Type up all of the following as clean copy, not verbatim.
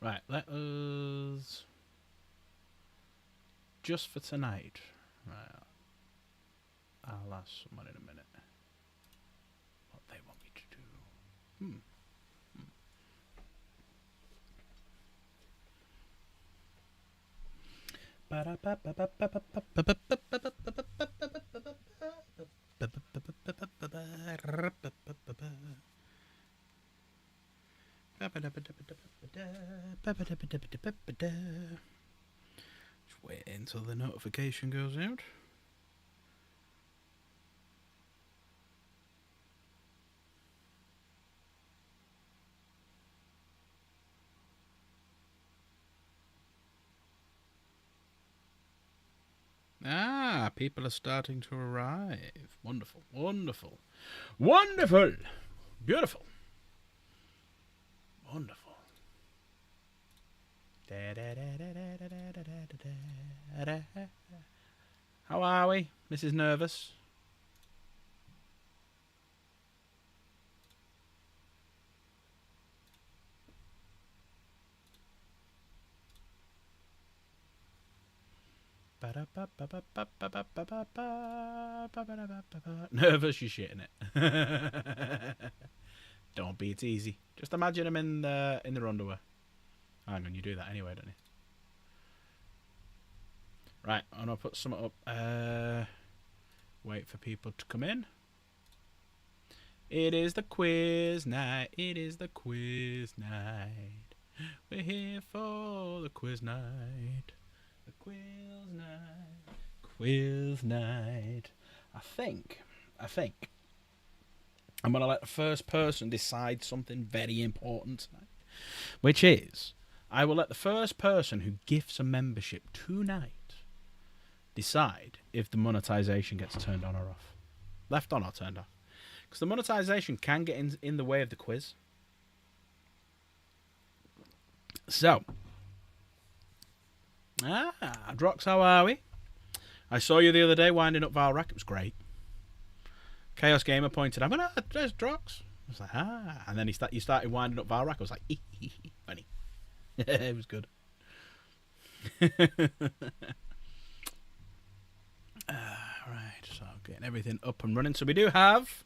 Right, let us just for tonight. Right, I'll ask someone in a minute what they want me to do. Hmm. Just wait until the notification goes out. Ah, people are starting to arrive. Wonderful, wonderful, wonderful, beautiful, wonderful. How are we, Mrs. Nervous? Nervous, you're shitting it. Don't be, it's easy. Just imagine him in their underwear. Hang on, you do that anyway, don't you? Right, I'm gonna put some up. Wait for people to come in. It is the quiz night. It is the quiz night. We're here for the quiz night. The quiz night. Quiz night. I think I'm going to let the first person decide something very important tonight, which is I will let the first person who gifts a membership tonight decide if the monetization gets turned on or off. Left on or turned off. Because the monetization can get in the way of the quiz. So, Drox, how are we? I saw you the other day winding up Valrak. It was great. Chaos Gamer pointed, I'm going to there's Drox. I was like, And then you started winding up Valrak. I was like, funny. It was good. Right, so getting everything up and running. So we do have...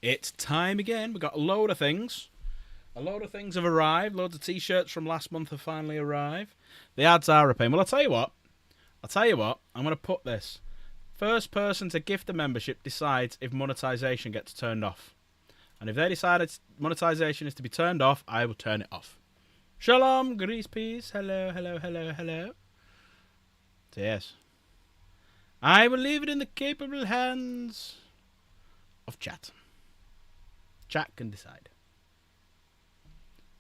It's time again. We've got a load of things. A load of things have arrived. Loads of t-shirts from last month have finally arrived. The ads are a pain. Well, I'll tell you what. I'm going to put this. First person to gift the membership decides if monetization gets turned off. And if they decide monetization is to be turned off, I will turn it off. Shalom, grease peace. Hello. So yes. I will leave it in the capable hands of chat. Chat can decide.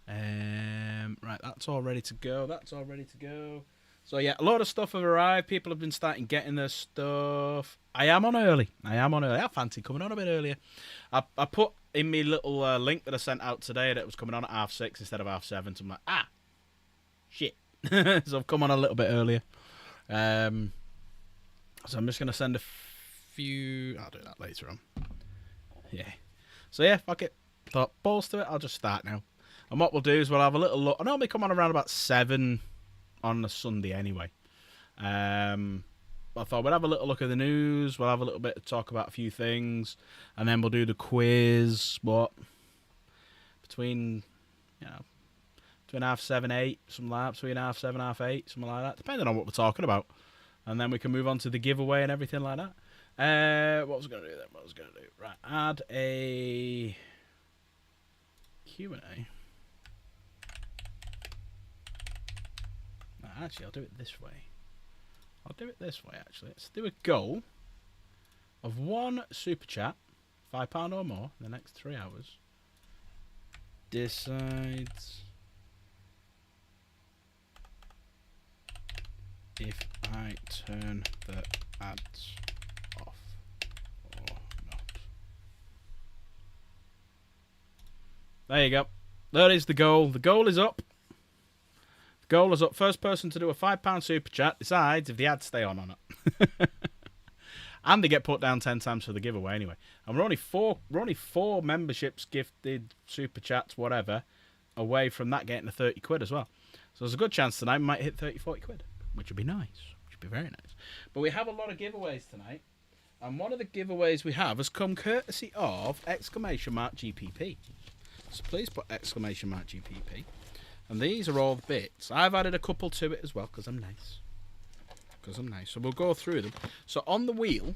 Right, that's all ready to go. So yeah, a lot of stuff have arrived. People have been starting getting their stuff. I am on early. I fancy coming on a bit earlier. I put in my little link that I sent out today that it was coming on at 6:30 instead of 7:30. So I'm like, shit. So I've come on a little bit earlier. So I'm just going to send a few... I'll do that later on. Yeah. So yeah, fuck it. Thought, balls to it, I'll just start now. And what we'll do is we'll have a little look. I normally come on around about 7 on a Sunday anyway. I thought we'd have a little look at the news. We'll have a little bit of talk about a few things. And then we'll do the quiz. Between 7:30, 8, something like that. Between 7:30, 8, something like that. Depending on what we're talking about. And then we can move on to the giveaway and everything like that. What was I going to do then? Right, add a Q&A. Actually, I'll do it this way. Actually. Let's do a goal of 1 super chat, £5 or more, in the next 3 hours. Decides if I turn the ads off or There you go. There is the goal. The goal is up. The goal is up. First person to do a £5 super chat decides if the ads stay on or not. And they get put down 10 times for the giveaway anyway. And we're only four memberships, gifted, super chats, whatever, away from that getting to 30 quid as well. So there's a good chance tonight we might hit 30, 40 quid, which would be nice. Which would be very nice. But we have a lot of giveaways tonight. And one of the giveaways we have has come courtesy of !GPP. So please put !GPP. And these are all the bits. I've added a couple to it as well because I'm nice. So we'll go through them. So on the wheel,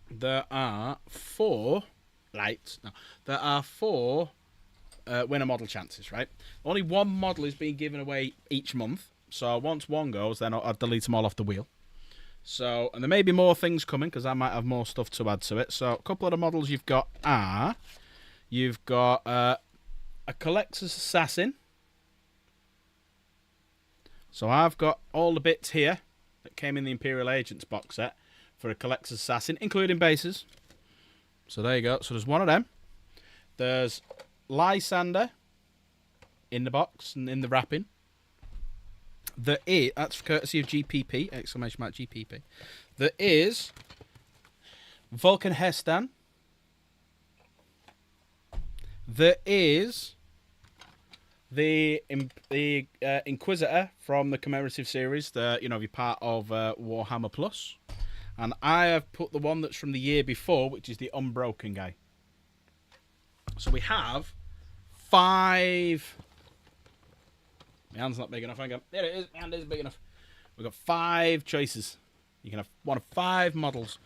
there are four lights. No, there are four winner model chances, right? Only one model is being given away each month. So once one goes, then I'll delete them all off the wheel. So, and there may be more things coming because I might have more stuff to add to it. So a couple of the models you've got are, you've got a Collector's Assassin. So I've got all the bits here that came in the Imperial Agents box set for a Collector's Assassin, including bases. So there you go. So there's one of them. There's Lysander in the box and in the wrapping. That's courtesy of GPP, !GPP. There is Vulcan Hestan. There is the Inquisitor from the commemorative series, if you're part of Warhammer Plus. And I have put the one that's from the year before, which is the Unbroken guy. So we have 5... My hand's not big enough. Hang on. There it is. My hand is big enough. We've got 5 choices. You can have one of 5 models.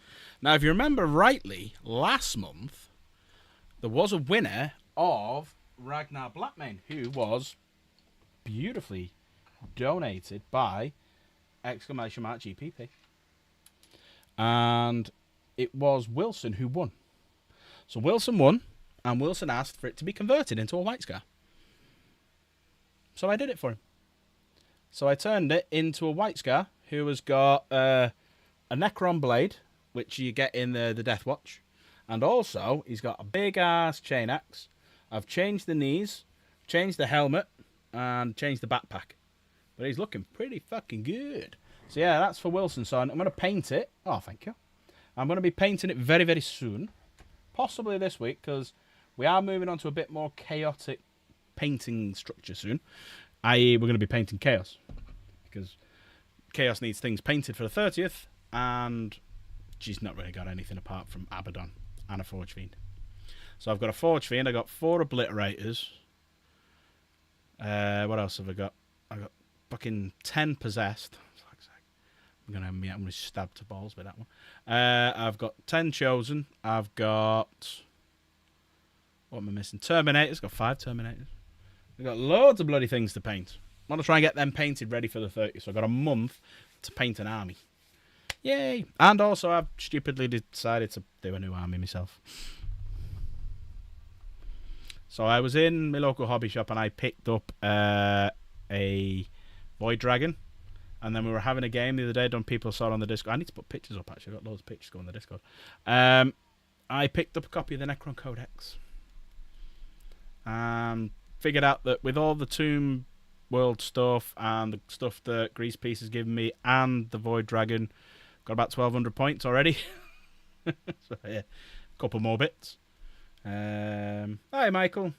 Now, if you remember rightly, last month, there was a winner of Ragnar Blackmane, who was beautifully donated by !GPP. And it was Wilson who won. So Wilson won, and Wilson asked for it to be converted into a White Scar. So I did it for him. So I turned it into a White Scar who has got a Necron blade, which you get in the Death Watch. And also, he's got a big-ass chain axe. I've changed the knees, changed the helmet, and changed the backpack. But he's looking pretty fucking good. So yeah, that's for Wilson. So I'm going to paint it. Oh, thank you. I'm going to be painting it very, very soon. Possibly this week, because we are moving on to a bit more chaotic painting structure soon. I.e., we're going to be painting Chaos. Because Chaos needs things painted for the 30th, and she's not really got anything apart from Abaddon and a Forge Fiend. So I've got a Forge Fiend, I've got 4 Obliterators. What else have I got? I've got fucking 10 Possessed. I'm going to stab to balls with that one. I've got 10 Chosen. I've got... What am I missing? Terminators. Got 5 Terminators. I've got loads of bloody things to paint. I want to try and get them painted ready for the 30th. So I've got a month to paint an army. Yay! And also I've stupidly decided to do a new army myself. So I was in my local hobby shop and I picked up a Void Dragon. And then we were having a game the other day. People saw it on the Discord. I need to put pictures up, actually. I've got loads of pictures going on the Discord. I picked up a copy of the Necron Codex. Figured out that with all the Tomb World stuff and the stuff that Grease Piece has given me and the Void Dragon, got about 1,200 points already. So, yeah, a couple more bits. Hi, Michael.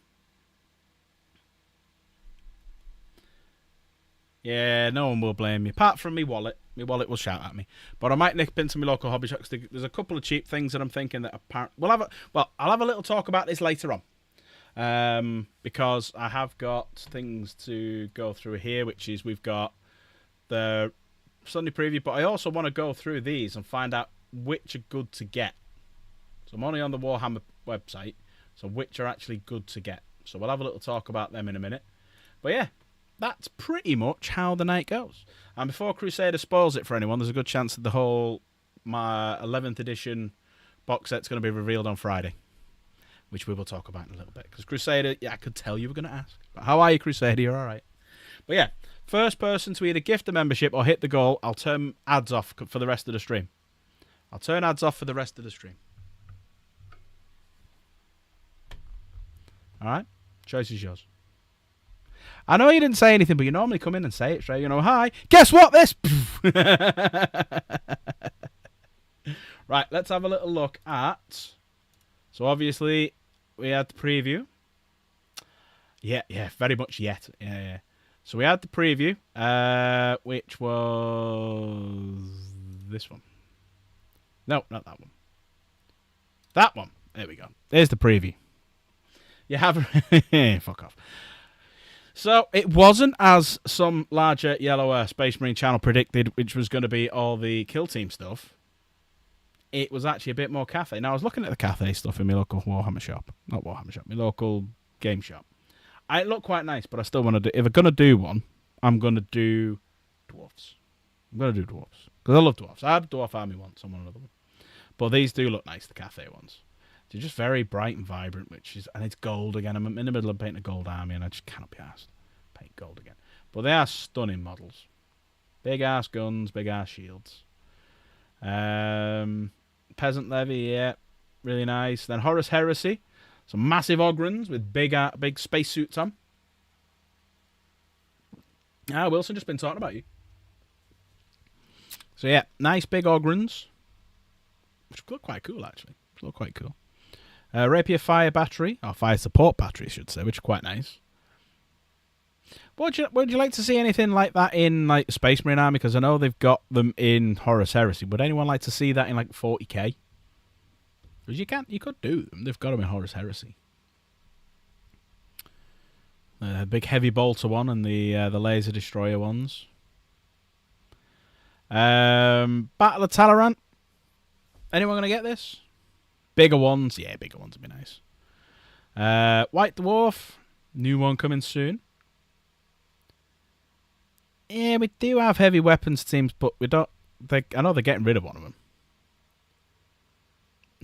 Yeah, no one will blame me. Apart from me wallet. My wallet will shout at me. But I might nip into my local hobby shop because there's a couple of cheap things that I'm thinking that I'll have a little talk about this later on. Because I have got things to go through here, which is we've got the Sunday preview, but I also want to go through these and find out which are good to get. So I'm only on the Warhammer website, so which are actually good to get. So we'll have a little talk about them in a minute. But yeah, that's pretty much how the night goes. And before Crusader spoils it for anyone, there's a good chance that my 11th edition box set's going to be revealed on Friday, which we will talk about in a little bit. Because Crusader, yeah, I could tell you were going to ask. But how are you, Crusader? You're all right. But yeah, first person to either gift a membership or hit the goal, I'll turn ads off for the rest of the stream. All right? Choice is yours. I know you didn't say anything, but you normally come in and say it straight. You know, hi. Guess what? This. Right, let's have a little look at. So obviously we had the preview. Yeah, very much yet. Yeah. So we had the preview, which was this one. No, not that one. That one. There we go. There's the preview. You have... Fuck off. So it wasn't as some larger yellow Space Marine channel predicted, which was going to be all the Kill Team stuff. It was actually a bit more Cathay. Now, I was looking at the Cathay stuff in my local Warhammer shop. Not Warhammer shop, my local game shop. It looked quite nice, but I still want to do... If I'm going to do one, I'm going to do dwarfs. I'm going to do dwarfs. Because I love dwarfs. I had a dwarf army once on another one. But these do look nice, the Cathay ones. They're just very bright and vibrant, and it's gold again. I'm in the middle of painting a gold army, and I just cannot be asked to paint gold again. But they are stunning models. Big-ass guns, big-ass shields. Peasant Levy, yeah, really nice. Then Horus Heresy. Some massive Ogrons with big spacesuits on. Wilson, just been talking about you. So yeah, nice big Ogrons. Which look quite cool, actually. Look quite cool. Rapier Fire Battery, or Fire Support Battery, I should say, which is quite nice. Would you like to see anything like that in like Space Marine Army? Because I know they've got them in Horus Heresy. Would anyone like to see that in like 40k? Because you could do them. They've got them in Horus Heresy. The big heavy bolter one and the laser destroyer ones. Battle of Talleyrand. Anyone gonna get this? Bigger ones, yeah, bigger ones would be nice. White Dwarf, new one coming soon. Yeah, we do have heavy weapons teams, but we don't. I know they're getting rid of one of them.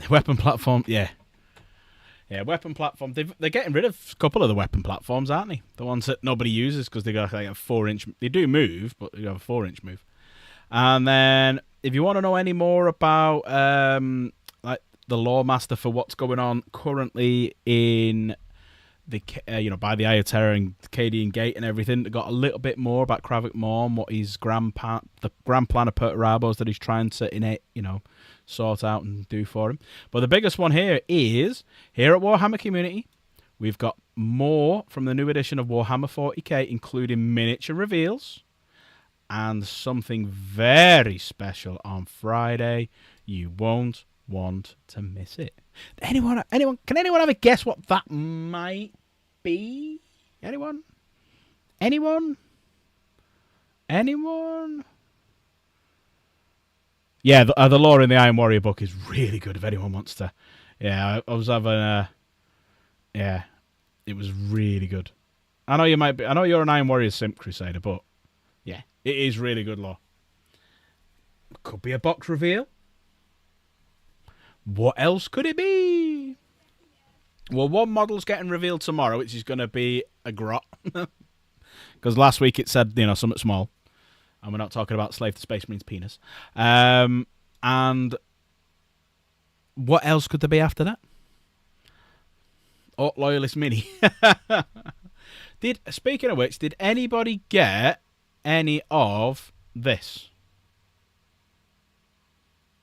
Weapon platform, yeah, weapon platform. They're getting rid of a couple of the weapon platforms, aren't they? The ones that nobody uses because they got like a 4-inch. They do move, but they have a 4-inch move. And then, if you want to know any more about like the lore master for what's going on currently in the by the Eye of Terror and Cadian Gate and everything, they got a little bit more about Kravik Morn, what his the grand plan of Perturabos that he's trying to sort out and do for him. But the biggest one here is here at Warhammer Community. We've got more from the new edition of Warhammer 40k, including miniature reveals. And something very special on Friday. You won't want to miss it. Can anyone have a guess what that might be? Anyone? Yeah, the lore in the Iron Warrior book is really good if anyone wants to. Yeah, I was having yeah, it was really good. I know you're an Iron Warrior Simp Crusader, but yeah, it is really good lore. Could be a box reveal. What else could it be? Well, one model's getting revealed tomorrow, which is going to be a grot. Because last week it said, something small. And we're not talking about Slave to Space Marine's penis. And what else could there be after that? Oh, Loyalist Mini. Speaking of which, did anybody get any of this?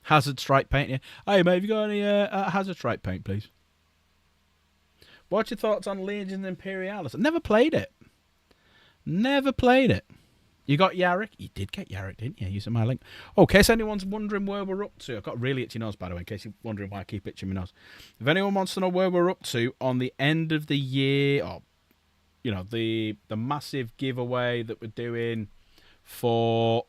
Hazard Strike paint, yeah. Hey, mate, have you got any Hazard Strike paint, please? What's your thoughts on Legion Imperialis? I never played it. You got Yarrick? You did get Yarrick, didn't you? Using my link. Oh, in case anyone's wondering where we're up to. I've got a really itchy nose, by the way, in case you're wondering why I keep itching my nose. If anyone wants to know where we're up to on the end of the year, or, the massive giveaway that we're doing for,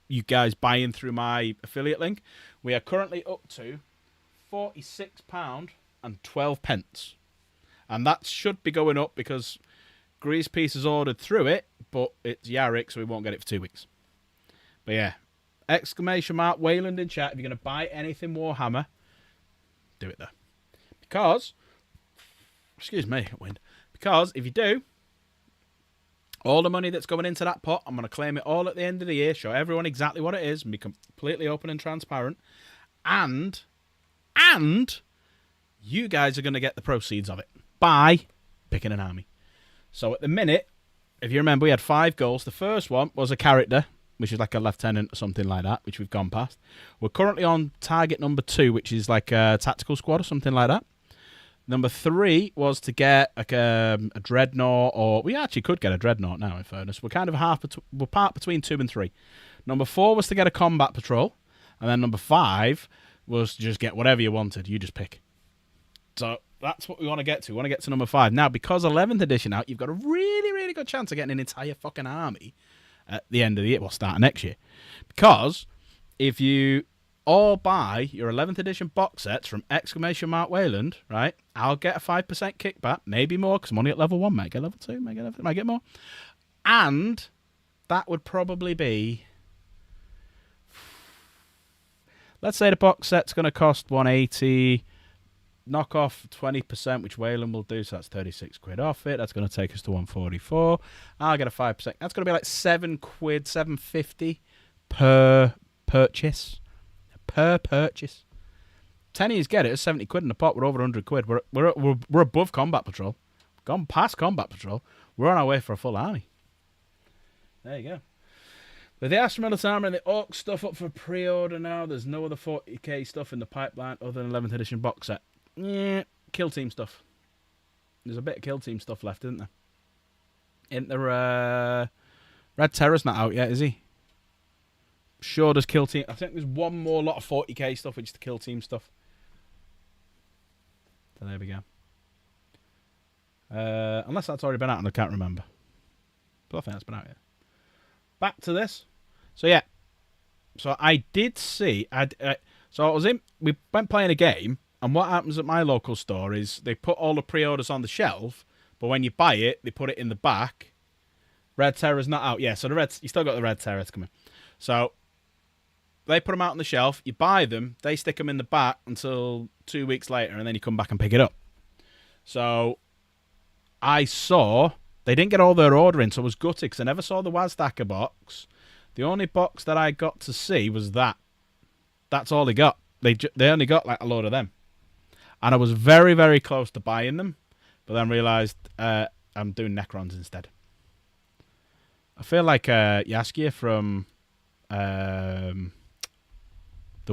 you guys buying through my affiliate link, we are currently up to £46.12. And that should be going up because Grease Piece is ordered through it, but it's Yarrick, so we won't get it for 2 weeks. But yeah, exclamation mark Wayland in chat. If you're going to buy anything Warhammer, do it there. Because, excuse me, wind. Because if you do, all the money that's going into that pot, I'm going to claim it all at the end of the year, show everyone exactly what it is, and be completely open and transparent. And you guys are going to get the proceeds of it. by picking an army. So at the minute, if you remember, we had 5 goals. The first one was a character, which is like a lieutenant or something like that, which we've gone past. We're currently on target number 2, which is like a tactical squad or something like that. Number 3 was to get like a dreadnought, or we actually could get a dreadnought now, in fairness. We're kind of we're part between 2 and 3. Number 4 was to get a combat patrol, and then number 5 was to just get whatever you wanted. You just pick. So that's what we want to get to. We want to get to number 5. Now, because 11th edition out, you've got a really, really good chance of getting an entire fucking army at the end of the year, well, starting next year. Because if you all buy your 11th edition box sets from !Wayland, right, I'll get a 5% kickback, maybe more, because I'm only at level 1, might get level 2, might get more. And that would probably be, let's say the box set's going to cost 180, knock off 20%, which Wayland will do, so that's 36 quid off it. That's going to take us to 144. I'll get a 5%. That's going to be like 7 quid, 750 per purchase. Per purchase. Tennies get it. It's 70 quid in the pot. We're over 100 quid. We're above combat patrol. Gone past combat patrol. We're on our way for a full army. There you go. With the Astra Militarum and the Orc stuff up for pre-order now, there's no other 40k stuff in the pipeline other than 11th edition box set. Yeah, kill team stuff. There's a bit of kill team stuff left, isn't there? Isn't there, Red Terror's not out yet, is he? Sure does kill team. I think there's one more lot of 40k stuff, which is the kill team stuff. So there we go. Unless that's already been out and I can't remember. But I think that's been out yet. Back to this. So yeah. So I did see. So I was in. We went playing a game. And what happens at my local store is they put all the pre-orders on the shelf, but when you buy it, they put it in the back. Red Terror's not out. Yeah, so you still got the Red Terrors coming. So they put them out on the shelf, you buy them, they stick them in the back until 2 weeks later, and then you come back and pick it up. So I saw, they didn't get all their order in, so I was gutted because I never saw the Wazdacker box. The only box that I got to see was that. That's all they got. They only got like a load of them. And I was very, very close to buying them, but then realised I'm doing Necrons instead. I feel like Jaskier from The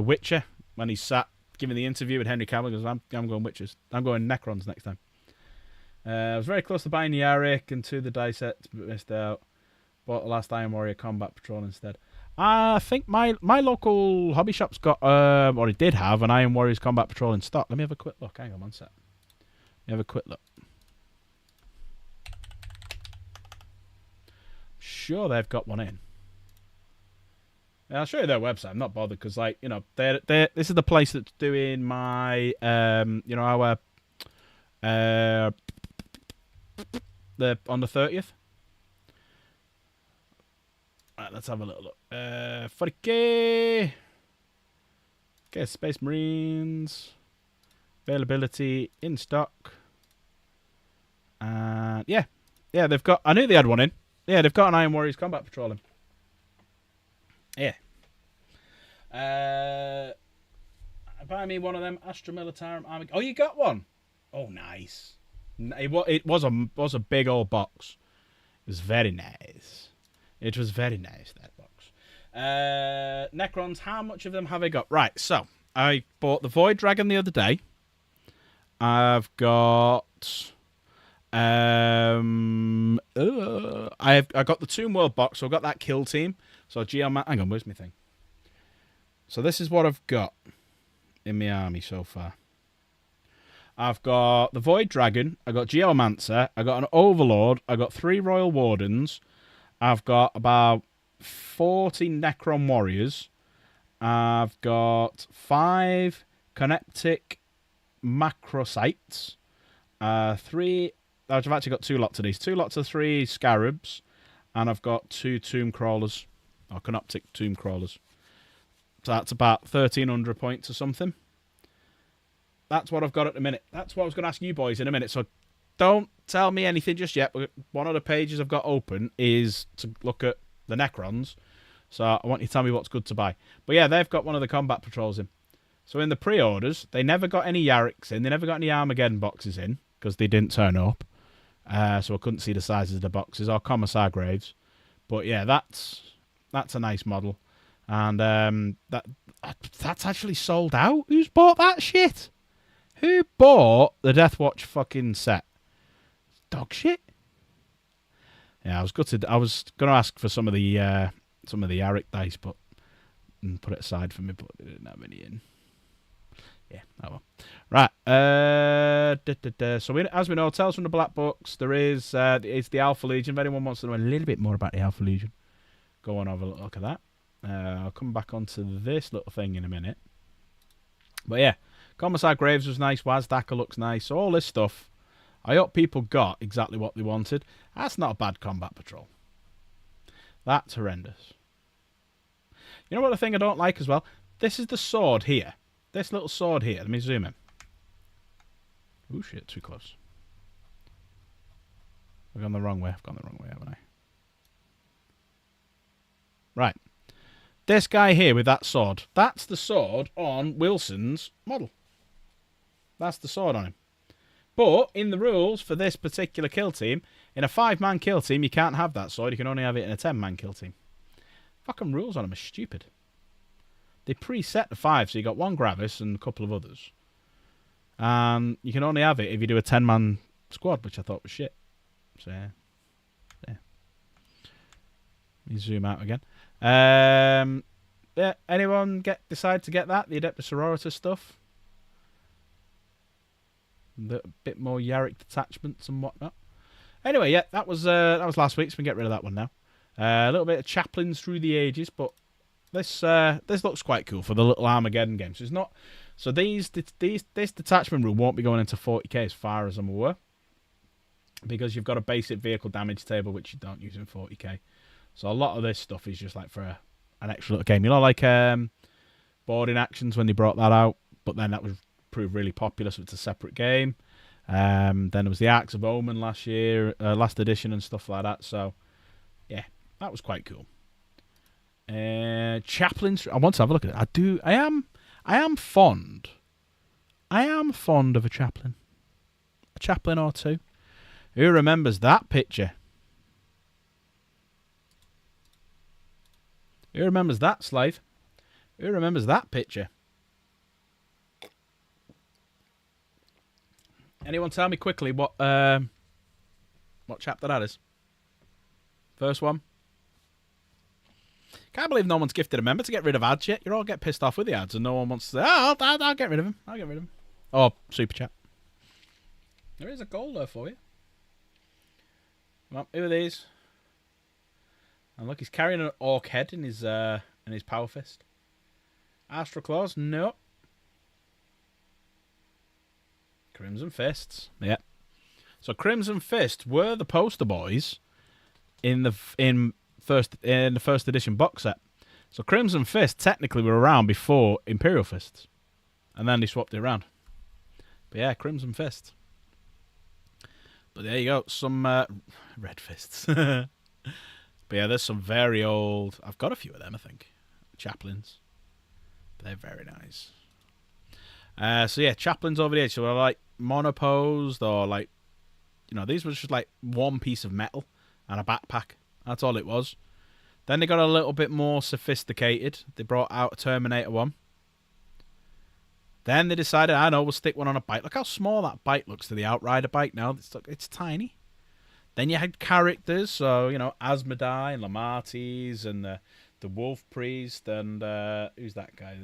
Witcher, when he sat giving the interview with Henry Cavill, goes, I'm going Witchers. I'm going Necrons next time. I was very close to buying Yarick and 2 of the die sets, but missed out. Bought the last Iron Warrior Combat Patrol instead. I think my local hobby shop's got, or it did have, an Iron Warriors Combat Patrol in stock. Let me have a quick look. Hang on one sec. Let me have a quick look. Sure they've got one in. Yeah, I'll show you their website. I'm not bothered because, like, you know, this is the place that's doing my, you know, our, on the 30th. Right, let's have a little look. 40k. Okay, Space Marines. Availability in stock. And yeah, they've got. I knew they had one in. Yeah, they've got an Iron Warriors Combat Patrol in. Yeah. Buy me one of them Astra Militarum Army. Oh, you got one? Oh, nice. It was a big old box. It was very nice. It was very nice, that box. Necrons, how much of them have I got? Right, so I bought the Void Dragon the other day. I've got I got the Tomb World box, so I've got that kill team. So hang on, where's my thing? So this is what I've got in my army so far. I've got the Void Dragon, I got Geomancer, I got an Overlord, I got 3 Royal Wardens, I've got about 40 Necron Warriors, I've got 5 Connectic Macrocytes, 3... I've actually got 2 lots of these. 2 lots of 3 Scarabs, and I've got 2 Tomb Crawlers, or Canoptic Tomb Crawlers. So that's about 1,300 points or something. That's what I've got at the minute. That's what I was going to ask you boys in a minute. So don't tell me anything just yet. But one of the pages I've got open is to look at the Necrons. So I want you to tell me what's good to buy. But yeah, they've got one of the combat patrols in. So in the pre-orders, they never got any Yariks in. They never got any Armageddon boxes in. because they didn't turn up. So I couldn't see the sizes of the boxes, or Commissar Graves. But yeah, that's a nice model. And that's actually sold out. Who's bought that shit? Who bought the Deathwatch fucking set? Dog shit. Yeah, I was gutted. I was gonna ask for some of the Arik dice, but and put it aside for me, but they didn't have any in. Yeah, oh well. Right. So as we know, Tales from the Black Books. There is it's the Alpha Legion. If anyone wants to know a little bit more about the Alpha Legion, go on have a look at that. I'll come back onto this little thing in a minute. But yeah, Commissar Graves was nice. Wazdaka looks nice. So all this stuff, I hope people got exactly what they wanted. That's not a bad combat patrol. That's horrendous. You know what the thing I don't like as well? This is the sword here. This little sword here. Let me zoom in. Oh shit, too close. I've gone the wrong way. I've gone the wrong way, haven't I? Right. This guy here with that sword. That's the sword on Wilson's model. That's the sword on him. But in the rules for this particular kill team, in a 5-man kill team, you can't have that sword. You can only have it in a 10-man kill team. Fucking rules on them are stupid. They preset the 5, so you got 1 Gravis and a couple of others. And you can only have it if you do a 10-man squad, which I thought was shit. So, yeah. Let me zoom out again. Yeah, anyone decide to get that? The Adeptus Sororitas stuff? A bit more Yarick detachments and whatnot. Anyway, yeah, that was last week, so we can get rid of that one now. A little bit of Chaplains through the ages, but this looks quite cool for the little Armageddon game. So it's not. So this detachment rule won't be going into 40k as far as I'm aware, because you've got a basic vehicle damage table which you don't use in 40k. So a lot of this stuff is just like for an extra little game. You know, like Boarding Actions when they brought that out, but then that was proved really popular, so it's a separate game. Then there was the Arks of Omen last edition and stuff like that. So yeah, that was quite cool. Chaplains. I want to have a look at it. I am fond. I am fond of a chaplain. A chaplain or two. Who remembers that picture? Who remembers that, Slave? Who remembers that picture? Anyone tell me quickly what chapter that is? First one. Can't believe no one's gifted a member to get rid of ads yet. You all get pissed off with the ads and no one wants to say, oh, I'll get rid of him. I'll get rid of him. Oh, super chat. There is a goal there for you. Well, who are these? And look, he's carrying an orc head in his power fist. Astral Claws? No. Crimson Fists. Yeah. So Crimson Fist were the poster boys in the first edition box set. So Crimson Fist technically were around before Imperial Fists, and then they swapped it around. But yeah, Crimson Fist. But there you go, some Red Fists. But yeah, there's some very old. I've got a few of them, I think. Chaplains. But they're very nice. So yeah, chaplains over there. So they're like monoposed, or like, you know, these were just like one piece of metal and a backpack. That's all it was. Then they got a little bit more sophisticated. They brought out a Terminator 1. Then they decided, I know, we'll stick one on a bike. Look how small that bike looks to the Outrider bike now. It's tiny. Then you had characters, so, you know, Asmodai and Lamartis and the Wolf Priest and who's that guy?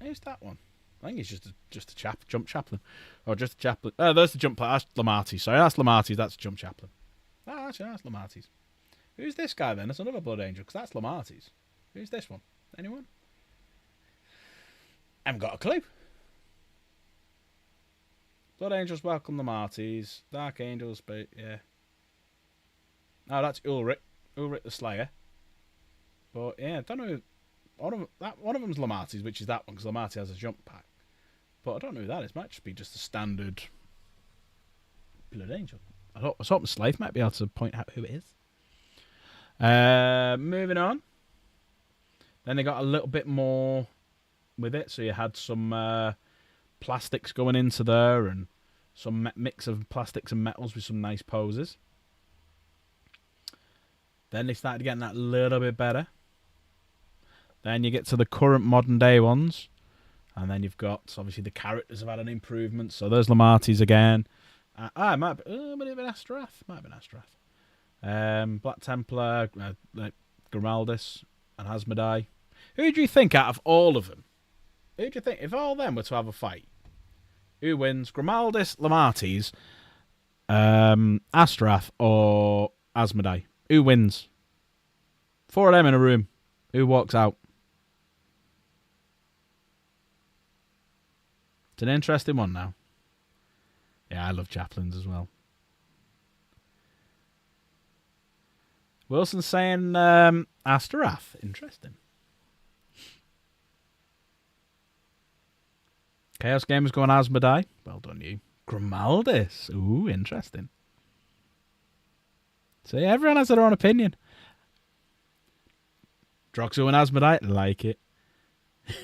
Who's that one? I think he's just a jump chaplain, or just a chaplain. There's the jump. That's Lamartis. Sorry, that's Lamartis. That's a jump chaplain. Oh, actually, that's Lamartis. Who's this guy then? That's another Blood Angel, because that's Lamartis. Who's this one? Anyone? I haven't got a clue. Blood Angels welcome Lamartis. Dark Angels, but yeah. Oh, that's Ulrich. Ulrich the Slayer. But yeah, I don't know. One of them's Lamartis, which is that one, because Lamarti has a jump pack. But I don't know who that is. It might just be just a standard Blood Angel. I was hoping Slave might be able to point out who it is. Moving on. Then they got a little bit more with it. So you had some plastics going into there and some mix of plastics and metals with some nice poses. Then they started getting that a little bit better. Then you get to the current modern day ones. And then you've got, obviously, the characters have had an improvement. So there's Lamarties again. It might have been Astrath. Might have been Astrath. Black Templar, like Grimaldis and Asmodai. Who do you think out of all of them? Who do you think, if all of them were to have a fight, who wins? Grimaldis, Lamarties, Astrath, or Asmodai? Who wins? 4 of them in a room. Who walks out? It's an interesting one now. Yeah, I love chaplains as well. Wilson's saying Astaroth. Interesting. Chaos Gamers going Asmodai. Well done, you. Grimaldis. Ooh, interesting. So yeah, everyone has their own opinion. Droxo and Asmodai, like it.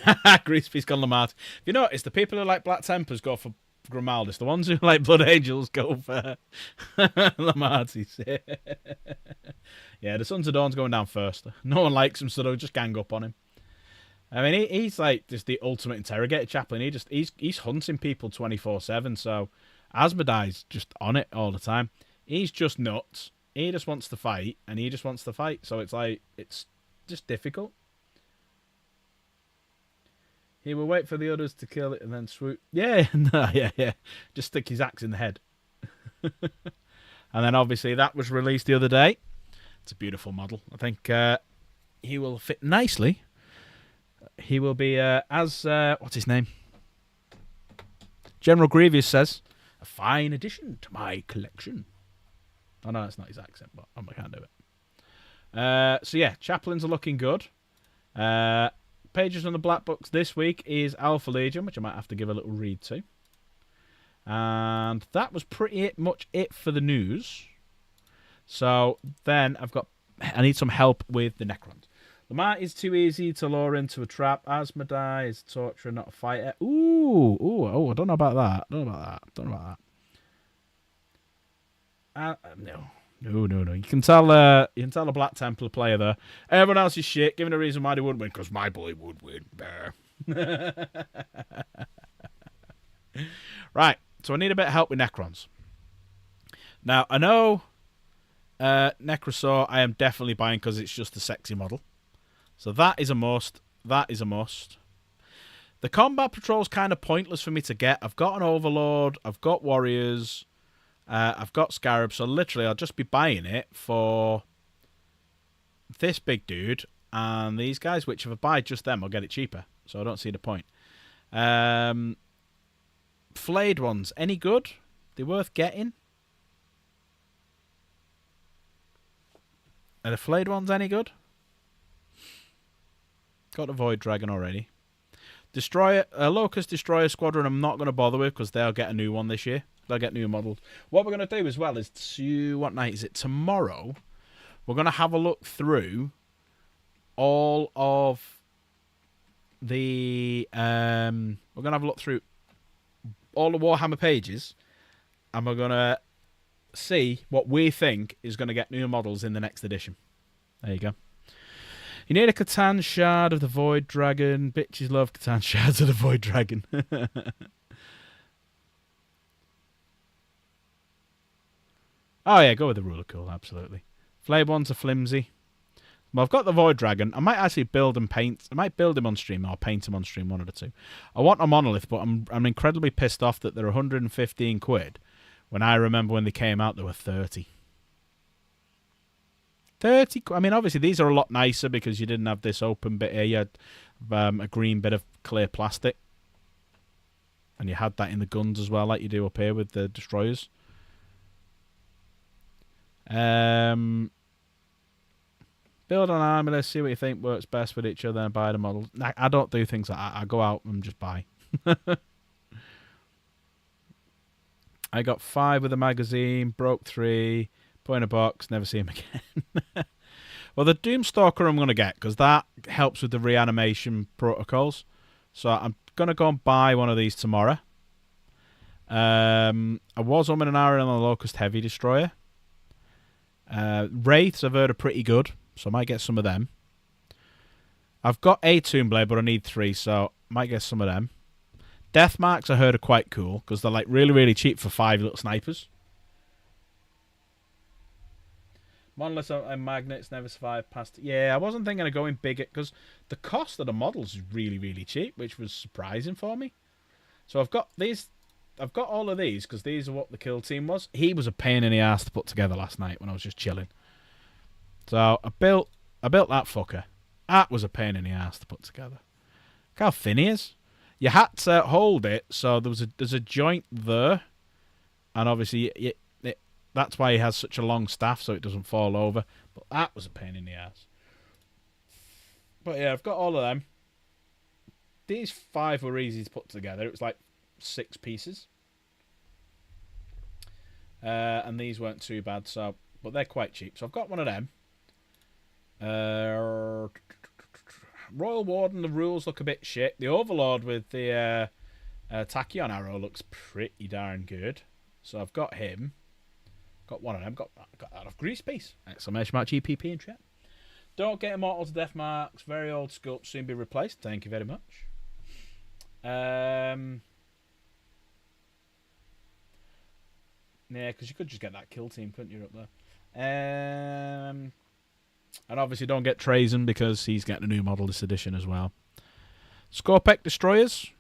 Greasepeace gone Lamart. If you notice, the people who like Black Tempers go for Grimaldis. The ones who like Blood Angels go for Lamartis. Yeah, the Sons of Dawn's going down first. No one likes him, so they'll just gang up on him. I mean, he's like just the ultimate interrogator chaplain. He's hunting people 24/7. So Asmodai's just on it all the time. He's just nuts. He just wants to fight, and he just wants to fight. So it's like it's just difficult. He will wait for the others to kill it and then swoop. Yeah, no, yeah. Just stick his axe in the head. And then obviously that was released the other day. It's a beautiful model. I think he will fit nicely. He will be as what's his name? General Grievous says, a fine addition to my collection. Oh no, that's not his accent, but I can't do it. So yeah, chaplains are looking good. Pages on the Black Books this week is Alpha Legion, which I might have to give a little read to. And that was pretty much it for the news. So then I need some help with the Necrons. Lamar is too easy to lure into a trap. Asmodai is a torturer, not a fighter. Oh, I don't know about that. Don't know about that. No. You can tell a Black Templar player there. Everyone else is shit. Give me a reason why they wouldn't win. Because my boy would win. Right. So I need a bit of help with Necrons. Now, I know Necrosaur I am definitely buying because it's just a sexy model. So that is a must. The Combat Patrol's kind of pointless for me to get. I've got an Overlord. I've got Warriors. I've got Scarab, so literally I'll just be buying it for this big dude and these guys, which if I buy just them, I'll get it cheaper. So I don't see the point. Flayed ones, any good? They worth getting? Are the Flayed ones any good? Got a Void Dragon already. Locust Destroyer Squadron I'm not going to bother with because they'll get a new one this year. They'll get new models. What we're going to do as well is what night is it? Tomorrow, we're going to have a look through all of the... we're going to have a look through all the Warhammer pages, and we're going to see what we think is going to get new models in the next edition. There you go. You need a Catan Shard of the Void Dragon. Bitches love Catan Shards of the Void Dragon. Oh yeah, go with the Ruler Cool, absolutely. Flame ones are flimsy. Well, I've got the Void Dragon. I might actually build and paint. I might build him on stream or paint him on stream, one of the two. I want a monolith, but I'm incredibly pissed off that they're 115 quid when I remember when they came out they were 30. 30. I mean, obviously these are a lot nicer because you didn't have this open bit here. You had a green bit of clear plastic, and you had that in the guns as well, like you do up here with the destroyers. Build an army, let's see what you think works best with each other and buy the model. I don't do things like that. I go out and just buy. I got 5 with a magazine, broke 3, put in a box, never see him again. Well, the Doomstalker I'm going to get because that helps with the reanimation protocols. So I'm going to go and buy one of these tomorrow. I was umming and ahhing on the Locust Heavy Destroyer. Wraiths I've heard are pretty good, so I might get some of them. I've got a Tomb Blade, but I need 3, so I might get some of them. Death Marks I heard are quite cool, because they're like really, really cheap for 5 little snipers. Monoliths and magnets never survive past... Yeah, I wasn't thinking of going big, because the cost of the models is really, really cheap, which was surprising for me. So I've got these... I've got all of these, because these are what the kill team was. He was a pain in the ass to put together last night when I was just chilling. So I built that fucker. That was a pain in the ass to put together. Look how thin he is. You had to hold it, so there's a joint there. And obviously... That's why he has such a long staff, so it doesn't fall over. But that was a pain in the ass. But yeah, I've got all of them. These 5 were easy to put together. It was like 6 pieces. And these weren't too bad, but they're quite cheap. So I've got one of them. Royal Warden, the rules look a bit shit. The Overlord with the Tachyon arrow looks pretty darn good. So I've got him. Got one of them. Got that off Grease Piece. Exclamation mark GPP in chat. Don't get Immortal to Death Marks. Very old sculpt. Soon be replaced. Thank you very much. Yeah, because you could just get that kill team, couldn't you, up there? And obviously don't get Trazen because he's getting a new model this edition as well. Scorpec Destroyers.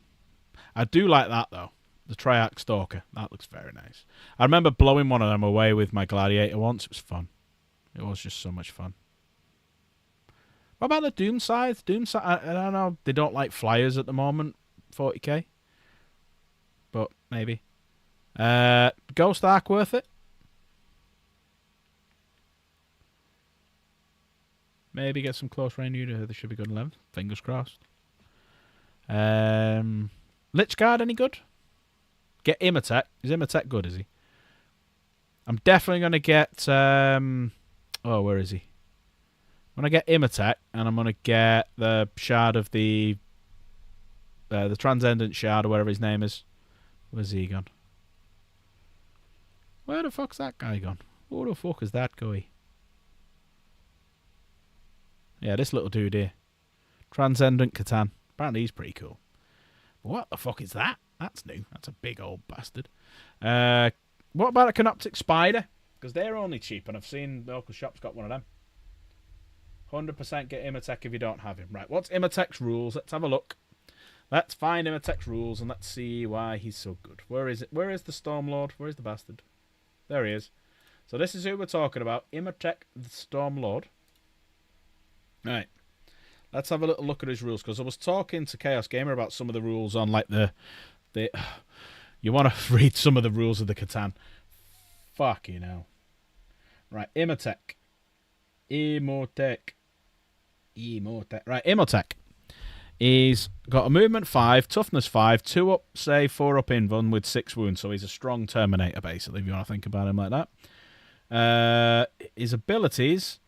I do like that, though. The Triarch Stalker. That looks very nice. I remember blowing one of them away with my Gladiator once. It was fun. It was just so much fun. What about the Doom Scythe? I don't know. They don't like flyers at the moment. 40k. But maybe. Ghost Ark worth it? Maybe get some close range unit. They should be good in length. Fingers crossed. Lich Guard any good? Get Imhotep. Is Imhotep good, is he? I'm definitely going to get... where is he? I'm going to get Imhotep, and I'm going to get the Shard of the Transcendent Shard, or whatever his name is. Where's he gone? Where the fuck's that guy gone? Who the fuck is that guy? Yeah, this little dude here. Transcendent Catan. Apparently he's pretty cool. But what the fuck is that? That's new. That's a big old bastard. What about a Canoptic Spider? Because they're only cheap, and I've seen the local shop's got one of them. 100% get Imhotep if you don't have him. Right, what's Imhotep's rules? Let's have a look. Let's find Imhotep's rules, and let's see why he's so good. Where is it? Where is the Stormlord? Where is the bastard? There he is. So this is who we're talking about. Imhotep the Stormlord. Right. Let's have a little look at his rules, because I was talking to Chaos Gamer about some of the rules on, like, you want to read some of the rules of the Catan. Fuck you know. Right, Imhotep. Right, Imhotep. He's got a movement 5, toughness 5, 2 up, save, 4 up invuln with 6 wounds. So he's a strong Terminator, basically, if you want to think about him like that. His abilities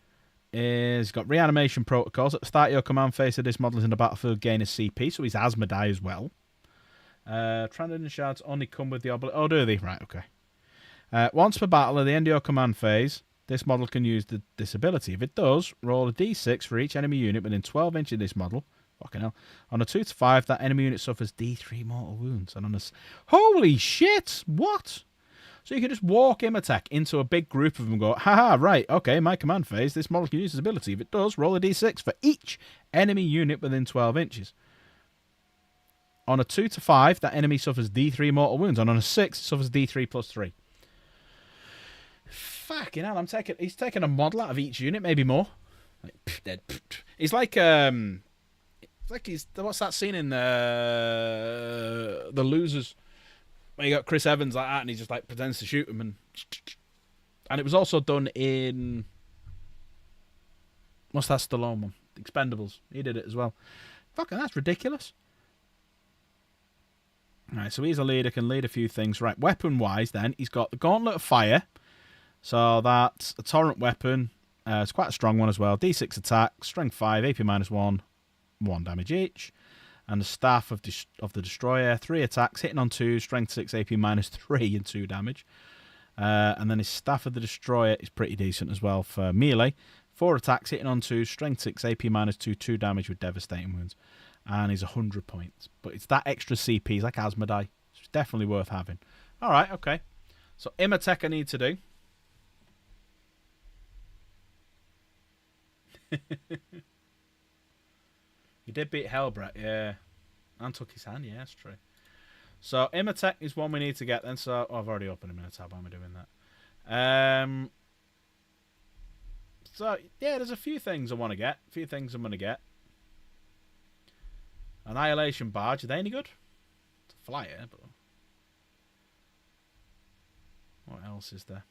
is got reanimation protocols. At the start of your command phase of this model is in the battlefield, gain a CP, so he's Asmodai as well. Transcendent Shards only come with the ability. Oh, do they? Right, okay. Once per battle, at the end of your command phase, this model can use this ability. If it does, roll a d6 for each enemy unit within 12 inches of this model. Fucking hell. On a 2 to 5, that enemy unit suffers d3 mortal wounds. And on a... Holy shit! What? So you can just walk Imhotep into a big group of them and go, haha, right, okay, my command phase, this model can use this ability. If it does, roll a d6 for each enemy unit within 12 inches. On a 2 to 5, that enemy suffers d3 mortal wounds. And on a 6, it suffers d3 plus 3. Fucking hell, he's taking a model out of each unit, maybe more. Like, dead. He's like, what's that scene in The Losers? Where you got Chris Evans like that, and he just like pretends to shoot him, and it was also done in what's that Stallone one? Expendables. He did it as well. Fucking, that's ridiculous. Right, so he's a leader, can lead a few things. Right, weapon-wise, then he's got the Gauntlet of Fire, so that's a torrent weapon. It's quite a strong one as well. D6 attack, strength 5, AP -1, 1 damage each. And the staff of the destroyer, 3 attacks, hitting on 2, strength 6, AP minus 3 and 2 damage. And then his staff of the destroyer is pretty decent as well for melee. 4 attacks, hitting on 2, strength 6, AP minus 2, 2 damage with devastating wounds. And he's 100 points. But it's that extra CP, he's like Asmodai. It's definitely worth having. Alright, okay. So Imhotep I need to do. He did beat Helbret, yeah. And took his hand, yeah, that's true. So Imhotep is one we need to get then. So I've already opened him in a tab. Why am I doing that? So yeah, there's a few things I want to get. A few things I'm gonna get. Annihilation Barge. Are they any good? It's a flyer, but what else is there?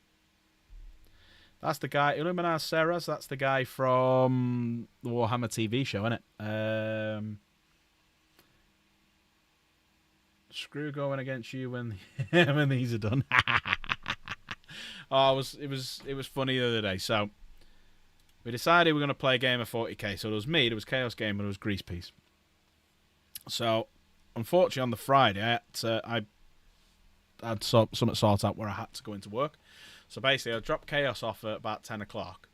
That's the guy, Illuminar Serras. That's the guy from the Warhammer TV show, isn't it? Screw going against you when when these are done. Oh, it was funny the other day. So we decided we were going to play a game of 40k. So there was me, there was Chaos Game, and there was Grease Piece. So unfortunately, on the Friday, I had something sorted out where I had to go into work. So basically, I dropped Chaos off at about 10 o'clock.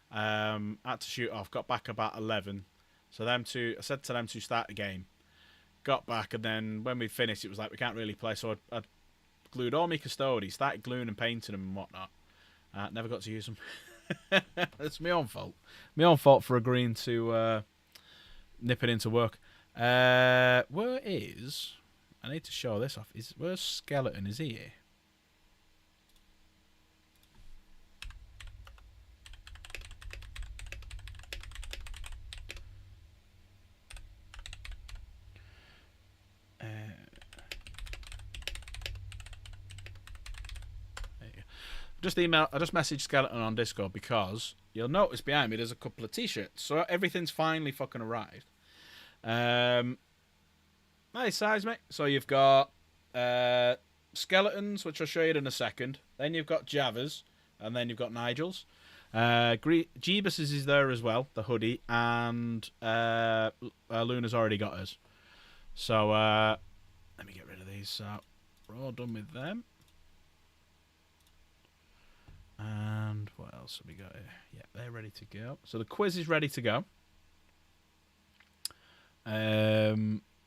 Had to shoot off. Got back about 11. So I said to them to start the game. Got back, and then when we finished, it was like, we can't really play. So I glued all my custodies, started gluing and painting them and whatnot. Never got to use them. It's my own fault. My own fault for agreeing to nip it into work. Where is... I need to show this off. Where's Skeleton? Is he here? I just messaged Skeleton on Discord because you'll notice behind me there's a couple of t-shirts. So everything's finally fucking arrived. Nice size, mate. So you've got Skeletons, which I'll show you in a second. Then you've got Javas, and then you've got Nigel's. Jeebus's is there as well, the hoodie, and Luna's already got hers. So let me get rid of these. So we're all done with them. And what else have we got here? Yeah, they're ready to go. So the quiz is ready to go.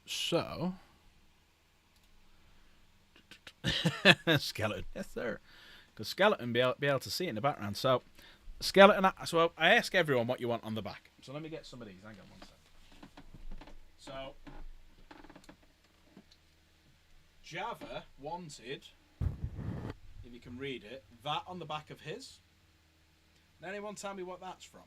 So Skeleton, yes sir, because Skeleton be able to see it in the background. So Skeleton. So I ask everyone what you want on the back. So let me get some of these. Hang on one second. So Java wanted, if you can read it, that on the back of his. Can anyone tell me what that's from?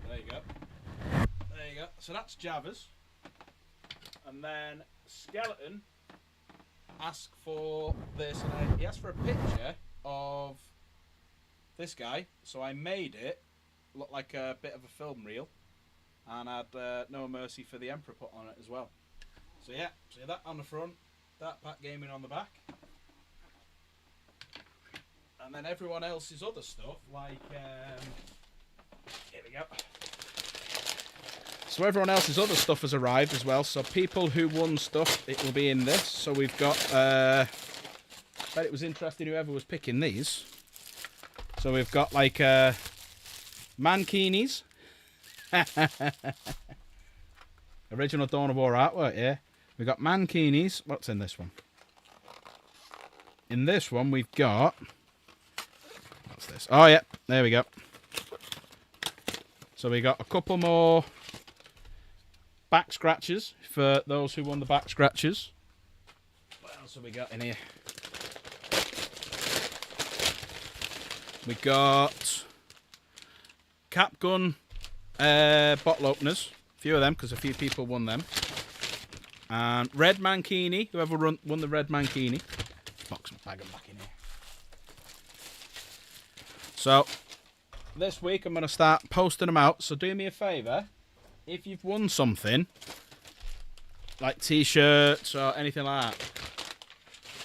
There you go. There you go. So that's Java's. And then Skeleton asked for this. And he asked for a picture of this guy. So I made it look like a bit of a film reel. And had No Mercy for the Emperor put on it as well. So yeah, see that on the front. That Pack Gaming on the back. And then everyone else's other stuff, like... here we go. So everyone else's other stuff has arrived as well. So people who won stuff, it will be in this. So we've got... I bet it was interesting whoever was picking these. So we've got like Mankinis. Original Dawn of War artwork, yeah. We've got Mankinis. What's in this one? In this one we've got... What's this? Oh yeah, there we go. So we got a couple more back scratches for those who won the back scratches. What else have we got in here? We got cap gun bottle openers. A few of them because a few people won them. And Red Mankini, whoever won the Red Mankini. Box and bag them back in here. So this week I'm going to start posting them out. So do me a favour. If you've won something, like T-shirts or anything like that,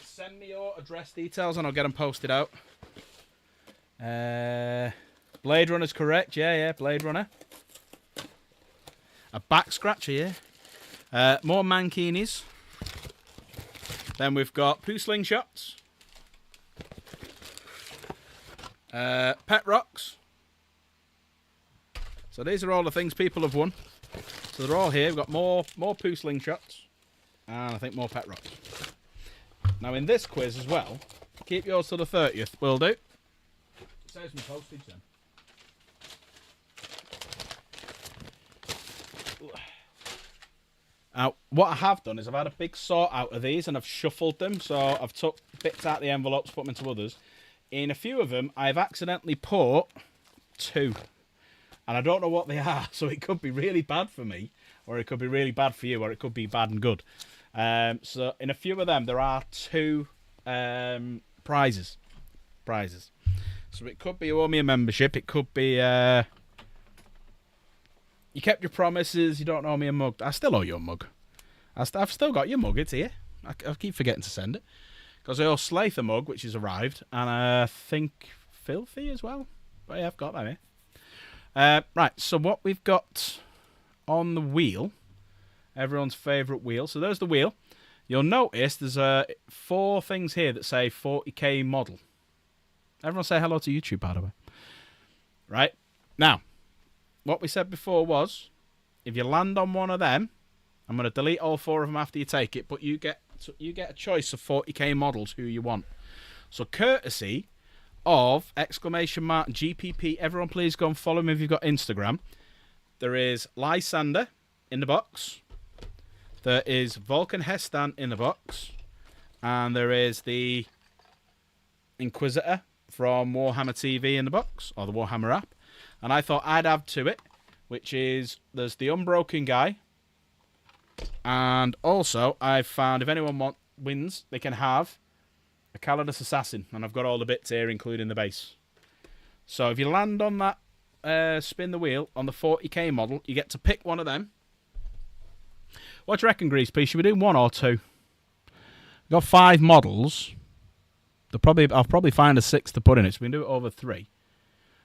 send me your address details and I'll get them posted out. Blade Runner's correct. Yeah, Blade Runner. A back scratcher, yeah. More mankinis. Then we've got poo slingshots. Pet rocks. So these are all the things people have won. So they're all here. We've got more poo slingshots. And I think more pet rocks. Now in this quiz as well, keep yours till the 30th. Will do. Saves me postage then. Now, what I have done is I've had a big sort out of these and I've shuffled them. So I've took bits out of the envelopes, put them into others. In a few of them, I've accidentally put 2. And I don't know what they are. So it could be really bad for me, or it could be really bad for you, or it could be bad and good. So in a few of them, there are 2 prizes. So it could be you owe me a membership. It could be... you kept your promises. You don't owe me a mug. I still owe you a mug. I've still got your mug. It's here. I keep forgetting to send it. Because I owe Slaith a mug, which has arrived. And I think Filthy as well. But yeah, I've got that here. Right, so what we've got on the wheel. Everyone's favourite wheel. So there's the wheel. You'll notice there's 4 things here that say 40k model. Everyone say hello to YouTube, by the way. Right, now. What we said before was, if you land on one of them, I'm going to delete all 4 of them after you take it, but you get a choice of 40k models who you want. So courtesy of !GPP, everyone please go and follow me if you've got Instagram. There is Lysander in the box. There is Vulcan Hestan in the box. And there is the Inquisitor from Warhammer TV in the box, or the Warhammer app. And I thought I'd add to it, which is, there's the Unbroken guy. And also, I've found if anyone wins, they can have a Calidus Assassin. And I've got all the bits here, including the base. So if you land on that, spin the wheel, on the 40k model, you get to pick one of them. What do you reckon, Greasepeace? Should we do 1 or 2? We've got 5 models. I'll probably find a 6th to put in it, so we can do it over 3.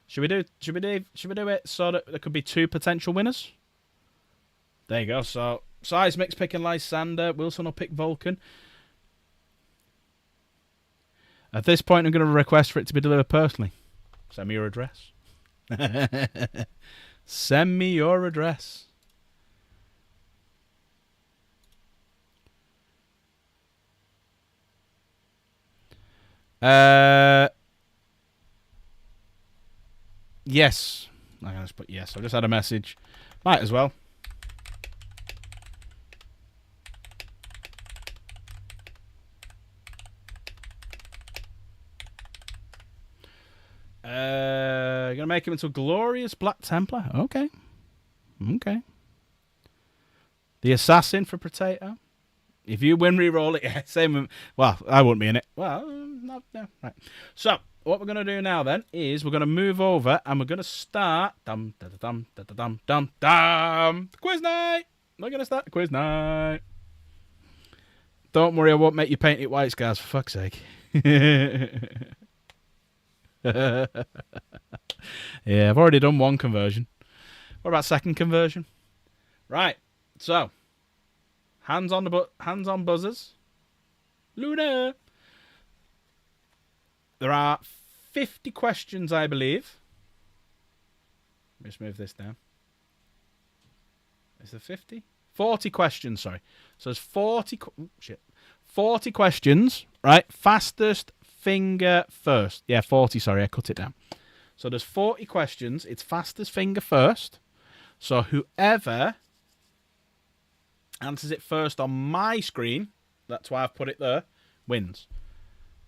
Should we do it so that there could be 2 potential winners? There you go. So Seismic's picking Lysander. Wilson will pick Vulcan. At this point, I'm going to request for it to be delivered personally. Send me your address. Send me your address. Yes. I'm going to just put yes. I've just had a message. Might as well. Going to make him into a glorious Black Templar. Okay. The Assassin for Potato. If you win, re-roll it. Yeah, same. Well, I wouldn't be in it. Well, no. Right. So, what we're going to do now then is we're going to move over and we're going to start the quiz night. We're going to start the quiz night. Don't worry, I won't make you paint it white, Scars, for fuck's sake. Yeah, I've already done 1 conversion. What about 2nd conversion? Right. So, hands on buzzers. Luna. There are 50 questions, I believe. Let me just move this down. Is there 50? 40 questions, sorry. So there's 40 questions, right? Fastest finger first. Yeah, 40, sorry, I cut it down. So there's 40 questions. It's fastest finger first. So whoever answers it first on my screen, that's why I've put it there, wins.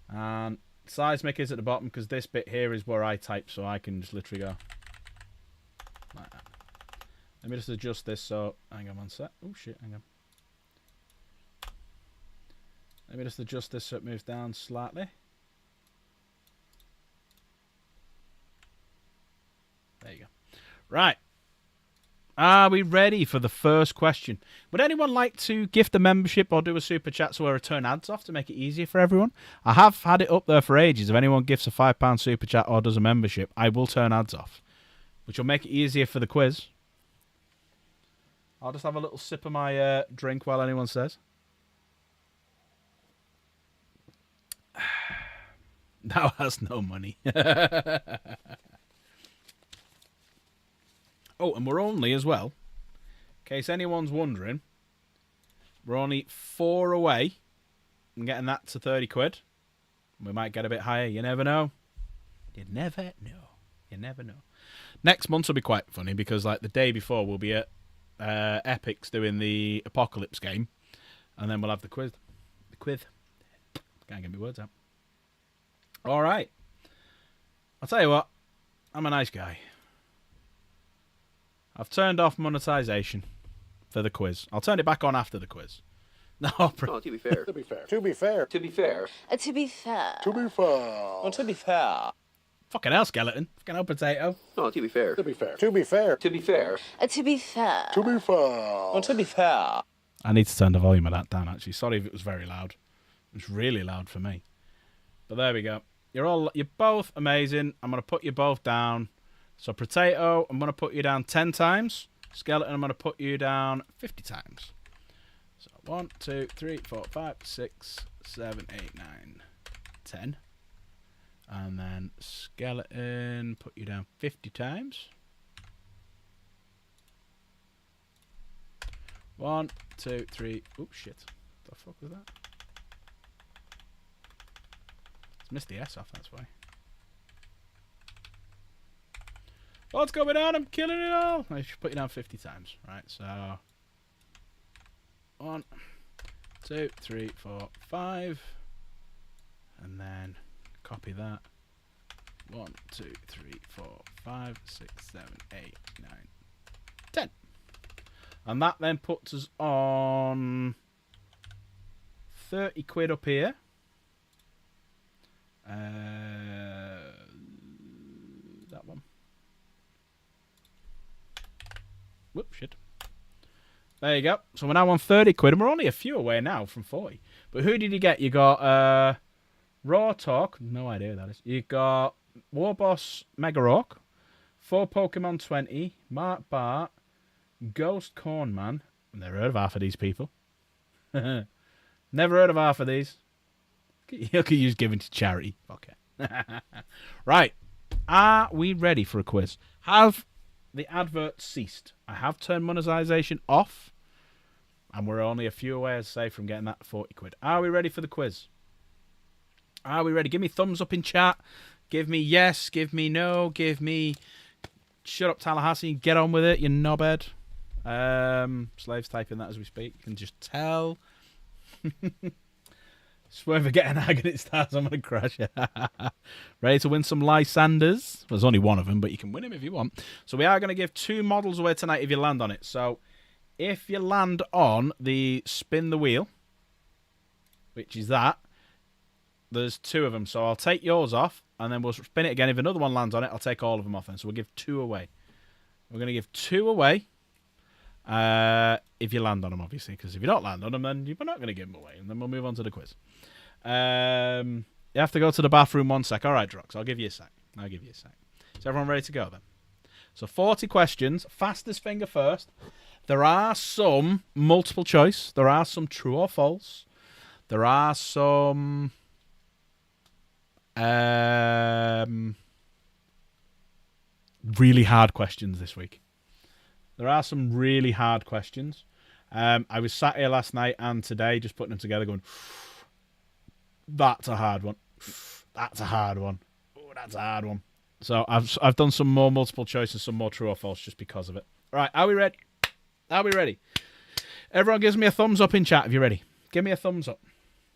And Seismic is at the bottom because this bit here is where I type, so I can just literally go like that. Let me just adjust this so... Hang on one sec. Oh, shit, hang on. Let me just adjust this so it moves down slightly. There you go. Right. Are we ready for the first question? Would anyone like to gift a membership or do a super chat so I return ads off to make it easier for everyone? I have had it up there for ages. If anyone gifts a £5 super chat or does a membership, I will turn ads off, which will make it easier for the quiz. I'll just have a little sip of my drink while anyone says. Now has no money. Oh, and we're only, as well, in case anyone's wondering, we're only 4 away from getting that to 30 quid. We might get a bit higher. You never know. You never know. You never know. Next month will be quite funny because, like, the day before we'll be at Epic's doing the Apocalypse game, and then we'll have the quiz. The quiz. Can't get my words out. All right. I'll tell you what. I'm a nice guy. I've turned off monetization for the quiz. I'll turn it back on after the quiz. No, to be fair. To be fair. To be fair. To be fair. To be fair. To be fair. Well, to be fair. fucking hell, skeleton. Fucking hell, potato. No, to be fair. To be fair. To be fair. To be fair. To be fair. To be fair. Well, to be fair. I need to turn the volume of that down, actually. Sorry if it was very loud. It was really loud for me. But there we go. You're both amazing. I'm going to put you both down. So, Potato, I'm going to put you down 10 times. Skeleton, I'm going to put you down 50 times. So, 1, 2, 3, 4, 5, 6, 7, 8, 9, 10. And then Skeleton, put you down 50 times. 1, 2, 3. Oops, shit. What the fuck was that? It's missed the S off, that's why. What's going on? I'm killing it all. I should put you down 50 times. Right, so 1, 2, 3, 4, 5. And then copy that. 1, 2, 3, 4, 5, 6, 7, 8, 9, 10. And that then puts us on 30 quid up here. That one. Whoop, shit. There you go. So we're now on 30 quid, and we're only a few away now from 40. But who did you get? You got Raw Talk. No idea who that is. You got Warboss Mega Rock, 4 Pokemon 20, Mark Bart, Ghost Cornman. I've never heard of half of these people. Never heard of half of these. You could use giving to charity. Okay. Right. Are we ready for a quiz? Have the adverts ceased? I have turned monetization off. And we're only a few away, as I say, from getting that 40 quid. Are we ready for the quiz? Are we ready? Give me thumbs up in chat. Give me yes. Give me no. Give me shut up, Tallahassee. Get on with it, you knobhead. Slaves typing that as we speak. You can just tell. Swear if I get an agony stars, I'm going to crash. Ready to win some Lysanders? Well, there's only one of them, but you can win him if you want. So we are going to give 2 models away tonight if you land on it. So if you land on the spin the wheel, which is that, there's 2 of them. So I'll take yours off, and then we'll spin it again. If another one lands on it, I'll take all of them off then. So we'll give 2 away. We're going to give 2 away if you land on them, obviously. Because if you don't land on them, then you're not going to give them away. And then we'll move on to the quiz. You have to go to the bathroom 1 sec. All right, Drox, I'll give you a sec. Is everyone ready to go then? So 40 questions, fastest finger first. There are some multiple choice. There are some true or false. There are some really hard questions this week. There are some really hard questions. I was sat here last night and today just putting them together going, that's a hard one. That's a hard one. Oh, that's a hard one. So I've done some more multiple choices, some more true or false just because of it. All right, are we ready? Are we ready? Everyone gives me a thumbs up in chat if you're ready. Give me a thumbs up.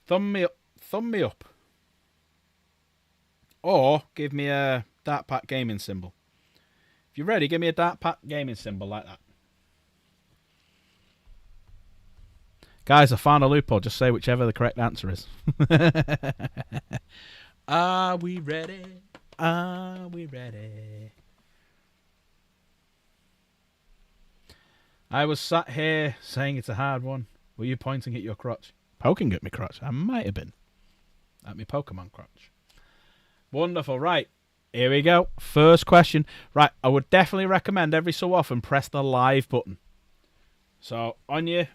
Thumb me up. Thumb me up. Or give me a Dart Pack gaming symbol. If you're ready, give me a Dart Pack gaming symbol like that. Guys, I found a loophole. Just say whichever the correct answer is. Are we ready? Are we ready? I was sat here saying it's a hard one. Were you pointing at your crotch? Poking at me crotch? I might have been. At me Pokemon crotch. Wonderful. Right. Here we go. First question. Right. I would definitely recommend every so often press the live button. So on your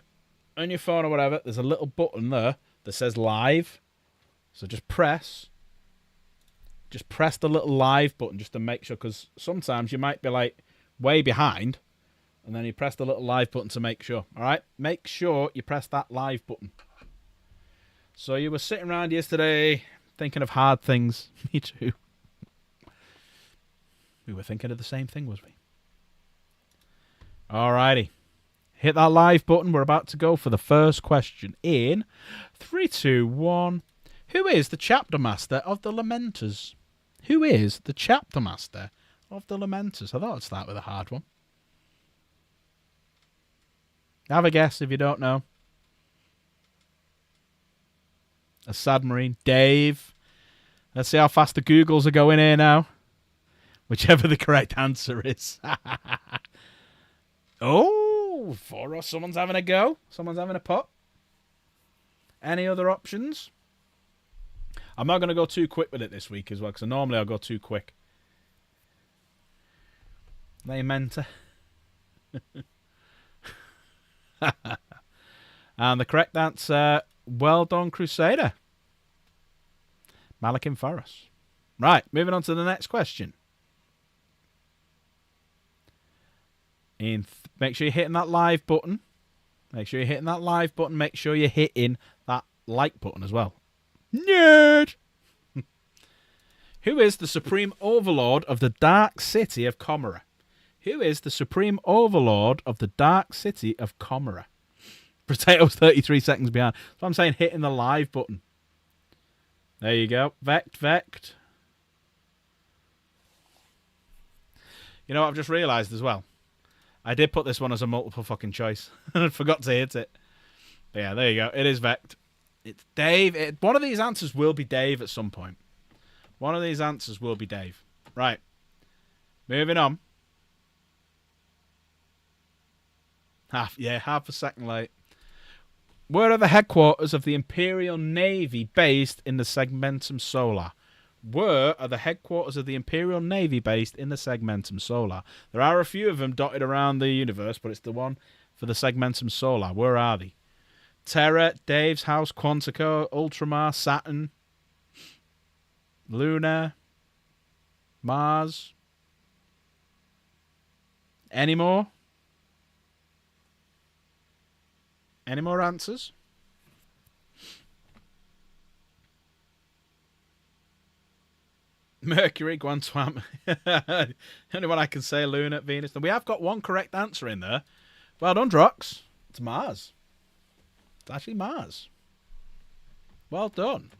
phone or whatever, there's a little button there that says live. So just press the little live button just to make sure, because sometimes you might be like way behind, and then you press the little live button to make sure. All right, make sure you press that live button. So you were sitting around yesterday thinking of hard things. Me too. We were thinking of the same thing, was we? All righty. Hit that live button. We're about to go for the first question in 3, 2, 1. Who is the chapter master of the Lamenters? Who is the chapter master of the Lamenters? I thought I'd start with a hard one. Have a guess if you don't know. A sad marine. Dave. Let's see how fast the Googles are going here now. Whichever the correct answer is. Oh, someone's having a go. Someone's having a pop. Any other options? I'm not going to go too quick with it this week as well, because normally I'll go too quick. Lamenter. And the correct answer, well done, Crusader. Malakim Faros. Right, moving on to the next question. Make sure you're hitting that live button. Make sure you're hitting that live button. Make sure you're hitting that like button as well. Nerd! Who is the supreme overlord of the Dark City of Comera? Who is the supreme overlord of the Dark City of Comera? Potato's 33 seconds behind. So I'm saying hitting the live button. There you go. Vect. You know what I've just realised as well? I did put this one as a multiple fucking choice. I forgot to hit it. But yeah, there you go. It is Vect. It's Dave. One of these answers will be Dave at some point. One of these answers will be Dave. Right. Moving on. Half a second late. Where are the headquarters of the Imperial Navy based in the Segmentum Solar? Where are the headquarters of the Imperial Navy based in the Segmentum Solar? There are a few of them dotted around the universe, but it's the one for the Segmentum Solar. Where are they? Terra, Dave's House, Quantico, Ultramar, Saturn, Luna, Mars. Any more? Any more answers? Mercury, Guantuam. Only one I can say, Luna, Venus. And we have got one correct answer in there. Well done, Drox. It's Mars. It's actually Mars. Well done.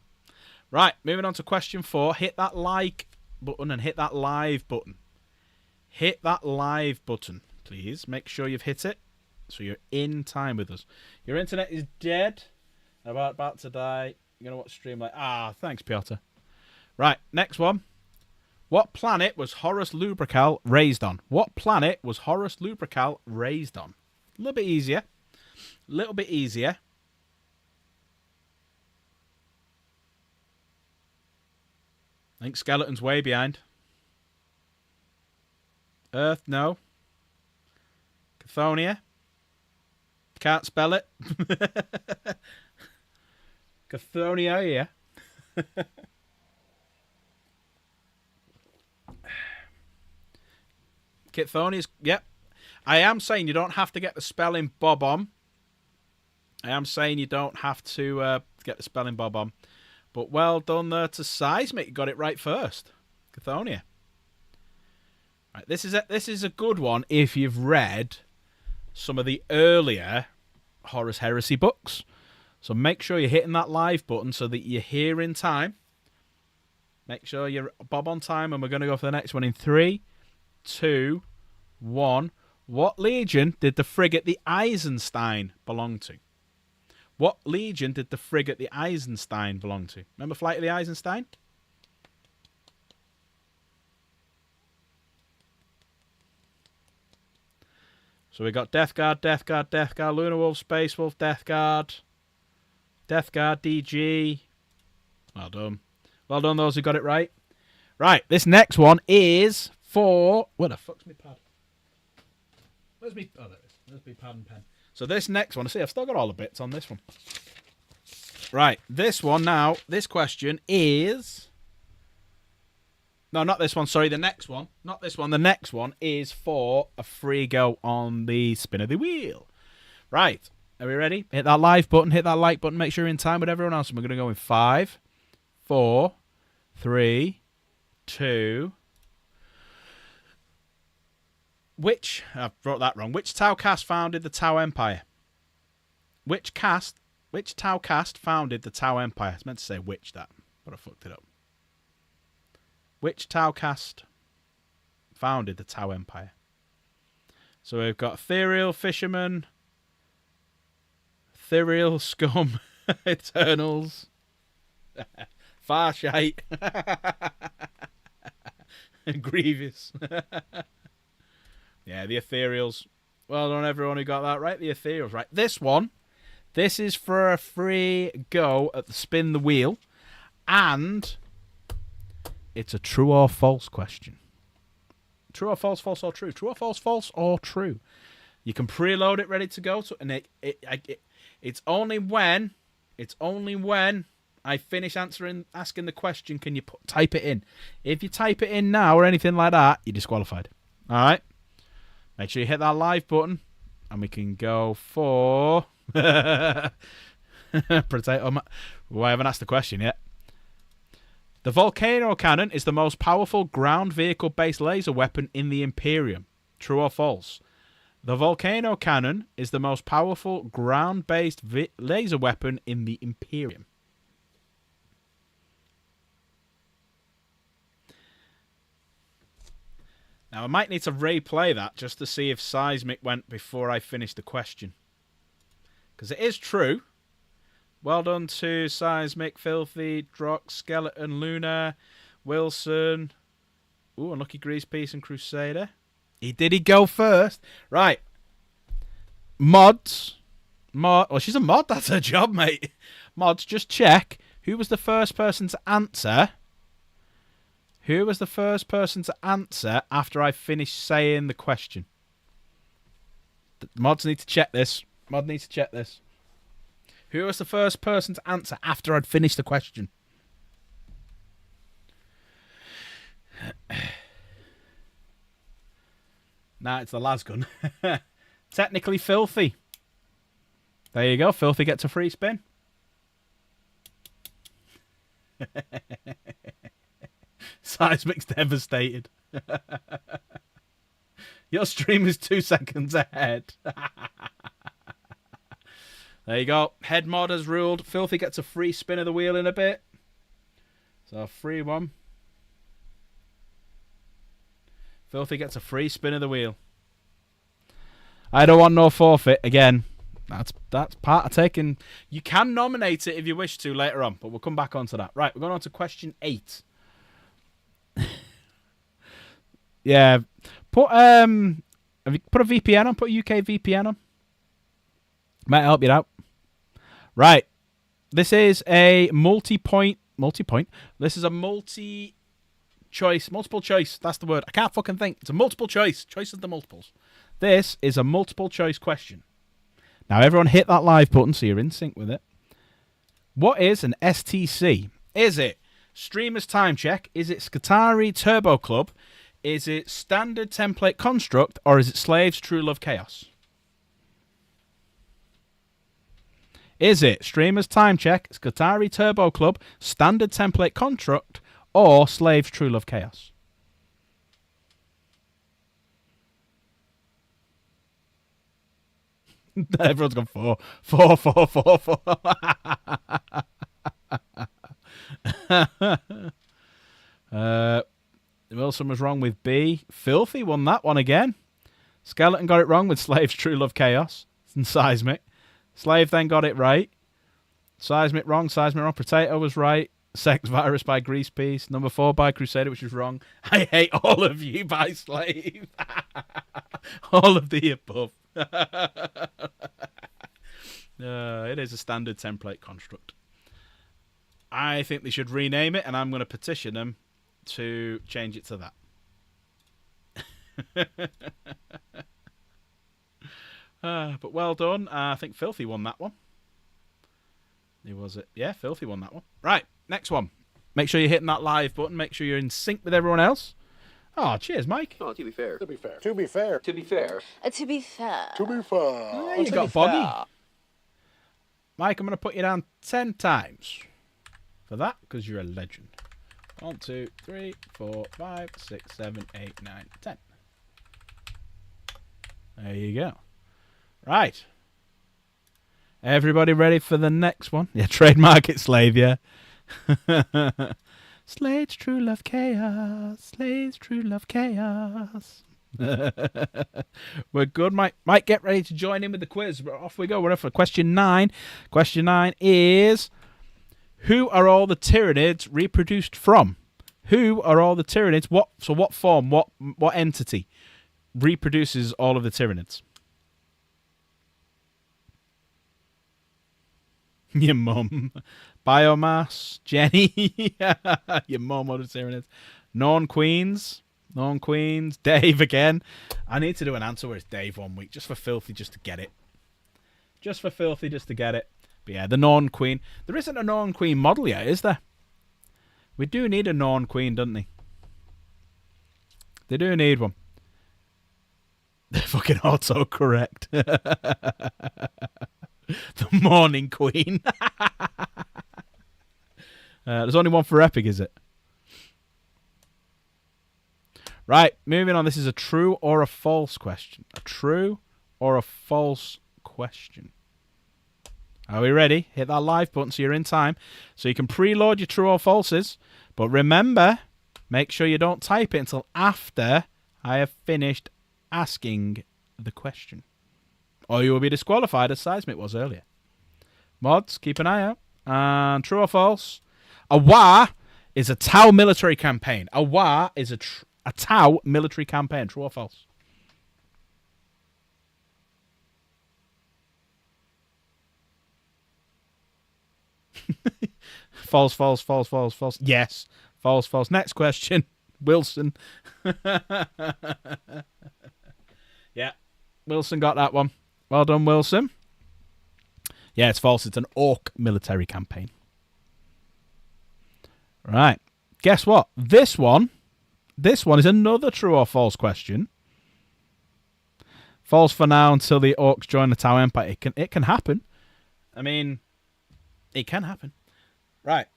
Right, moving on to question 4. Hit that like button and hit that live button. Hit that live button, please. Make sure you've hit it so you're in time with us. Your internet is dead. About to die. You're going to watch Streamlight. Thanks, Piotr. Right, next one. What planet was Horus Lupercal raised on? What planet was Horus Lupercal raised on? A little bit easier. I think Skeleton's way behind. Earth, no. Cathonia. Can't spell it. Cathonia, yeah. Chthonia's, yep. I am saying you don't have to get the spelling bob on. But well done there to Seismic. You got it right first. Cathonia. Right, this is a good one if you've read some of the earlier Horus Heresy books. So make sure you're hitting that live button so that you're here in time. Make sure you're bob on time, and we're going to go for the next one in 3, 2, 1. What legion did the frigate the Eisenstein belong to? What legion did the frigate the Eisenstein belong to? Remember Flight of the Eisenstein? So we got Death Guard, Death Guard, Death Guard, Lunar Wolf, Space Wolf, Death Guard, DG. Well done. Well done, those who got it right. Right, this next one is for... Where the fuck's my pad? Where's me... Oh, there it is. There's my pad and pen. So this next one, see, I've still got all the bits on this one. Right, this one now, this question is... No, not this one, sorry, the next one. Not this one, the next one is for a free go on the spin of the wheel. Right, are we ready? Hit that live button, hit that like button, make sure you're in time with everyone else. And we're going to go in 5, 4, 3, 2... I wrote that wrong. Which Tau cast founded the Tau Empire? Which Tau cast founded the Tau Empire? I was meant to say which that, but I fucked it up. Which Tau cast founded the Tau Empire? So we've got Ethereal Fisherman, Ethereal Scum, Eternals, Farsight, Grievous. Yeah, the Ethereals. Well done, everyone who got that right. The Ethereals, right. This one, this is for a free go at the spin the wheel. And it's a true or false question. True or false, false or true. True or false, false or true. You can preload it ready to go. And it's only when I finish asking the question can you type it in. If you type it in now or anything like that, you're disqualified. All right? Make sure you hit that live button, and we can go for potato. Well, I haven't asked the question yet. The Volcano Cannon is the most powerful ground vehicle-based laser weapon in the Imperium. True or false? The Volcano Cannon is the most powerful ground-based laser weapon in the Imperium. Now, I might need to replay that just to see if Seismic went before I finished the question. Because it is true. Well done to Seismic, Filthy, Drox, Skeleton, Luna, Wilson. Ooh, Unlucky Grease Piece and Crusader. Did he go first? Right. Mods. Well, she's a mod. That's her job, mate. Mods, just check. Who was the first person to answer? Who was the first person to answer after I finished saying the question? The mods need to check this. Mod needs to check this. Who was the first person to answer after I'd finished the question? Nah, it's the Lasgun. Technically Filthy. There you go. Filthy gets a free spin. Seismic's devastated. Your stream is 2 seconds ahead. There you go. Head mod has ruled. Filthy gets a free spin of the wheel in a bit. So a free one. Filthy gets a free spin of the wheel. I don't want no forfeit again. That's part of taking. You can nominate it if you wish to later on, but we'll come back onto that. Right, we're going on to question 8. Yeah, have you put a VPN on? Put a UK VPN on. Might help you out. Right, this is a multiple choice. That's the word. I can't fucking think. It's a multiple choice. Choice of the multiples. This is a multiple choice question. Now, everyone hit that live button so you're in sync with it. What is an STC? Is it Streamer's Time Check? Is it Skitarii Turbo Club? Is it Standard Template Construct? Or is it Slaves True Love Chaos? Is it Streamer's Time Check, Skitarii Turbo Club, Standard Template Construct, or Slaves True Love Chaos? Everyone's gone 4. 4, 4, 4, 4. Wilson was wrong with B. Filthy won that one again. Skeleton got it wrong with Slaves True Love Chaos and Seismic. Slave then got it right. Seismic wrong. Potato was right. Sex Virus by Grease Piece. Number 4 by Crusader, which was wrong. I hate all of you by Slave. All of the above. It is a standard template construct. I think they should rename it, and I'm going to petition them to change it to that. But well done. I think Filthy won that one. Who was it? Yeah, Filthy won that one. Right, next one. Make sure you're hitting that live button. Make sure you're in sync with everyone else. Oh, cheers, Mike. Oh, to be fair. To be fair. To be fair. To be fair. To be fair. To be fair. You got Boggy. Mike, I'm going to put you down 10 times for that because you're a legend. 1, 2, 3, 4, 5, 6, 7, 8, 9, 10. There you go. Right. Everybody ready for the next one? Yeah, trademark it, Slave, yeah. Slade's true love chaos. Slade's true love chaos. We're good, Mike. Mike, get ready to join in with the quiz. Off we go. We're off for question 9. Question 9 is: who are all the Tyranids reproduced from? Who are all the Tyranids? What form? What entity reproduces all of the Tyranids? Your mum. Biomass. Jenny. Your mum or the Tyranids. Norn Queens. Dave again. I need to do an answer where it's Dave one week, just for Filthy, just to get it. But yeah, the Norn Queen. There isn't a Norn Queen model yet, is there? We do need a Norn Queen, don't they? They do need one. They're fucking auto-correct. The Morning Queen. There's only one for Epic, is it? Right, moving on. This is a true or a false question. A true or a false question. Are we ready? Hit that live button so you're in time. So you can preload your true or falses. But remember, make sure you don't type it until after I have finished asking the question. Or you will be disqualified, as Seismic was earlier. Mods, keep an eye out. And true or false? A WA is a Tau military campaign. A WA is a Tau military campaign. True or false? False. Yes. False. Next question. Wilson. Yeah. Wilson got that one. Well done, Wilson. Yeah, it's false. It's an Orc military campaign. Right. Guess what? This one is another true or false question. False for now until the Orcs join the Tau Empire. It can happen. I mean, it can happen. Right.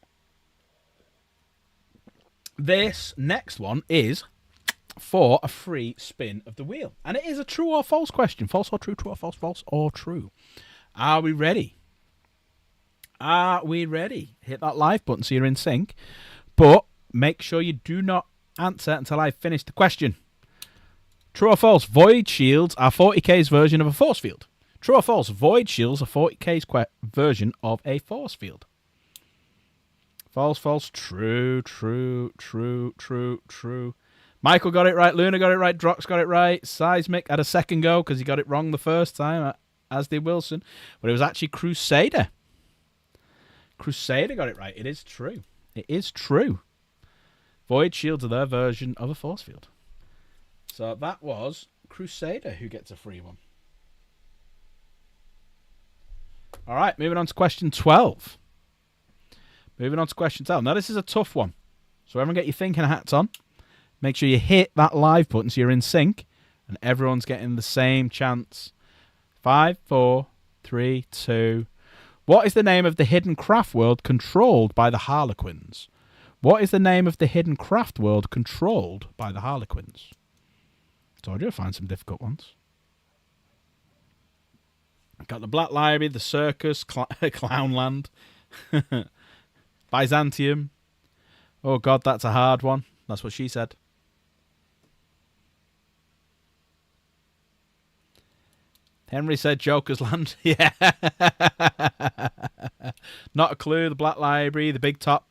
This next one is for a free spin of the wheel. And it is a true or false question. False or true, true or false, false or true. Are we ready? Hit that live button so you're in sync. But make sure you do not answer until I finish the question. True or false? Void shields are 40k's version of a force field. True or false? Void shields are 40k's version of a force field. False. True. Michael got it right. Luna got it right. Drox got it right. Seismic had a second go because he got it wrong the first time, as did Wilson. But it was actually Crusader. Crusader got it right. It is true. Void shields are their version of a force field. So that was Crusader who gets a free one. All right, moving on to question 12. Now, this is a tough one. So everyone get your thinking hats on. Make sure you hit that live button so you're in sync. And everyone's getting the same chance. 5, 4, 3, 2. What is the name of the hidden craft world controlled by the Harlequins? Told you I'd find some difficult ones. Got the Black Library, the Circus, Clownland, Byzantium. Oh, God, that's a hard one. That's what she said. Henry said Joker's Land. Yeah. Not a clue. The Black Library, the Big Top.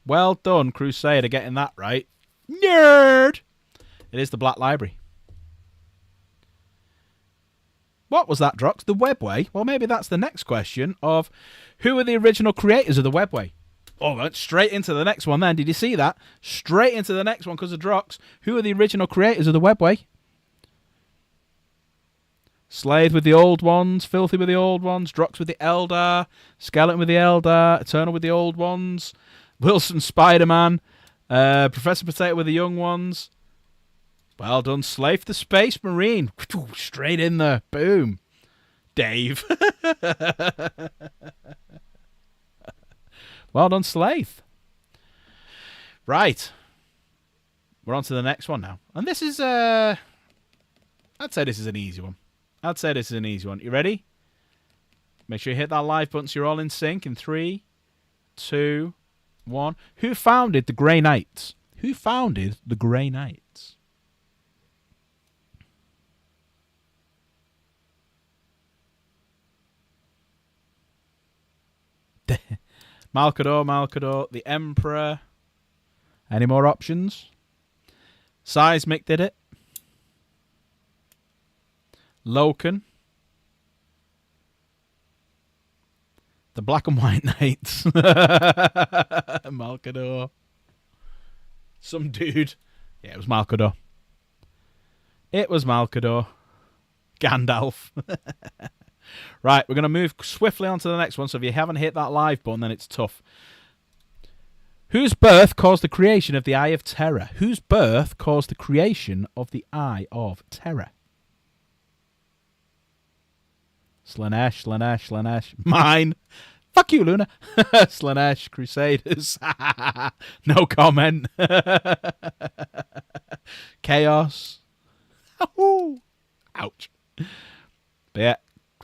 Well done, Crusader, getting that right. Nerd! It is the Black Library. What was that, Drox? The Webway? Well, maybe that's the next question of who are the original creators of the Webway? Oh, went straight into the next one then. Did you see that? Straight into the next one because of Drox. Who are the original creators of the Webway? Slade with the old ones, Filthy with the old ones, Drox with the Eldar, Skeleton with the Eldar, Eternal with the old ones, Wilson Spider-Man, Professor Potato with the young ones. Well done, Slade the Space Marine. Straight in there. Boom. Dave. Well done, Slade. Right. We're on to the next one now. And this is, I'd say this is an easy one. You ready? Make sure you hit that live button so you're all in sync in 3, 2, 1. Who founded the Grey Knights? Who founded the Grey Knights? Malcador, the Emperor. Any more options? Seismic did it. Loken. The Black and White Knights. Malcador. Some dude. Yeah, it was Malcador. Gandalf. Right, we're going to move swiftly on to the next one, so if you haven't hit that live button, then it's tough. Whose birth caused the creation of the Eye of Terror? Whose birth caused the creation of the Eye of Terror? Slaanesh. Mine. Fuck you, Luna. Slaanesh, Crusaders. No comment. Chaos. Ouch. But yeah,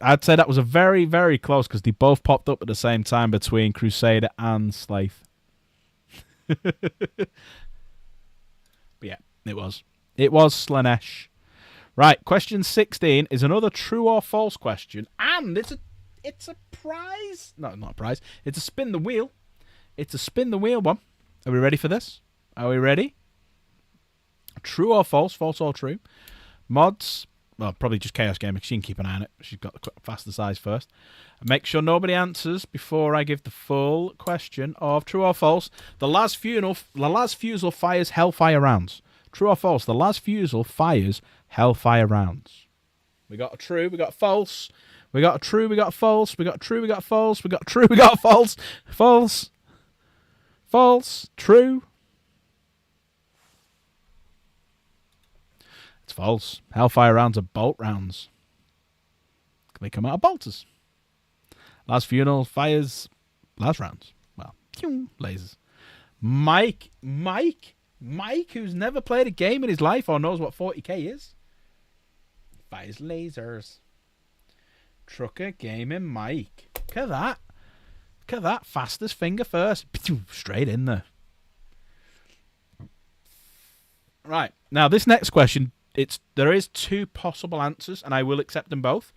I'd say that was a very, very close because they both popped up at the same time between Crusader and Slaith. But yeah, it was. It was Slaanesh. Right, question 16 is another true or false question, and it's a prize. No, not a prize. It's a spin the wheel. It's a spin the wheel one. Are we ready for this? Are we ready? True or false? False or true? Mods. Well, probably just Chaos Gamer. She can keep an eye on it. She's got the fastest eyes first. Make sure nobody answers before I give the full question of true or false. The last fusel fires Hellfire rounds. True or false? The last fusel fires Hellfire rounds. We got a true. We got false. We got a true. We got false. We got true. We got false. We got true. We got false. False. False. True. It's false. Hellfire rounds are bolt rounds. They come out of bolters. Last funeral fires last rounds. Well, lasers. Mike, who's never played a game in his life or knows what 40k is, fires lasers. Trucker Gaming Mike. Look at that. Look at that. Fastest finger first. Straight in there. Right. Now, this next question, there is 2 possible answers, and I will accept them both.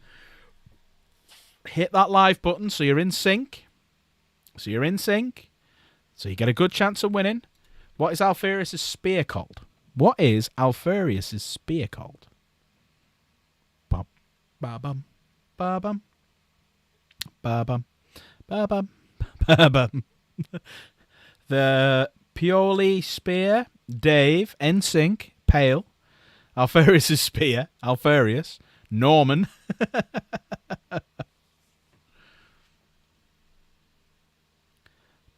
Hit that live button so you're in sync. So you get a good chance of winning. What is Alfarius' spear called? What is Alfarius' spear called? Bum, ba bum, ba bum, ba bum, ba bum, ba bum. The Pioli spear, Dave, NSYNC, Pale. Alfarius' spear, Alfarius, Norman.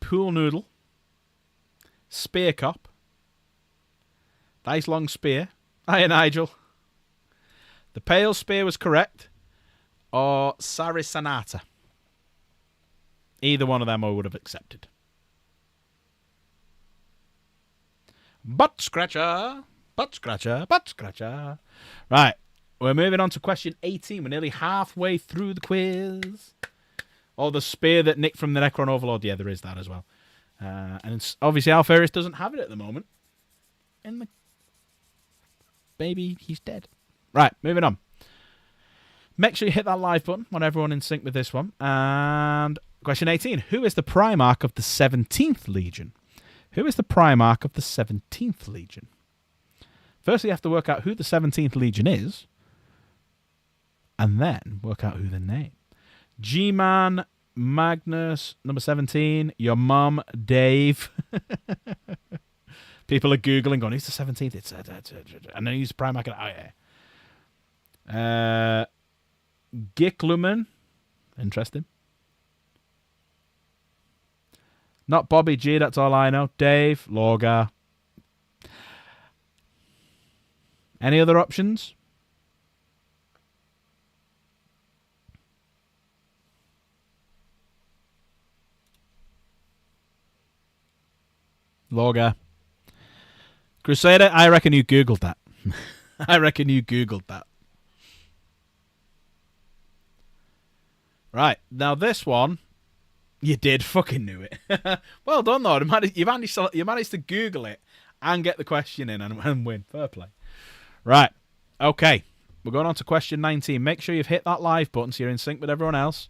Pool noodle. Spear cop. Nice long spear. Hiya, Nigel. The pale spear was correct. Or Sarisanata. Either one of them I would have accepted. Butt scratcher. Butt scratcher. Butt scratcher. Right. We're moving on to question 18. We're nearly halfway through the quiz. Oh, the spear that nicked from the Necron Overlord. Yeah, there is that as well. And it's, obviously Alfarius doesn't have it at the moment. And maybe he's dead. Right, moving on. Make sure you hit that live button. Want everyone in sync with this one. And question 18. Who is the Primarch of the 17th Legion? Who is the Primarch of the 17th Legion? First, you have to work out who the 17th Legion is. and then work out who they name. G-Man, Magnus, number 17, your mum, Dave. People are Googling, going, who's the 17th? It's and then use Primark. Oh, yeah. Gicklumen. Interesting. Not Bobby G, that's all I know. Dave, Lorgar. Any other options? Lorgar. Crusader, I reckon you Googled that. I reckon you Googled that. Right, now this one, you did fucking knew it. Well done, though. You managed to Google it and get the question in and win. Fair play. Right, okay. We're going on to question 19. Make sure you've hit that live button so you're in sync with everyone else.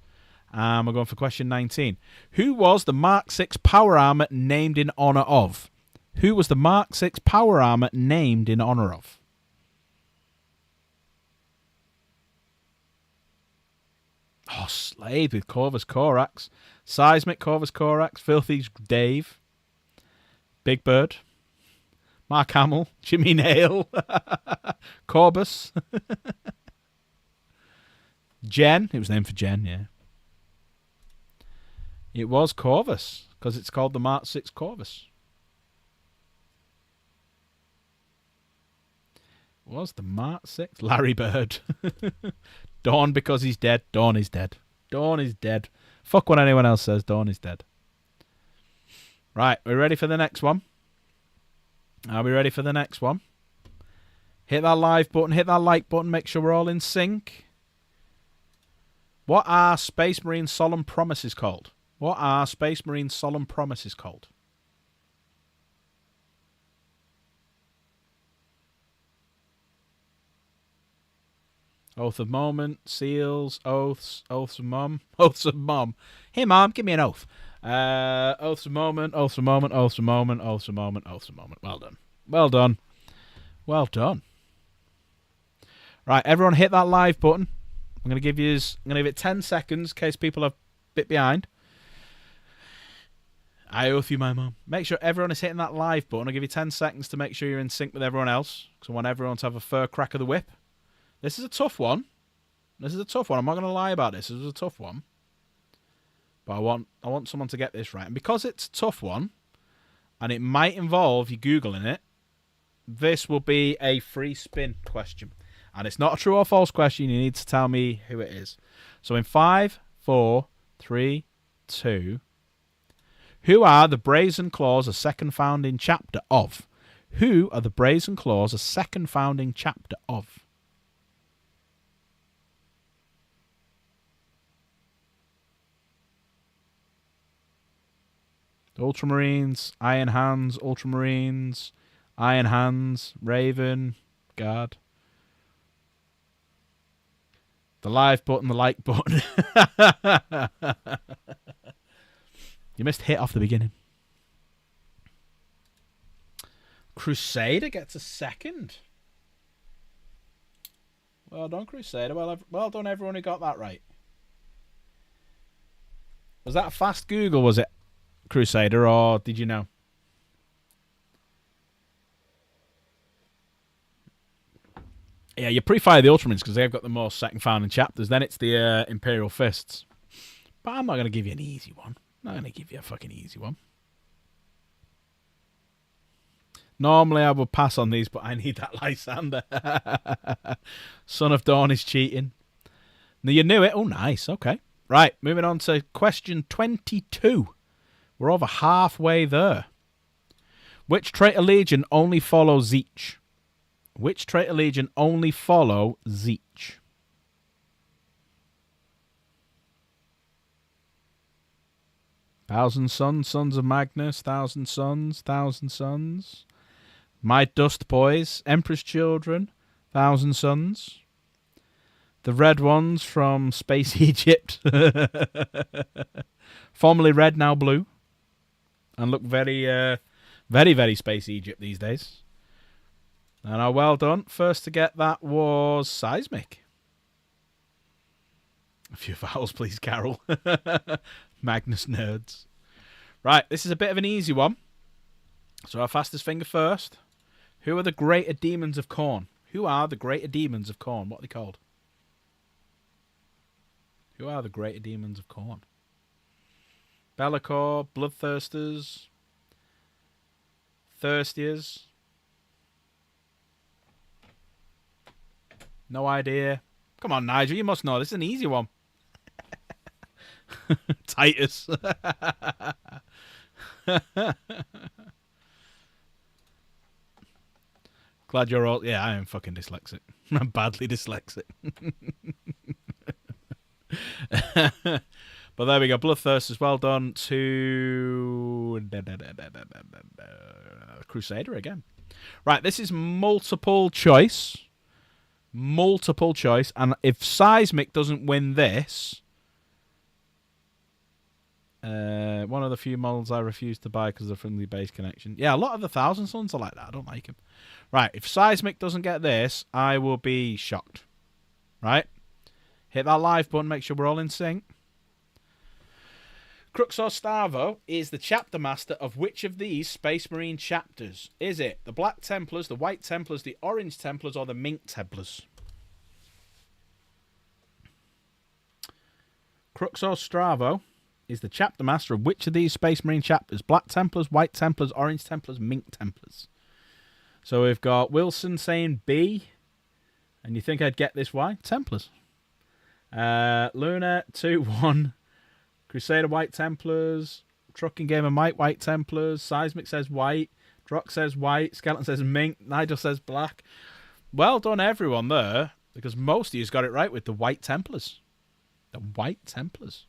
We're going for question 19. Who was the Mark 6 power armor named in honor of? Who was the Mark 6 power armor named in honor of? Oh, Slade with Corvus Corax. Seismic Corvus Corax. Filthy Dave. Big Bird. Mark Hamill. Jimmy Nail. Corbus. Jen. It was named for Jen, yeah. It was Corvus, because it's called the Mark 6 Corvus. It was the Mark 6? Larry Bird. Dawn because he's dead. Dawn is dead. Dawn is dead. Fuck what anyone else says. Dawn is dead. Right, we ready for the next one? Are we ready for the next one? Hit that live button. Hit that like button. Make sure we're all in sync. What are Space Marine Solemn Promises called? What are Space Marine Solemn Promises called? Oath of Moment, Seals, Oaths, Oaths of Mom. Oaths of Mom. Hey, Mom, give me an oath. Oaths of Moment, Oaths of Moment, Oaths of Moment, Oaths of Moment, Oaths of Moment. Well done. Well done. Well done. Right, everyone hit that live button. I'm going to give it 10 seconds in case people are a bit behind. I oath you, my mom. Make sure everyone is hitting that live button. I'll give you 10 seconds to make sure you're in sync with everyone else, because I want everyone to have a fair crack of the whip. This is a tough one. This is a tough one. I'm not going to lie about this. This is a tough one. But I want someone to get this right. And because it's a tough one, and it might involve you Googling it, this will be a free spin question. And it's not a true or false question. You need to tell me who it is. So in 5, 4, 3, 2... Who are the Brazen Claws a second founding chapter of? Who are the Brazen Claws a second founding chapter of? Ultramarines, Iron Hands, Ultramarines, Iron Hands, Raven, Guard. The live button, the like button. You missed hit off the beginning. Crusader gets a second. Well done, Crusader. Well done, everyone who got that right. Was that a fast Google, was it, Crusader, or did you know? Yeah, you pre-fire the Ultramarines because they've got the most second founding chapters. Then it's the Imperial Fists. But I'm not going to give you an easy one. I'm not going to give you a fucking easy one. Normally I would pass on these, but I need that Lysander. Son of Dawn is cheating. Now you knew it. Oh, nice. Okay. Right, moving on to question 22. We're over halfway there. Which Traitor Legion only follow Zeech? Which Traitor Legion only follow Zeech? Thousand Sons, Sons of Magnus, Thousand Sons. My Dust Boys, Emperor's Children, Thousand Sons. The red ones from Space Egypt. Formerly red, now blue. And look very, very Space Egypt these days. And well done. First to get that was Seismic. A few vowels, please, Carol. Magnus Nerds. Right, this is a bit of an easy one. So our fastest finger first. Who are the greater demons of Khorne? Who are the greater demons of Khorne? What are they called? Who are the greater demons of Khorne? Be'lakor, Bloodthirsters, Thirstiers. No idea. Come on, Nigel, you must know. This is an easy one. Titus. Glad you're all... Yeah, I am fucking dyslexic. I'm badly dyslexic. But there we go. Bloodthirsters, well done to... Crusader again. Right, this is multiple choice. Multiple choice. And if Seismic doesn't win this... one of the few models I refuse to buy because of the friendly base connection. Yeah, a lot of the Thousand Sons are like that. I don't like him. Right, if Seismic doesn't get this, I will be shocked. Right? Hit that live button, make sure we're all in sync. Cruxor Starvo is the chapter master of which of these Space Marine chapters? Is it the Black Templars, the White Templars, the Orange Templars, or the Mink Templars? Cruxor Stravo is the chapter master of which of these Space Marine chapters? Black Templars, White Templars, Orange Templars, Mink Templars. So we've got Wilson saying B. And you think I'd get this? Why? Templars. Luna 2-1. Crusader White Templars. Trucking Gamer Mike White Templars. Seismic says white. Drock says white. Skeleton says mink. Nigel says black. Well done everyone there. Because most of you got it right with the White Templars. The White Templars.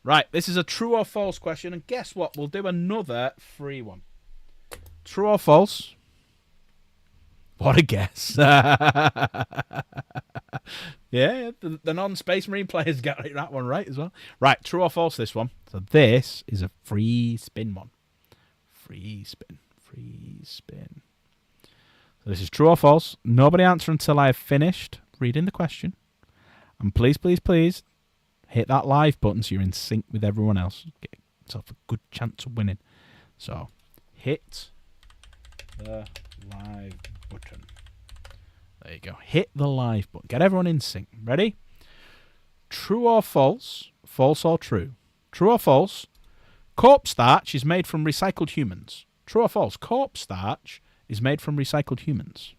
Right, this is a true or false question. And guess what? We'll do another free one. True or false? What a guess. Yeah, the non-Space Marine players got that one right as well. Right, true or false this one. So this is a free spin one. Free spin. Free spin. So this is true or false. Nobody answer until I have finished reading the question. And please, please, please, hit that live button so you're in sync with everyone else. Get yourself a good chance of winning. So, hit the live button. There you go. Hit the live button. Get everyone in sync. Ready? True or false? False or true? True or false? Corpse starch is made from recycled humans. True or false? Corpse starch is made from recycled humans.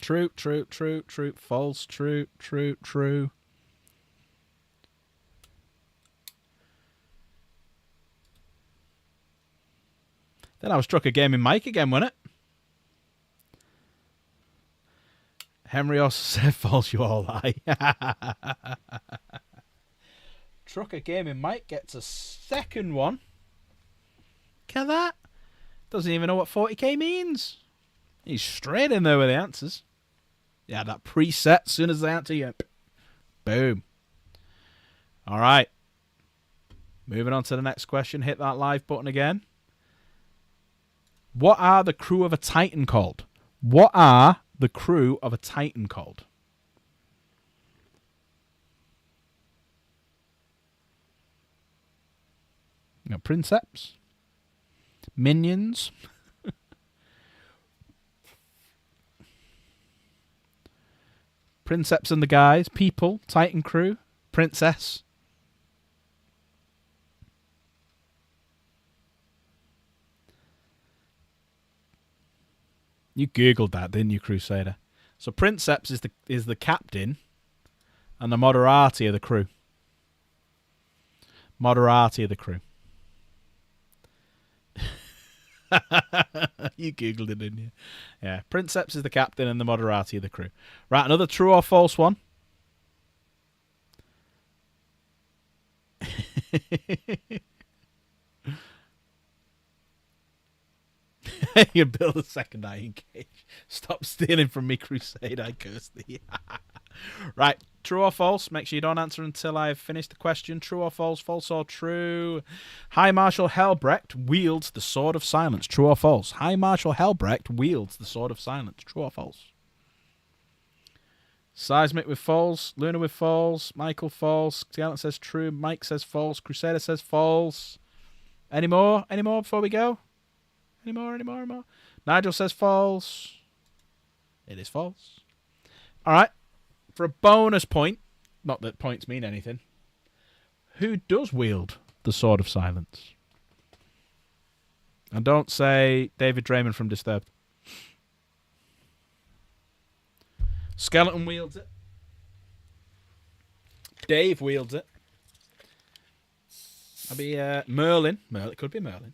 True, true, true, true, false, true, true, true. Then I was struck a game in Mike again, wasn't it? Henry also said false, you all lie. Trucker Gaming Mike gets a second one. Look at that. Doesn't even know what 40k means. He's straight in there with the answers. Yeah, that preset, as soon as they answer, you boom. All right. Moving on to the next question. Hit that live button again. What are the crew of a Titan called? What are the crew of a Titan called? You got Princeps, Minions, Princeps and the guys, People, Titan crew, Princess. You googled that, didn't you, Crusader? So Princeps is the captain and the moderati of the crew. Moderati of the crew. You googled it, didn't you? Yeah, Princeps is the captain and the moderati of the crew. Right, another true or false one. You build a second iron cage. Stop stealing from me, Crusade. I curse thee. Right, true or false? Make sure you don't answer until I've finished the question. True or false? False or true? High Marshal Helbrecht wields the Sword of Silence. True or false? High Marshal Helbrecht wields the Sword of Silence. True or false? Seismic with false. Luna with false. Michael false. Skeleton says true. Mike says false. Crusader says false. Any more? Any more before we go? Any more? Any more? Any more? Nigel says false. It is false. All right. For a bonus point, not that points mean anything, who does wield the Sword of Silence? And don't say David Draymond from Disturbed. Skeleton wields it. Dave wields it. I'll be Merlin. It could be Merlin.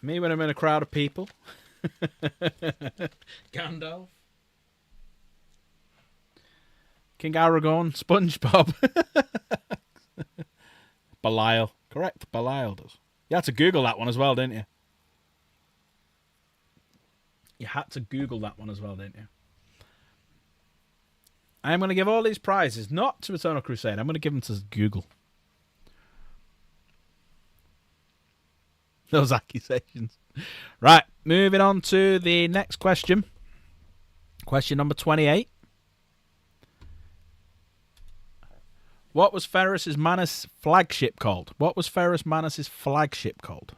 Me when I'm in a crowd of people. Gandalf. King Aragorn. SpongeBob. Belial. Correct. Belial does. You had to Google that one as well, didn't you? You had to Google that one as well, didn't you? I'm going to give all these prizes not to Eternal Crusade. I'm going to give them to Google. Those accusations. Right, moving on to the next question. Question number 28. What was Ferrus Manus' flagship called? What was Ferrus Manus' flagship called?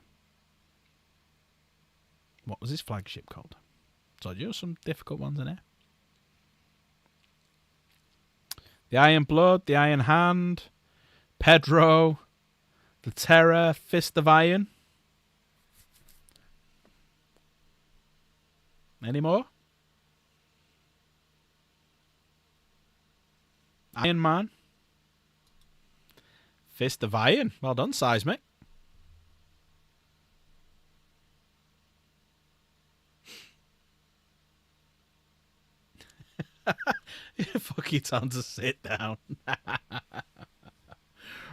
What was his flagship called? So you have some difficult ones in there. The Iron Blood, the Iron Hand, Pedro, the Terror, Fist of Iron. Any more? Iron Man. Fist of Iron. Well done, Seismic. Fuck you, time to sit down.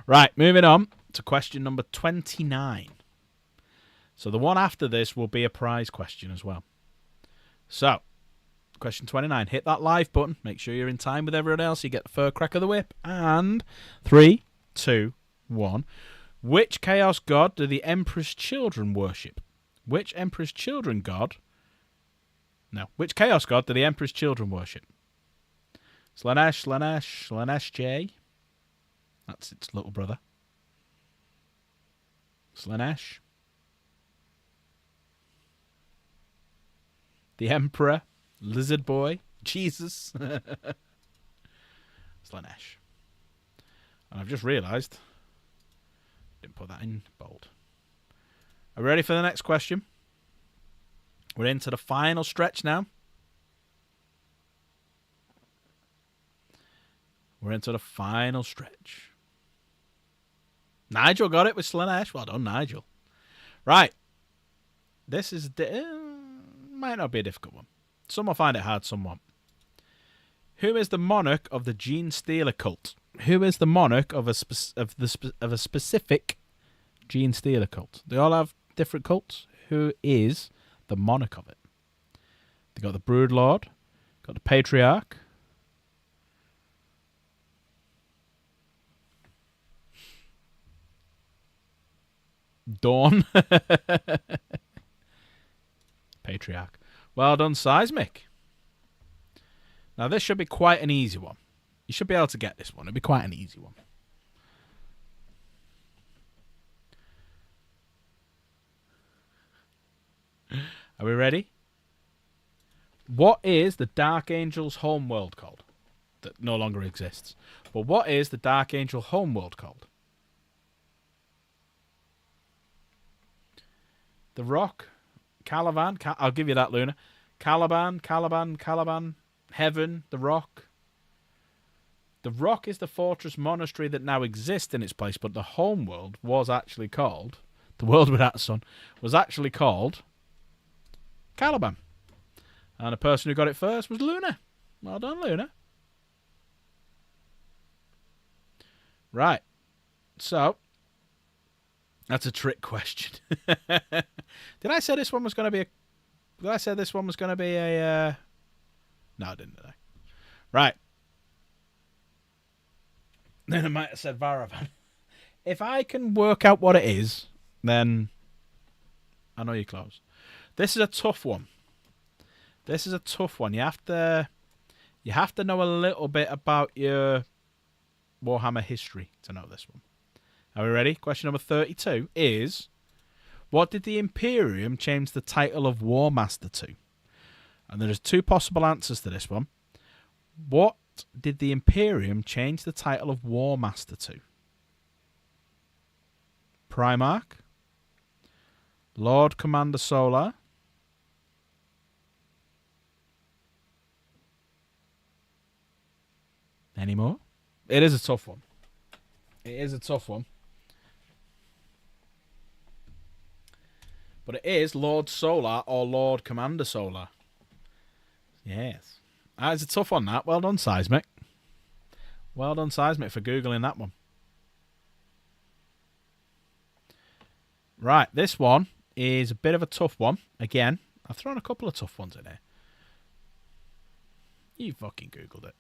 Right, moving on to question number 29. So the one after this will be a prize question as well. So, question 29. Hit that live button. Make sure you're in time with everyone else. You get the fur crack of the whip. And 3, 2, 1. Which Chaos God do the Emperor's children worship? Which Emperor's children god? No. Which Chaos God do the Emperor's children worship? Slaanesh J. That's its little brother. Slaanesh. The Emperor. Lizard Boy. Jesus. Slaanesh. And I've just realised. Didn't put that in bold. Are we ready for the next question? We're into the final stretch now. We're into the final stretch. Nigel got it with Slaanesh. Well done, Nigel. Right. This is... might not be a difficult one. Some will find it hard, some won't. Who is the monarch of the Gene Stealer cult? Who is the monarch of a specific Gene Stealer cult? They all have different cults. Who is the monarch of it? They got the Brood Lord, got the Patriarch. Dawn. Patriarch. Well done, Seismic. Now, this should be quite an easy one. You should be able to get this one. It'll be quite an easy one. Are we ready? What is the Dark Angel's homeworld called? That no longer exists. But what is the Dark Angel homeworld called? The Rock, Caliban. I'll give you that, Luna. Caliban. Heaven, the Rock. The Rock is the fortress monastery that now exists in its place, but the homeworld was actually called, the world without a sun, was actually called Caliban. And the person who got it first was Luna. Well done, Luna. Right. So, that's a trick question. Did I say this one was going to be a... Did I say this one was going to be a... No, I didn't, did I? Right. Then I might have said Varavan. If I can work out what it is, then I know you're close. This is a tough one. This is a tough one. You have to know a little bit about your Warhammer history to know this one. Are we ready? Question number 32 is, what did the Imperium change the title of War Master to? And there's two possible answers to this one. What did the Imperium change the title of War Master to? Primarch, Lord Commander Solar, any more? It is a tough one. It is a tough one. But it is Lord Solar or Lord Commander Solar. Yes. That is a tough one, that. Well done, Seismic. Well done, Seismic, for Googling that one. Right, this one is a bit of a tough one. Again, I've thrown a couple of tough ones in here. You fucking Googled it.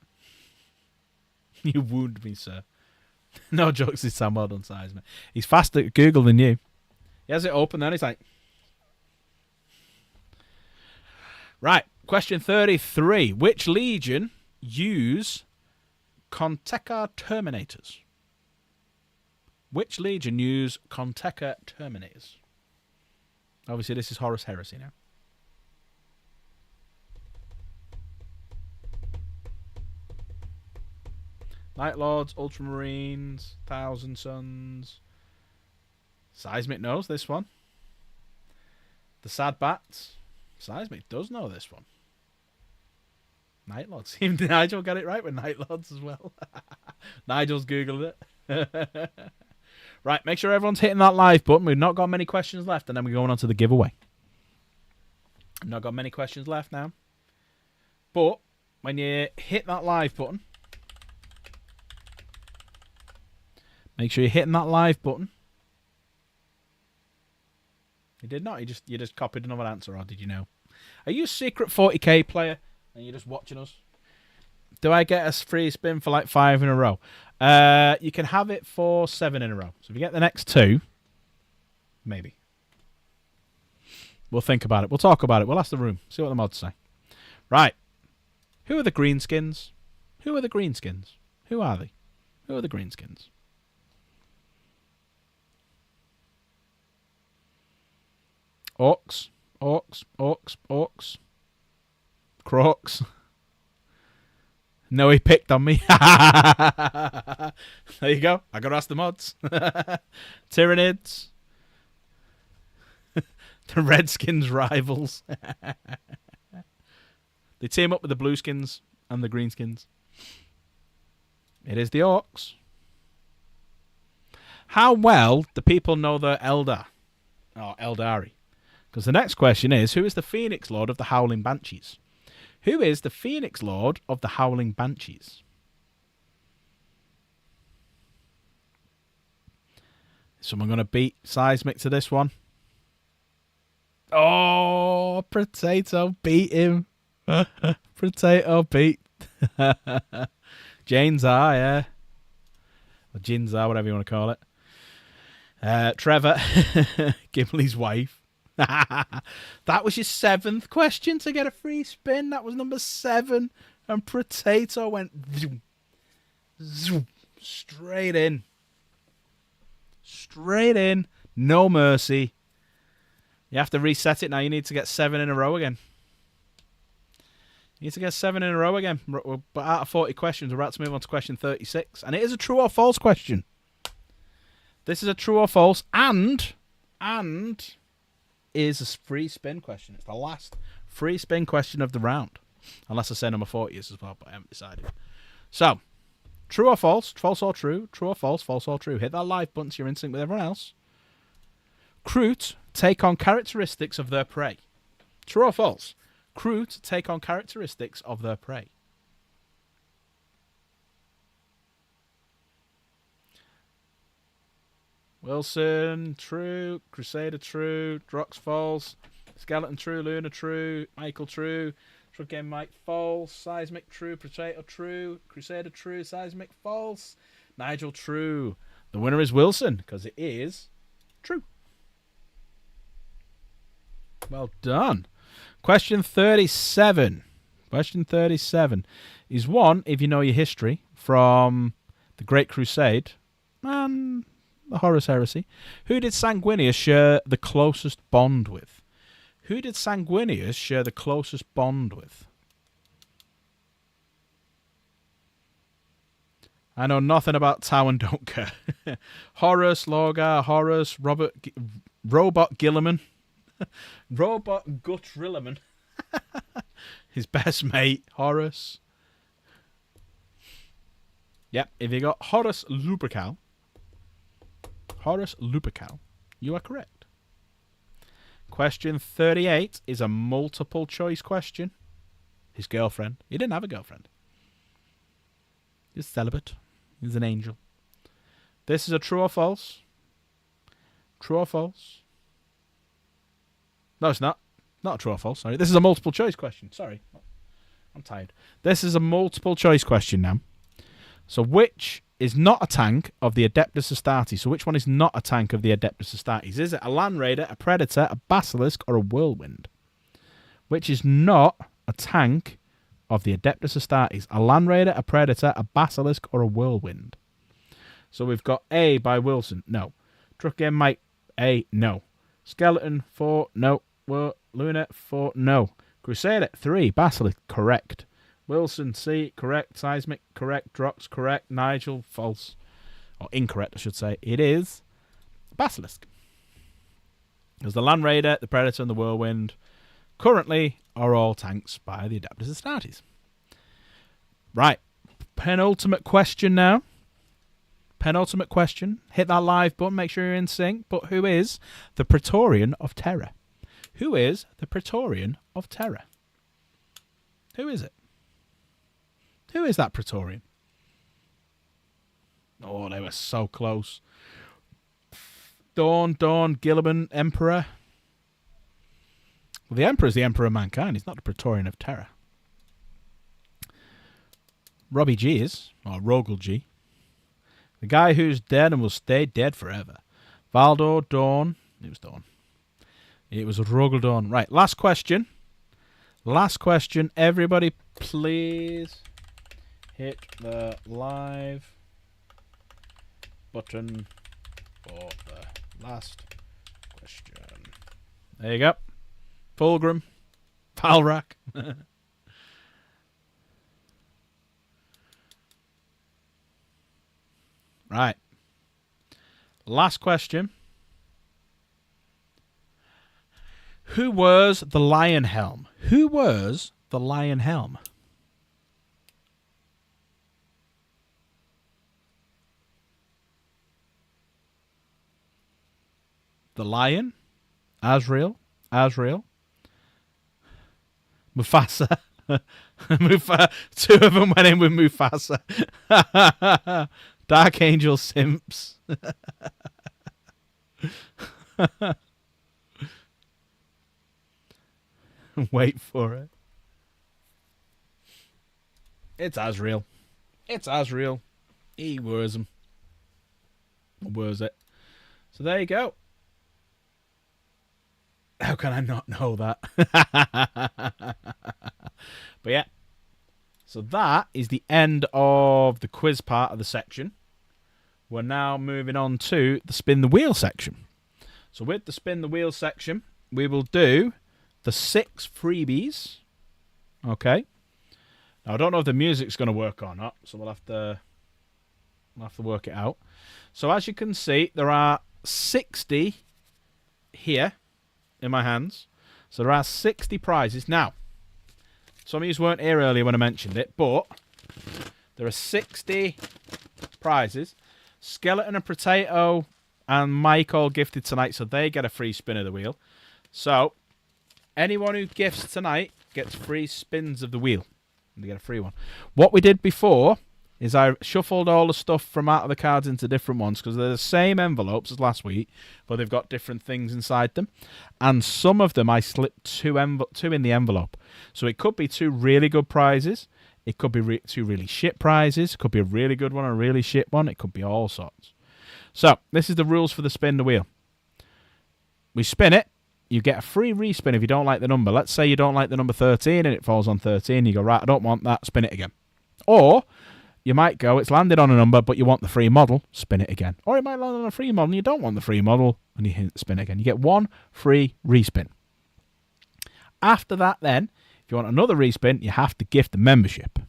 You wound me, sir. No jokes this time. Well done, Seismic. He's faster at Google than you. He has it open then. He's like... Right, question 33. Which legion use Contekar Terminators? Which legion use Contekar Terminators? Obviously, this is Horus Heresy now. Night Lords, Ultramarines, Thousand Suns. Seismic knows this one. The Sad Bats. Seismic does know this one. Night Lords. Even Nigel got it right with Night Lords as well. Nigel's Googled it. Right, make sure everyone's hitting that live button. We've not got many questions left, and then we're going on to the giveaway. Not got many questions left now. But when you hit that live button, make sure you're hitting that live button. You did not. You just copied another answer, or did you know? Are you a secret 40k player and you're just watching us? Do I get a free spin for like 5 in a row? You can have it for 7 in a row. So if you get the next 2, maybe. We'll think about it. We'll talk about it. We'll ask the room. See what the mods say. Right. Who are the Greenskins? Who are the Greenskins? Who are they? Who are the Greenskins? Orcs. Orcs. Orcs. Orcs. Crocs. No, he picked on me. There you go. I got to ask the mods. Tyranids. The Redskins rivals. They team up with the Blueskins and the Greenskins. It is the Orcs. How well do people know the Eldar? Or Eldari? Because the next question is, who is the Phoenix Lord of the Howling Banshees? Who is the Phoenix Lord of the Howling Banshees? Is someone going to beat Seismic to this one? Oh, Potato beat him. Potato beat. Janezar, yeah. Or Jinzar, whatever you want to call it. Trevor, Gimli's wife. That was your 7th question to get a free spin. That was number 7. And Potato went zoom, zoom, straight in. Straight in. No mercy. You have to reset it now. You need to get 7 in a row again. You need to get 7 in a row again. But out of 40 questions, we're about to move on to question 36. And it is a true or false question. This is a true or false. And is a free spin question. It's the last free spin question of the round. Unless I say number 40 is as well, but I haven't decided. So, true or false? False or true? True or false? False or true? Hit that like button so you're in sync with everyone else. Kroot take on characteristics of their prey. True or false? Kroot take on characteristics of their prey. Wilson, true. Crusader, true. Drox, false. Skeleton, true. Luna, true. Michael, true. Truck Game Mike, false. Seismic, true. Potato, true. Crusader, true. Seismic, false. Nigel, true. The winner is Wilson, because it is true. Well done. Question 37. Question 37 is one, if you know your history, from the Great Crusade and the Horus Heresy. Who did Sanguinius share the closest bond with? Who did Sanguinius share the closest bond with? I know nothing about Tau and don't care. Horus, Lorgar, Horus, Robot Gilliman. Robot Gutrilliman. His best mate, Horus. Yep, if you got Horus Lupercal, you are correct. Question 38 is a multiple choice question. His girlfriend. He didn't have a girlfriend. He's celibate. He's an angel. This is a true or false. True or false? No, it's not. Not a true or false, sorry. This is a multiple choice question. Sorry. I'm tired. This is a multiple choice question now. So which is not a tank of the Adeptus Astartes? So which one is not a tank of the Adeptus Astartes? Is it a Land Raider, a Predator, a Basilisk, or a Whirlwind? Which is not a tank of the Adeptus Astartes? A Land Raider, a Predator, a Basilisk, or a Whirlwind? So we've got A by Wilson. No. Truck Game Mike. A. No. Skeleton. 4. No. Luna. 4. No. Crusader. 3. Basilisk. Correct. Wilson. C. Correct. Seismic. Correct. Drox. Correct. Nigel. False. Or incorrect, I should say. It is Basilisk. Because the Land Raider, the Predator, and the Whirlwind currently are all tanks by the Adeptus Astartes. Right. Penultimate question now. Penultimate question. Hit that live button. Make sure you're in sync. But who is the Praetorian of Terror? Who is the Praetorian of Terror? Who is it? Who is that Praetorian? Oh, they were so close. Dawn, Gilliman, Emperor. Well, the Emperor is the Emperor of Mankind. He's not the Praetorian of Terror. Robbie G is, or Rogel G. The guy who's dead and will stay dead forever. Valdor, Dawn. It was Dawn. It was Rogel Dawn. Right, last question. Last question. Everybody, please hit the live button for the last question. There you go. Fulgrim. Falrak. Right. Last question. Who wears the lion helm? Who wears the lion helm? The lion? Azrael? Mufasa? Two of them went in with Mufasa. Dark Angel Simps. Wait for it. It's Azrael. It's Azrael. He wears them. Wears it. So there you go. How can I not know that? But yeah. So that is the end of the quiz part of the section. We're now moving on to the spin the wheel section. So with the spin the wheel section, we will do the 6 freebies. Okay. Now I don't know if the music's going to work or not, so we'll have to work it out. So as you can see, there are 60 here in my hands. So there are 60 prizes. Now, some of you weren't here earlier when I mentioned it, but there are 60 prizes. Skeleton and Potato and Mike all gifted tonight, so they get a free spin of the wheel. So, anyone who gifts tonight gets free spins of the wheel. They get a free one. What we did before is I shuffled all the stuff from out of the cards into different ones because they're the same envelopes as last week, but they've got different things inside them. And some of them I slipped two in the envelope. So it could be 2 really good prizes. It could be 2 really shit prizes. It could be a really good one or a really shit one. It could be all sorts. So this is the rules for the spin the wheel. We spin it. you get a free respin if you don't like the number. Let's say you don't like the number 13 and it falls on 13. You go, right, I don't want that, spin it again. Or you might go, it's landed on a number, but you want the free model, spin it again. Or it might land on a free model and you don't want the free model, and you hit spin it again. You get one free respin. After that, then, if you want another respin, you have to gift the membership.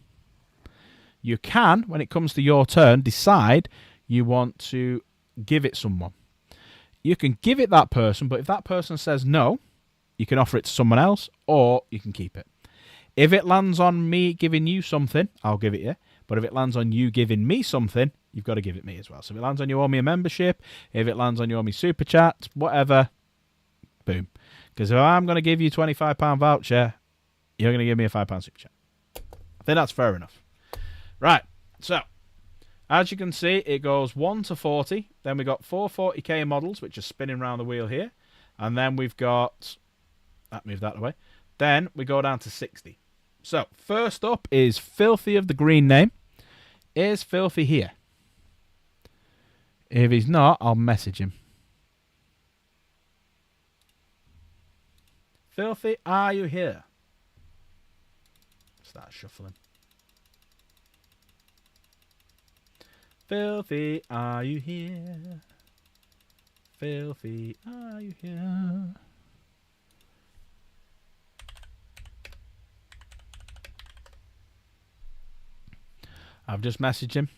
You can, when it comes to your turn, decide you want to give it someone. You can give it that person, but if that person says no, you can offer it to someone else, or you can keep it. If it lands on me giving you something, I'll give it you. But if it lands on you giving me something, you've got to give it me as well. So if it lands on you owe me a membership, if it lands on you owe me super chat, whatever, boom. Because if I'm going to give you £25 voucher, you're going to give me a £5 super chat. I think that's fair enough. Right, so as you can see, it goes 1 to 40. Then we've got 4 40k models, which are spinning around the wheel here. And then we've got... that moved that away. Then we go down to 60. So, first up is Filthy of the green name. Is Filthy here? If he's not, I'll message him. Filthy, are you here? Start shuffling. Filthy, are you here? Filthy, are you here? I've just messaged him.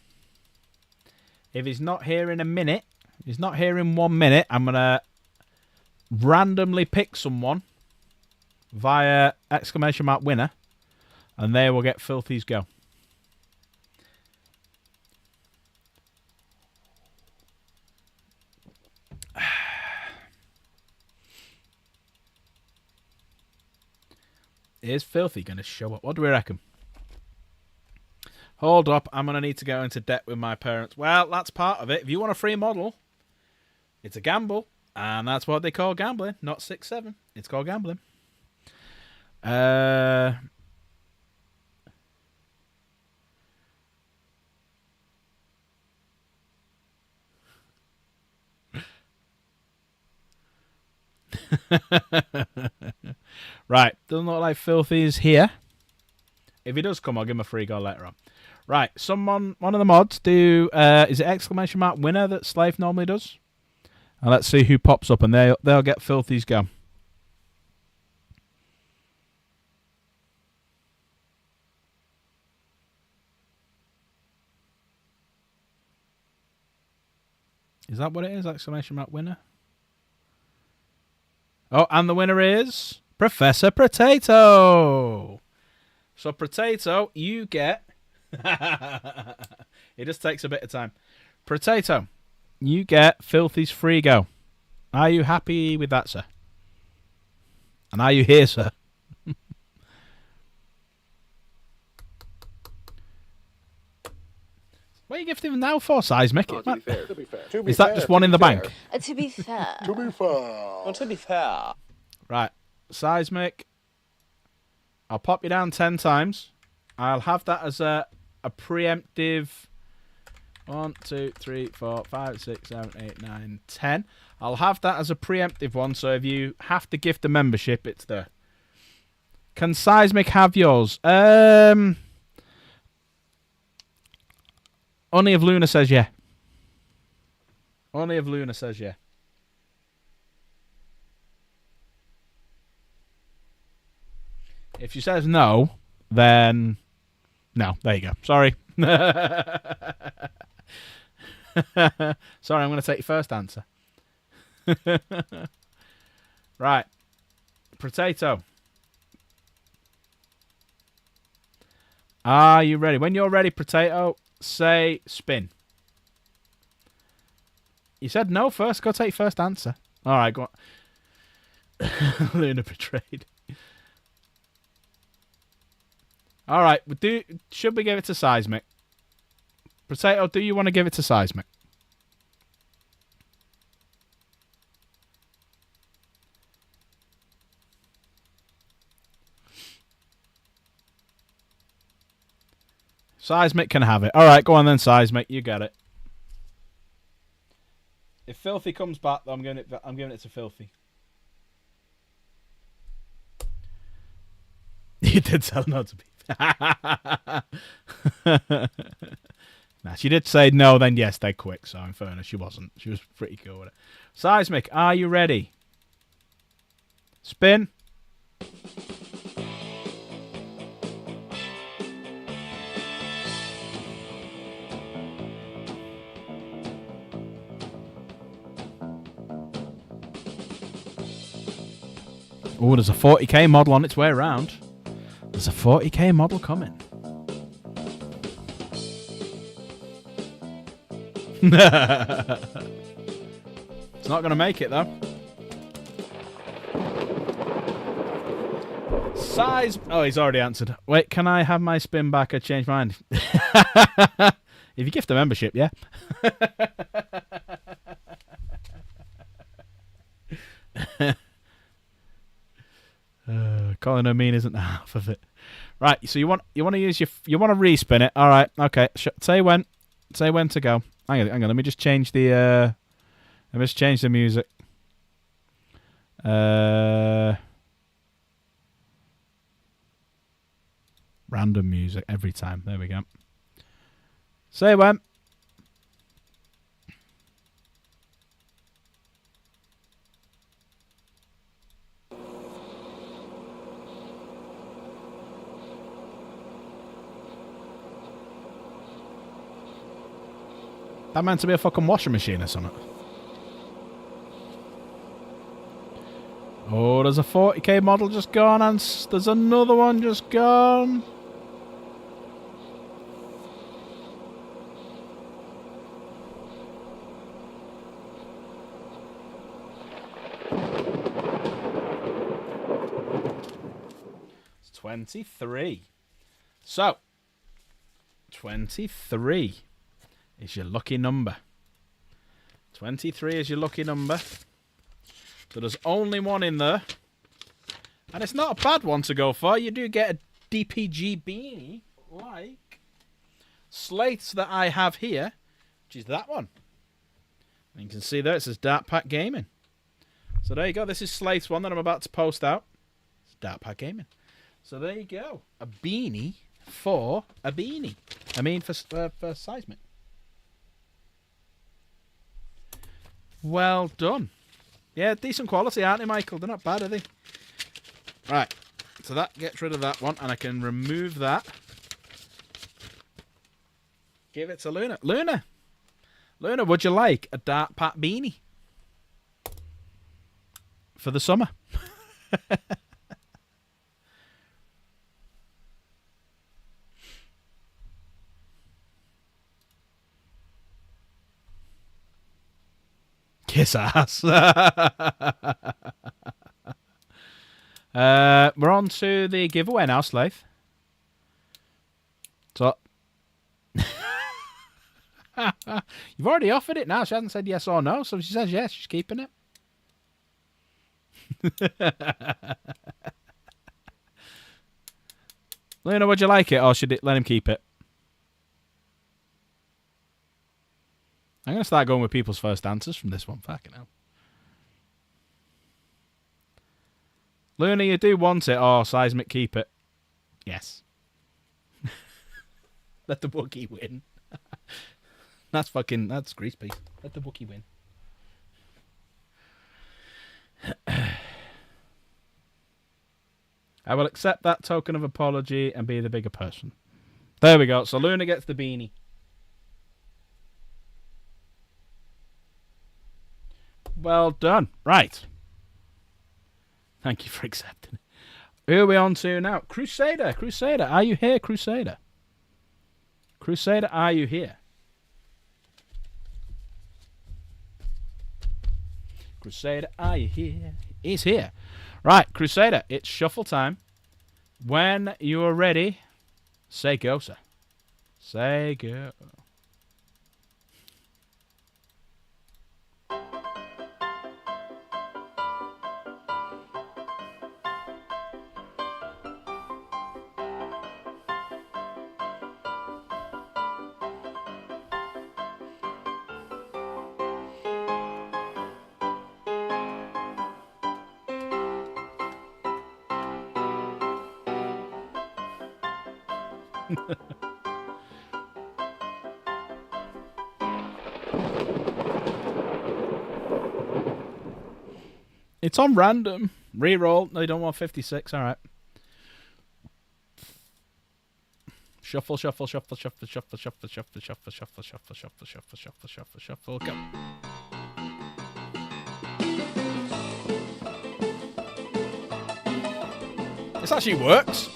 If he's not here in a minute, if he's not here in 1 minute, I'm going to randomly pick someone via ! winner, and they will get Filthy's go. Is Filthy going to show up? What do we reckon? Hold up, I'm going to need to go into debt with my parents. Well, that's part of it. If you want a free model, it's a gamble. And that's what they call gambling, not 6-7. It's called gambling. Right, doesn't look like Filthy is here. If he does come, I'll give him a free go later on. Right, one of the mods do, is it ! winner that Slave normally does? And let's see who pops up, and they'll get Filthy's go. Is that what it is? ! winner? Oh, and the winner is Professor Potato. So, Potato, you get... it just takes a bit of time. Potato, you get Filthy's free go. Are you happy with that, sir? And are you here, sir? What are you gifting him now for, Seismic? Oh, to be fair. To be fair. Is that just one in the bank? To be fair. To be fair. Oh, to be fair. Right. Seismic. I'll pop you down 10 times. I'll have that as a preemptive 1, 2, 3, 4, 5, 6, 7, 8, 9, 10. I'll have that as a preemptive one, so if you have to gift a membership, it's there. Can Seismic have yours? Only if Luna says yeah. Only if Luna says yeah. If she says no, then no. There you go. Sorry. Sorry, I'm going to take your first answer. Right. Potato. Are you ready? When you're ready, Potato, say spin. You said no first. Go take first answer. All right, go on. Luna betrayed. All right, should we give it to Seismic? Potato, do you want to give it to Seismic? Seismic can have it. All right, go on then, Seismic. You get it. If Filthy comes back, though, I'm giving it to Filthy. You did tell her not to be. Nah, she did say no, then yes, dead quick. So in fairness, she wasn't. She was pretty cool with it. Seismic, are you ready? Spin. Oh, there's a 40k model on its way around. There's a 40k model coming. It's not going to make it, though. Size... Oh, he's already answered. Wait, can I have my spin back? I changed mine. If you gift a membership, yeah. Calling her mean isn't half of it. Right, so you want to use you want to respin it. All right, okay. Say when to go. Hang on. Let me just change the music. Random music every time. There we go. Say when. That meant to be a fucking washing machine or something. Oh, there's a 40k model just gone, and there's another one just gone. It's 23. So, 23 is your lucky number. 23 is your lucky number. So there's only one in there. And it's not a bad one to go for. You do get a DPG beanie, like Slates that I have here, which is that one. And you can see there it says Dart Pack Gaming. So there you go. This is Slate's one that I'm about to post out. It's Dart Pack Gaming. So there you go. A beanie for a beanie. I mean for Seismic. Well done. Yeah, decent quality, aren't they, Michael? They're not bad, are they? Right. So that gets rid of that one, and I can remove that. Give it to Luna. Luna, would you like a Dart Pack beanie? For the summer. Kiss ass. We're on to the giveaway now, Slave. So you've already offered it now. She hasn't said yes or no. So if she says yes, she's keeping it. Luna, would you like it, or should it let him keep it? I'm going to start going with people's first answers from this one. Fucking hell. Luna, you do want it, or Seismic, keep it? Yes. Let the Wookiee win. That's grease piece. Let the Wookiee win. I will accept that token of apology and be the bigger person. There we go. So Luna gets the beanie. Well done. Right. Thank you for accepting it. Who are we on to now? Crusader. Crusader, are you here, Crusader? Crusader, are you here? Crusader, are you here? He's here. Right, Crusader, it's shuffle time. When you are ready, say go, sir. Say go. It's on random. Reroll. No, you don't want 56. All right. Shuffle, shuffle, shuffle, shuffle, shuffle, shuffle, shuffle, shuffle, shuffle, shuffle, shuffle, shuffle, shuffle, shuffle, shuffle. Go. This actually works.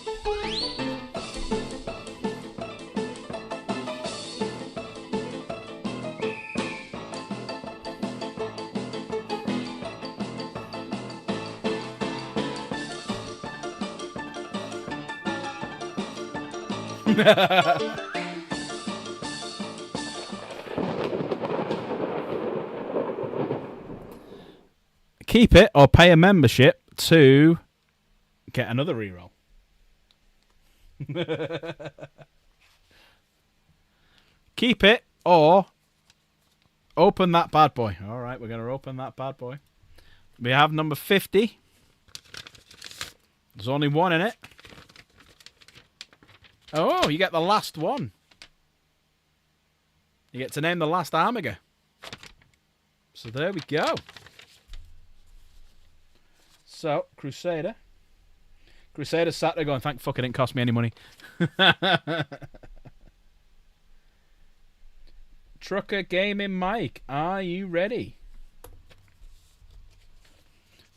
Keep it or pay a membership to get another reroll. Keep it or open that bad boy. All right, we're going to open that bad boy. We have number 50. There's only one in it. Oh, you get the last one. You get to name the last Amiga. So there we go. So, Crusader. Crusader sat there going, thank fuck it didn't cost me any money. Trucker Gaming Mike, are you ready?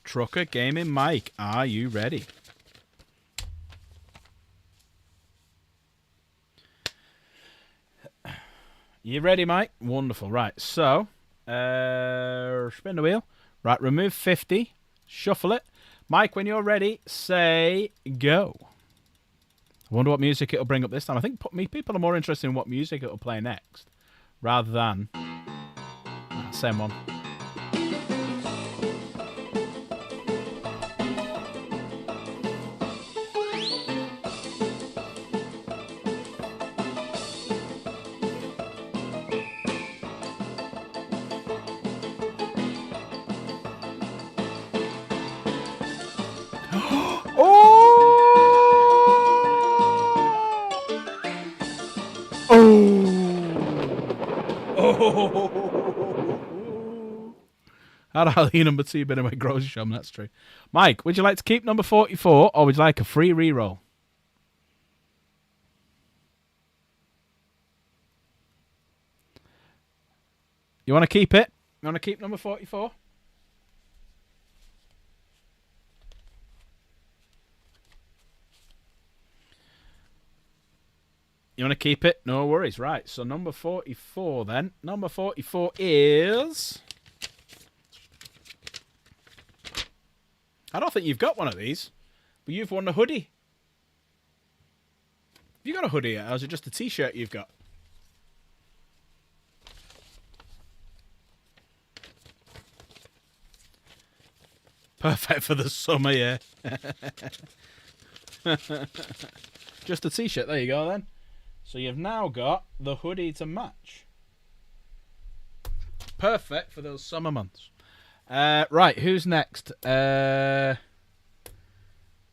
Trucker Gaming Mike, are you ready? You ready, Mike? Wonderful. Right, so, spin the wheel. Right, remove 50. Shuffle it. Mike, when you're ready, say go. I wonder what music it'll bring up this time. I think people are more interested in what music it'll play next rather than same one. Had Ali number 2 been in my grocery shop? That's true. Mike, would you like to keep number 44 or would you like a free reroll? You want to keep it? You want to keep number 44? You want to keep it? No worries. Right, so number 44 then. Number 44 is... I don't think you've got one of these, but you've won a hoodie. Have you got a hoodie yet, or is it just a t-shirt you've got? Perfect for the summer, yeah. Just a t-shirt, there you go then. So you've now got the hoodie to match. Perfect for those summer months. Right, who's next? Why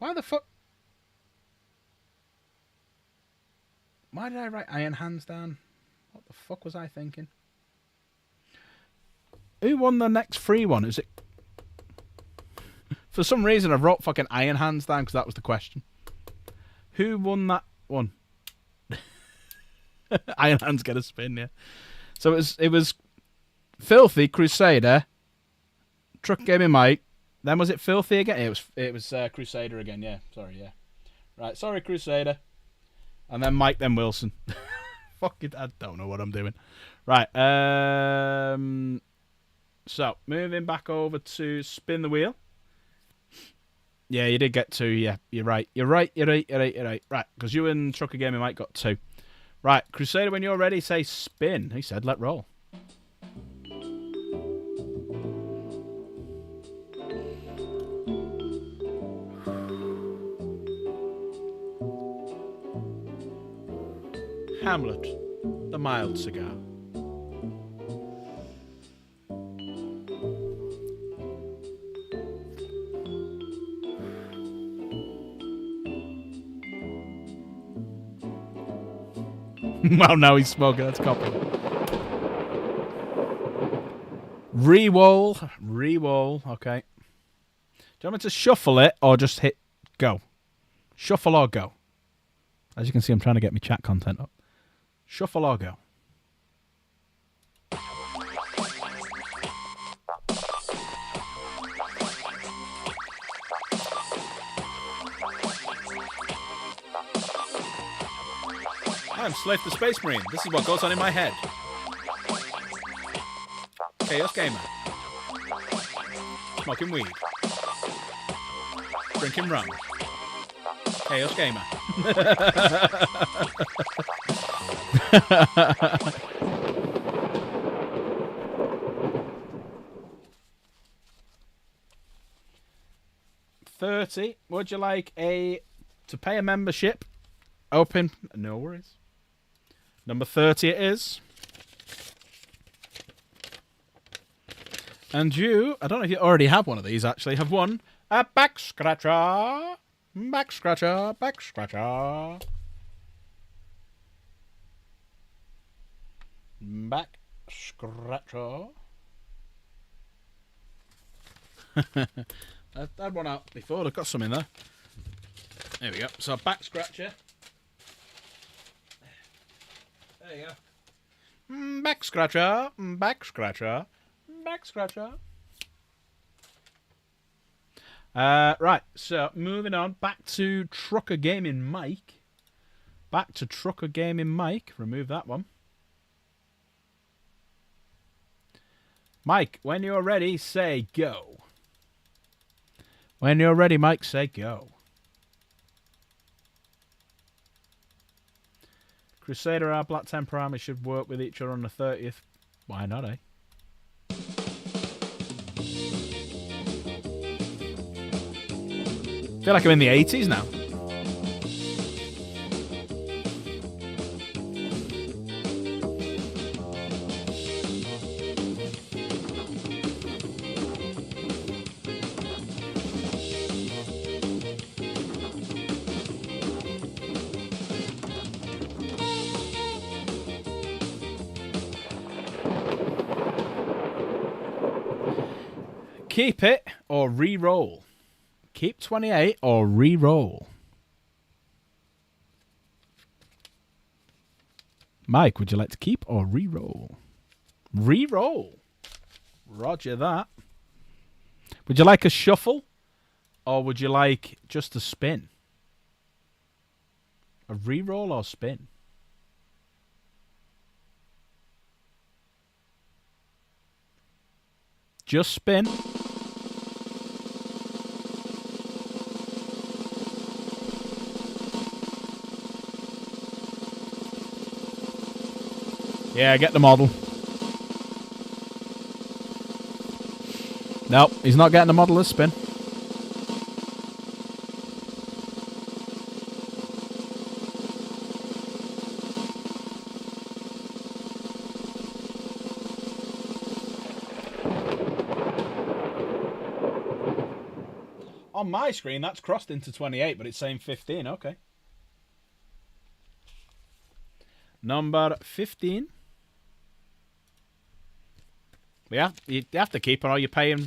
the fuck? Why did I write Iron Hands down? What the fuck was I thinking? Who won the next free one? Is it... For some reason, I wrote fucking Iron Hands down because that was the question. Who won that one? Iron Hands get a spin, yeah. So it was Filthy, Crusader, Truck Gaming Mike. Then was it Filthy again? It was Crusader again. Yeah, sorry, yeah. Right, sorry, Crusader. And then Mike, then Wilson. Fuck it, I don't know what I'm doing. Right, so moving back over to spin the wheel. Yeah, you did get 2. Yeah, you're right. You're right. Right, because you and Trucker Gaming Mike got 2. Right, Crusader, when you're ready, say spin. He said, let roll. Hamlet, the mild cigar. Well, now he's smoking. That's copy. Re-roll. Re-roll. Okay. Do you want me to shuffle it or just hit go? Shuffle or go? As you can see, I'm trying to get my chat content up. Shuffle or go? I'm Slave the Space Marine. This is what goes on in my head. Chaos Gamer. Smoking weed. Drinking rum. Chaos Gamer. $30. Would you like to pay a membership? Open. No worries. Number 30 it is. And you, I don't know if you already have one of these actually, have won a back scratcher. Back scratcher, back scratcher. Back scratcher. I've had one out before, I've got some in there. There we go. So back scratcher. There you go. Back scratcher, back scratcher, back scratcher. Right, so moving on. Back to Trucker Gaming Mike. Back to Trucker Gaming Mike. Remove that one. Mike, when you're ready, say go. When you're ready, Mike, say go. Crusader, our Black Temper army should work with each other on the 30th. Why not, eh? Feel like I'm in the 80s now. Keep it or re-roll. Keep 28 or re-roll. Mike, would you like to keep or re-roll? Re-roll. Roger that. Would you like a shuffle or would you like just a spin? A re-roll or spin? Just spin. Yeah, get the model. Nope, he's not getting the model this spin. On my screen, that's crossed into 28, but it's saying 15. Okay. Number 15. Yeah, you have to keep it, or you pay a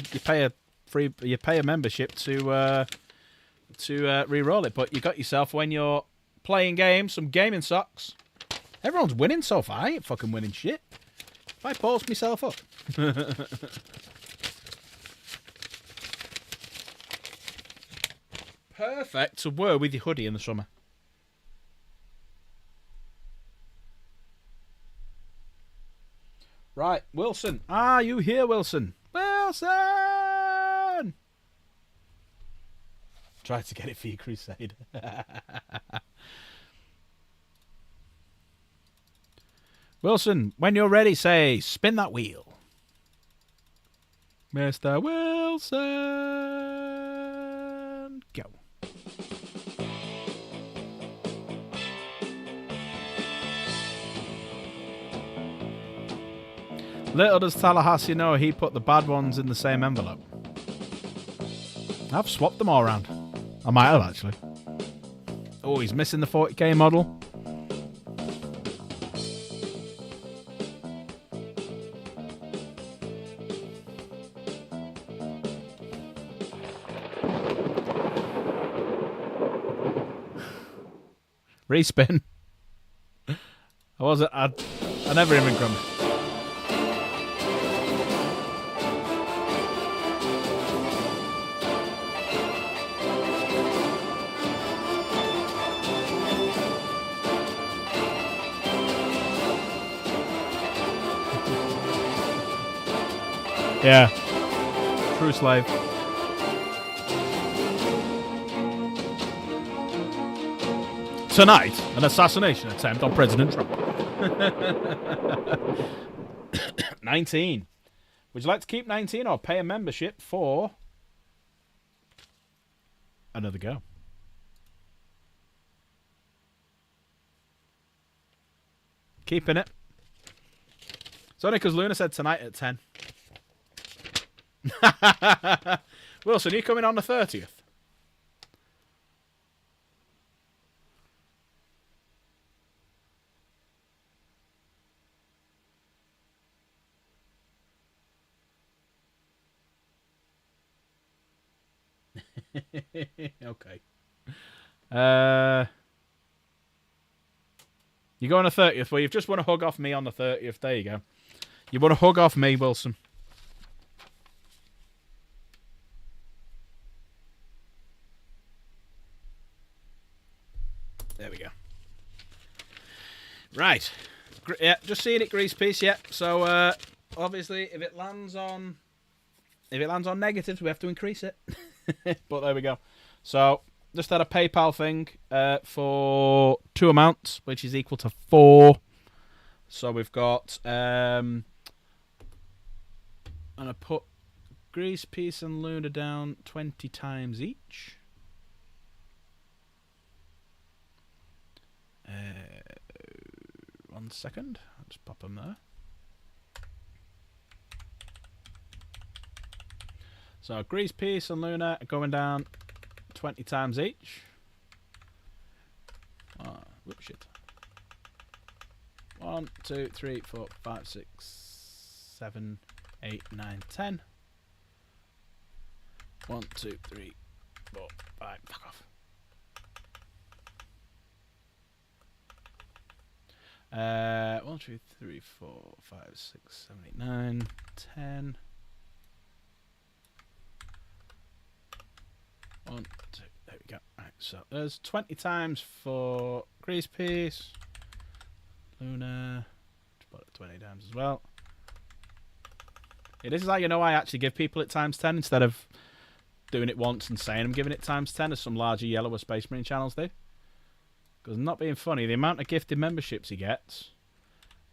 membership to re-roll it. But you got yourself, when you're playing games, some gaming socks. Everyone's winning so far. I ain't fucking winning shit. If I pause myself up. Perfect to wear with your hoodie in the summer. Right, Wilson. Are you here, Wilson? Wilson! Try to get it for your crusade. Wilson, when you're ready, say, spin that wheel. Mr. Wilson. Go. Little does Tallahassee know he put the bad ones in the same envelope. I've swapped them all around. I might have, actually. Oh, he's missing the 40k model. Respin. I never even come. Yeah. True slave. Tonight, an assassination attempt on President Trump. 19. Would you like to keep 19 or pay a membership for another go? Keeping it. It's only because Luna said tonight at 10. Wilson, are you coming on the 30th? Okay. You go on the 30th. Well, you've just won a hug off me on the 30th. There you go. You want a hug off me, Wilson. There we go. Right. Yeah, just seeing it, Grease Piece. Yeah. So obviously, if it lands on negatives, we have to increase it. But there we go. So just had a PayPal thing for 2 amounts, which is equal to 4. So we've got and I put Grease Piece and Luna down 20 times each. 1 second. I'll just pop them there. So Grease Piece and Luna are going down 20 times each. Oh, whoops, shit. 1, 2, 3, 4, 5, 6, 7, 8, 9, 10. 1, 2, 3, 4, 5. Fuck off. 1, 2, 3, 4, 5, 6, 7, 8, 9, 10. 1, 2, there we go. Right, so there's 20 times for Grease Piece. Luna, just put it 20 times as well. Yeah, this is how you know I actually give people it times 10 instead of doing it once and saying I'm giving it times 10 as some larger Yellower Space Marine channels do. Because not being funny, the amount of gifted memberships he gets,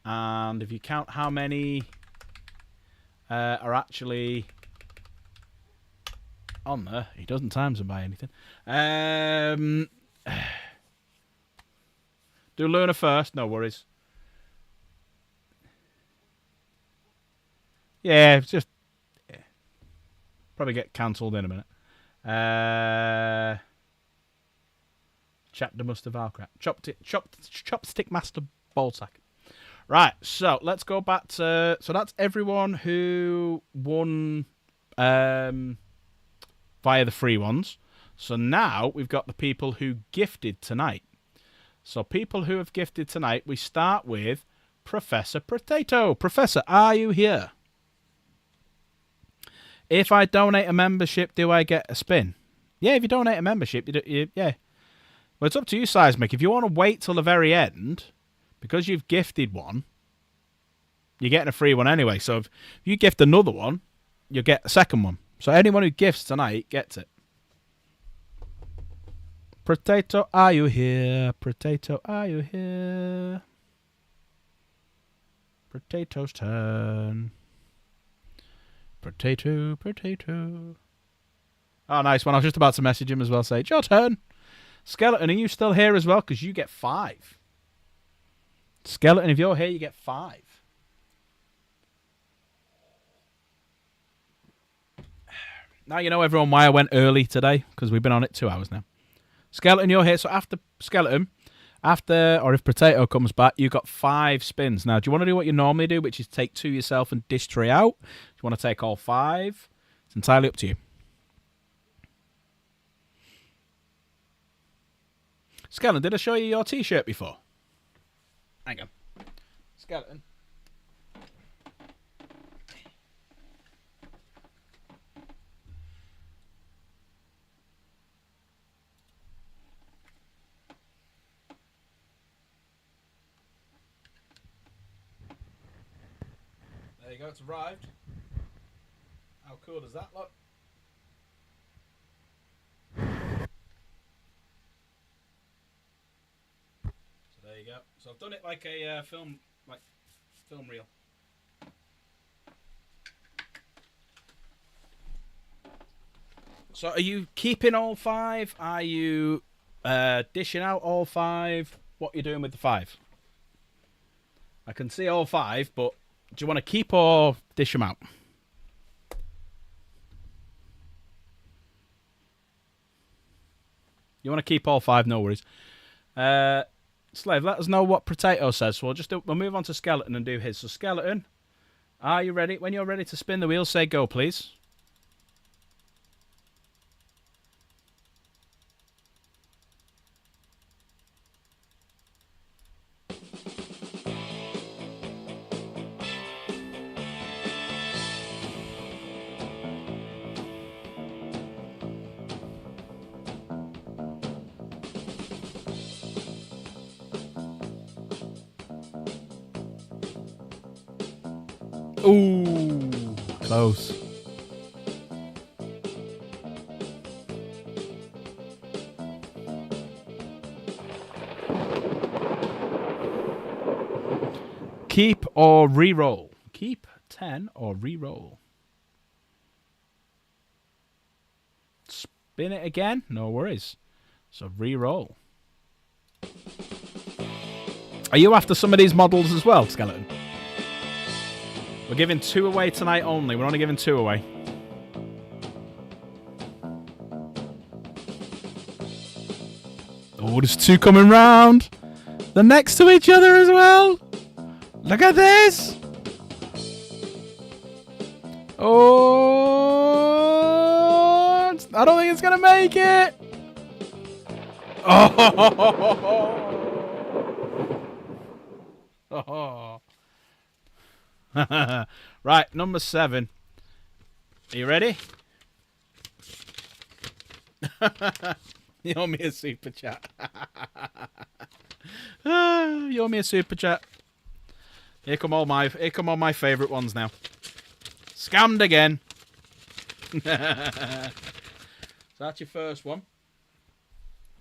and if you count how many are actually on there, he doesn't times them by anything. Do Luna first, no worries. Yeah, it's just probably get cancelled in a minute. Chapter Master Valkrat. Chopstick Master Ballsack. Right, so let's go back to... So that's everyone who won via the free ones. So now we've got the people who gifted tonight. So people who have gifted tonight, we start with Professor Potato. Professor, are you here? If I donate a membership, do I get a spin? Yeah, if you donate a membership, yeah. Well, it's up to you, Seismic. If you want to wait till the very end, because you've gifted one, you're getting a free one anyway. So if you gift another one, you'll get a second one. So anyone who gifts tonight gets it. Potato, are you here? Potato, are you here? Potato's turn. Potato, potato. Oh, nice one. I was just about to message him as well. Say, it's your turn. Skeleton, are you still here as well? Because you get 5. Skeleton, if you're here, you get 5. Now you know, everyone, why I went early today. Because we've been on it 2 hours now. Skeleton, you're here. So after Skeleton, or if Potato comes back, you got 5 spins. Now, do you want to do what you normally do, which is take 2 yourself and dish 3 out? Do you want to take all 5? It's entirely up to you. Skeleton, did I show you your t-shirt before? Hang on. Skeleton. There you go, it's arrived. How cool does that look? So there you go. So I've done it like a film reel. So are you keeping all 5? Are you dishing out all 5? What are you doing with the 5? I can see all 5, but do you want to keep or dish them out? You want to keep all 5, no worries. Slave, let us know what Potato says. So we'll move on to Skeleton and do his. So Skeleton, are you ready? When you're ready to spin the wheel, say go, please. Ooh, close. Keep or re-roll? Keep 10 or re-roll? Spin it again? No worries. So re-roll. Are you after some of these models as well, Skeleton? We're giving 2 away tonight only. We're only giving 2 away. Oh, there's 2 coming round. They're next to each other as well. Look at this. Oh, I don't think it's going to make it. Oh. Right, number 7. Are you ready? You owe me a super chat. You owe me a super chat. Here come all my favourite ones now. Scammed again. So that's your first one.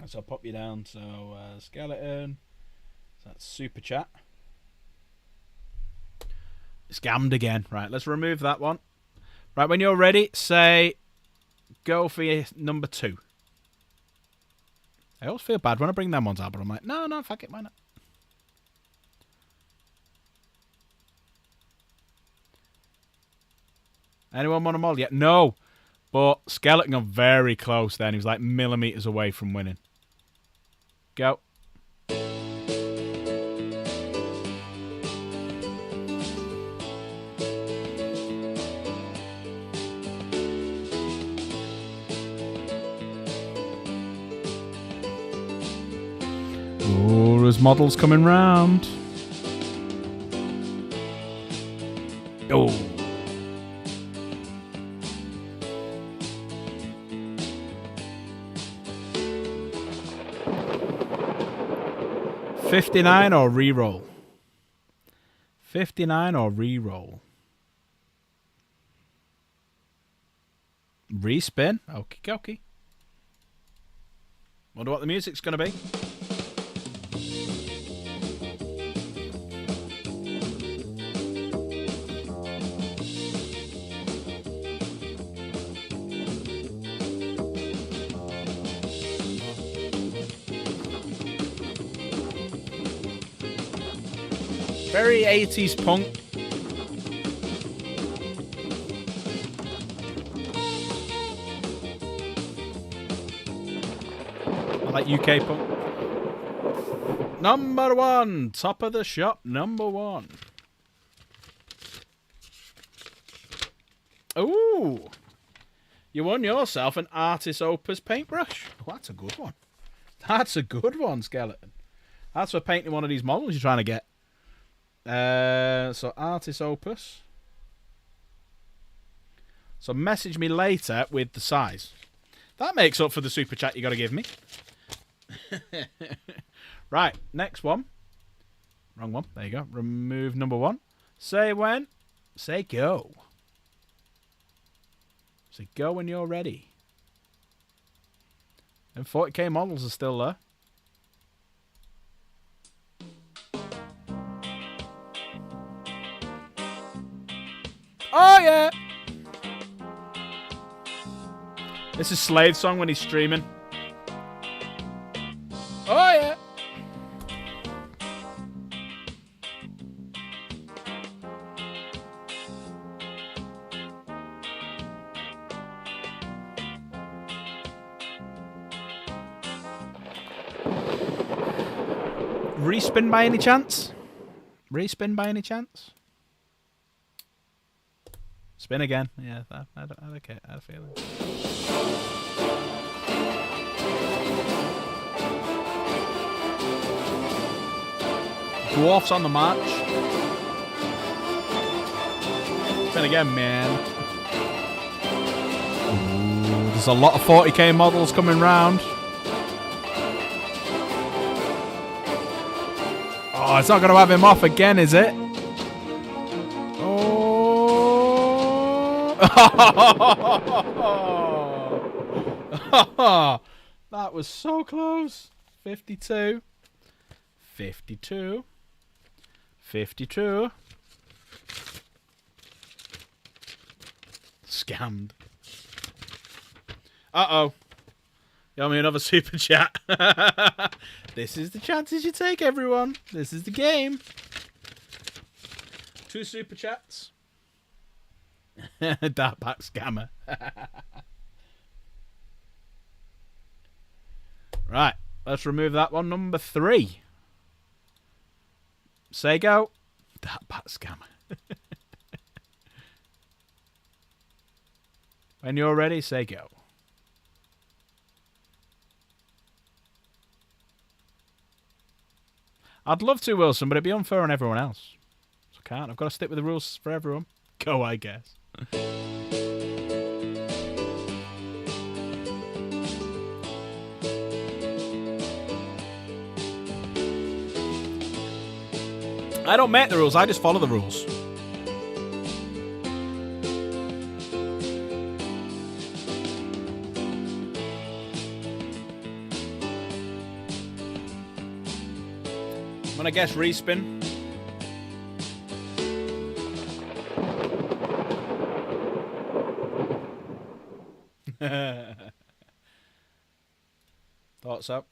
So I'll pop you down. So Skeleton. So that's super chat. Scammed again. Right, let's remove that one. Right, when you're ready, say go for your number 2. I always feel bad when I bring them ones out, but I'm like, no, fuck it, why not? Anyone want them all yet? No. But Skeleton got very close then. He was like millimetres away from winning. Go. Oh, there's models coming round. Oh. $59 or re-roll? 59 or re-roll? Respin? Okie dokie. Wonder what the music's going to be. Very 80s punk. I like UK punk. Number 1. Top of the shop. Number 1. Ooh. You won yourself an Artis Opus paintbrush. Oh, that's a good one. That's a good one, Skeleton. That's for painting one of these models you're trying to get. So Artis Opus. So message me later with the size. That makes up for the super chat you got to give me. Right, next one. Wrong one. There you go. Remove number 1. Say when. Say go. Say go when you're ready. And 40k models are still there. Oh, yeah. This is Slave's song when he's streaming. Oh, yeah. Respin by any chance? Respin by any chance? Spin again. Yeah, I had a feeling. Dwarfs on the march. Spin again, man. Ooh, there's a lot of 40k models coming round. Oh, it's not going to have him off again, is it? Oh. That was so close. 52. 52. 52. Scammed. Uh-oh. You owe me another super chat. This is the chances you take, everyone. This is the game. 2 super chats. Darkpack scammer. Right. Let's remove that one. Number 3. Say go. Darkpack scammer. When you're ready, say go. I'd love to, Wilson, but it'd be unfair on everyone else. So I can't. I've got to stick with the rules for everyone. Go, I guess. I don't make the rules. I just follow the rules. I'm gonna guess respin. Thought so.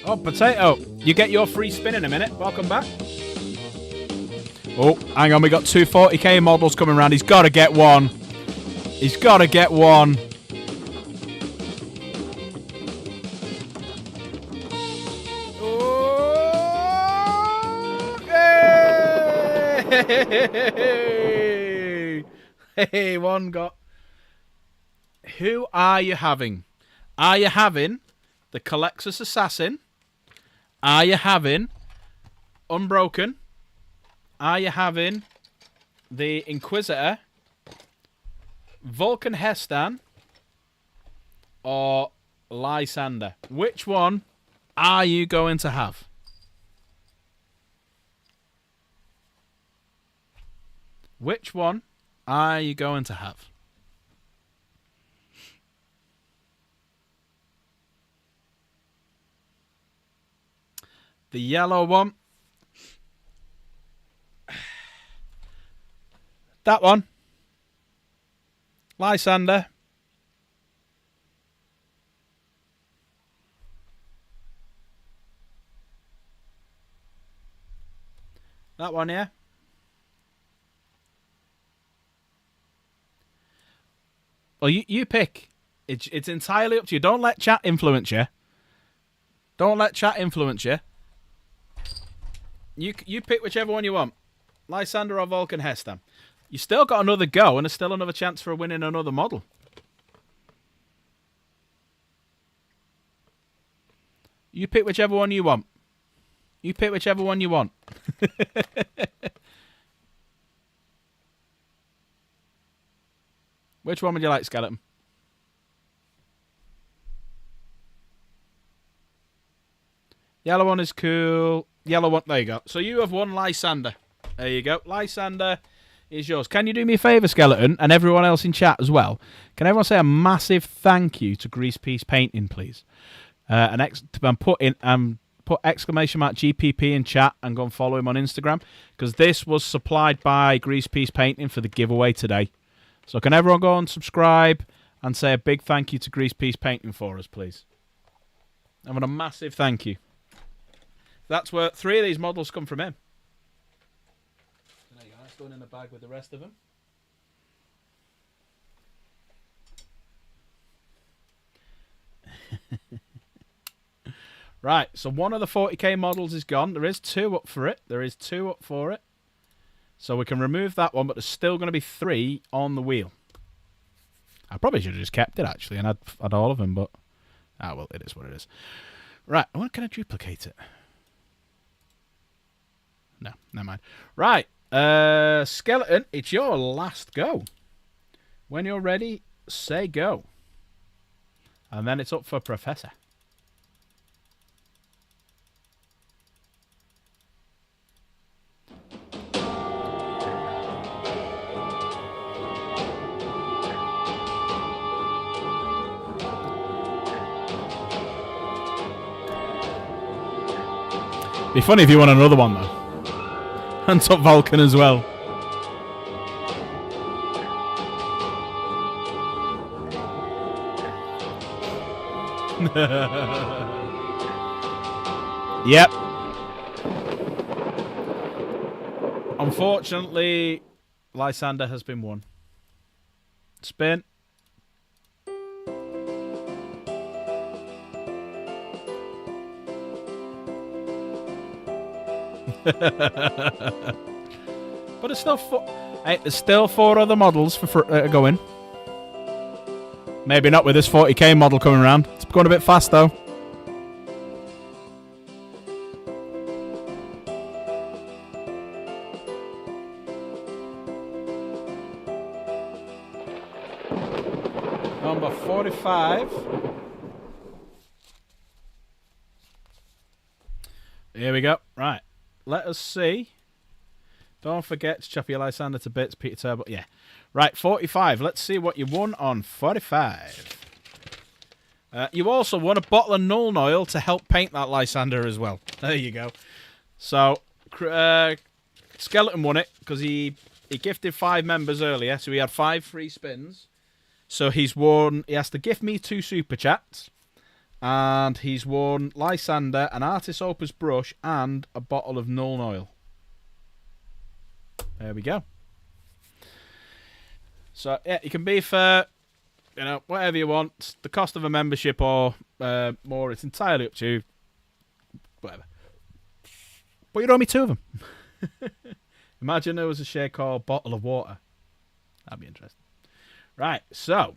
Oh, Potato, you get your free spin in a minute. Welcome back. Oh, hang on, we got 2 40k models coming around. He's got to get one. He's got to get one. Oh, hey! Hey, one got. Who are you having? Are you having the Colexus Assassin? Are you having Unbroken? Are you having the Inquisitor, Vulcan Hestan, or Lysander? Which one are you going to have? Which one are you going to have? The yellow one. That one. Lysander. That one, yeah. Well, you pick. It's entirely up to you. Don't let chat influence you. Don't let chat influence you. You pick whichever one you want. Lysander or Vulcan Hestam. You still got another go, and there's still another chance for winning another model. You pick whichever one you want. You pick whichever one you want. Which one would you like, Skeleton? Yellow one is cool. Yellow one, there you go. So you have won Lysander. There you go. Lysander is yours. Can you do me a favour, Skeleton, and everyone else in chat as well? Can everyone say a massive thank you to Grease Piece Painting, please? Put exclamation mark GPP in chat and go and follow him on Instagram, because this was supplied by Grease Piece Painting for the giveaway today. So can everyone go and subscribe and say a big thank you to Grease Piece Painting for us, please? I want a massive thank you. That's where 3 of these models come from him. There you go. That's going in the bag with the rest of them. Right, so one of the 40k models is gone. There is 2 up for it. So we can remove that one, but there's still going to be 3 on the wheel. I probably should have just kept it, actually, and had all of them, but... Ah, well, it is what it is. Right, when can I duplicate it? No, never mind. Right, Skeleton, it's your last go. When you're ready, say go. And then it's up for Professor. Be funny if you want another one, though. And top Vulcan as well. Yep. Unfortunately, Lysander has been won. Spin. But it's still there's still 4 other models for going. Maybe not with this 40k model coming around. It's going a bit fast though. Number 45. Here we go. Right. Let us see. Don't forget to chop your Lysander to bits, Peter Turbo. Yeah. Right, 45. Let's see what you won on 45. You also won a bottle of Nuln Oil to help paint that Lysander as well. There you go. So, Skeleton won it because he gifted 5 members earlier, so he had 5 free spins. So he's won. He has to gift me 2 super chats. And he's won Lysander, an Artis Opus brush, and a bottle of Nuln Oil. There we go. So, yeah, you can be for, whatever you want. The cost of a membership or more, it's entirely up to you. Whatever. But you'd owe me 2 of them. Imagine there was a share called Bottle of Water. That'd be interesting. Right, so...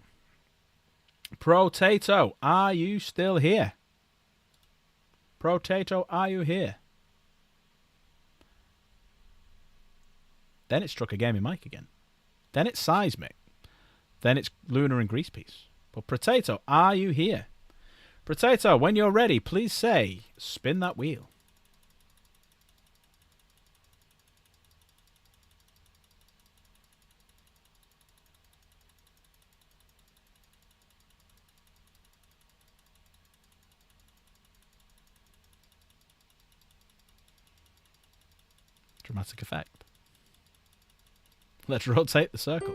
Protato, are you still here? Protato, are you here? Then it's Struck a Gaming Mike again. Then it's Seismic. Then it's Lunar and Grease Piece. But Potato, are you here? Potato, when you're ready, please say, spin that wheel. Dramatic effect. Let's rotate the circle.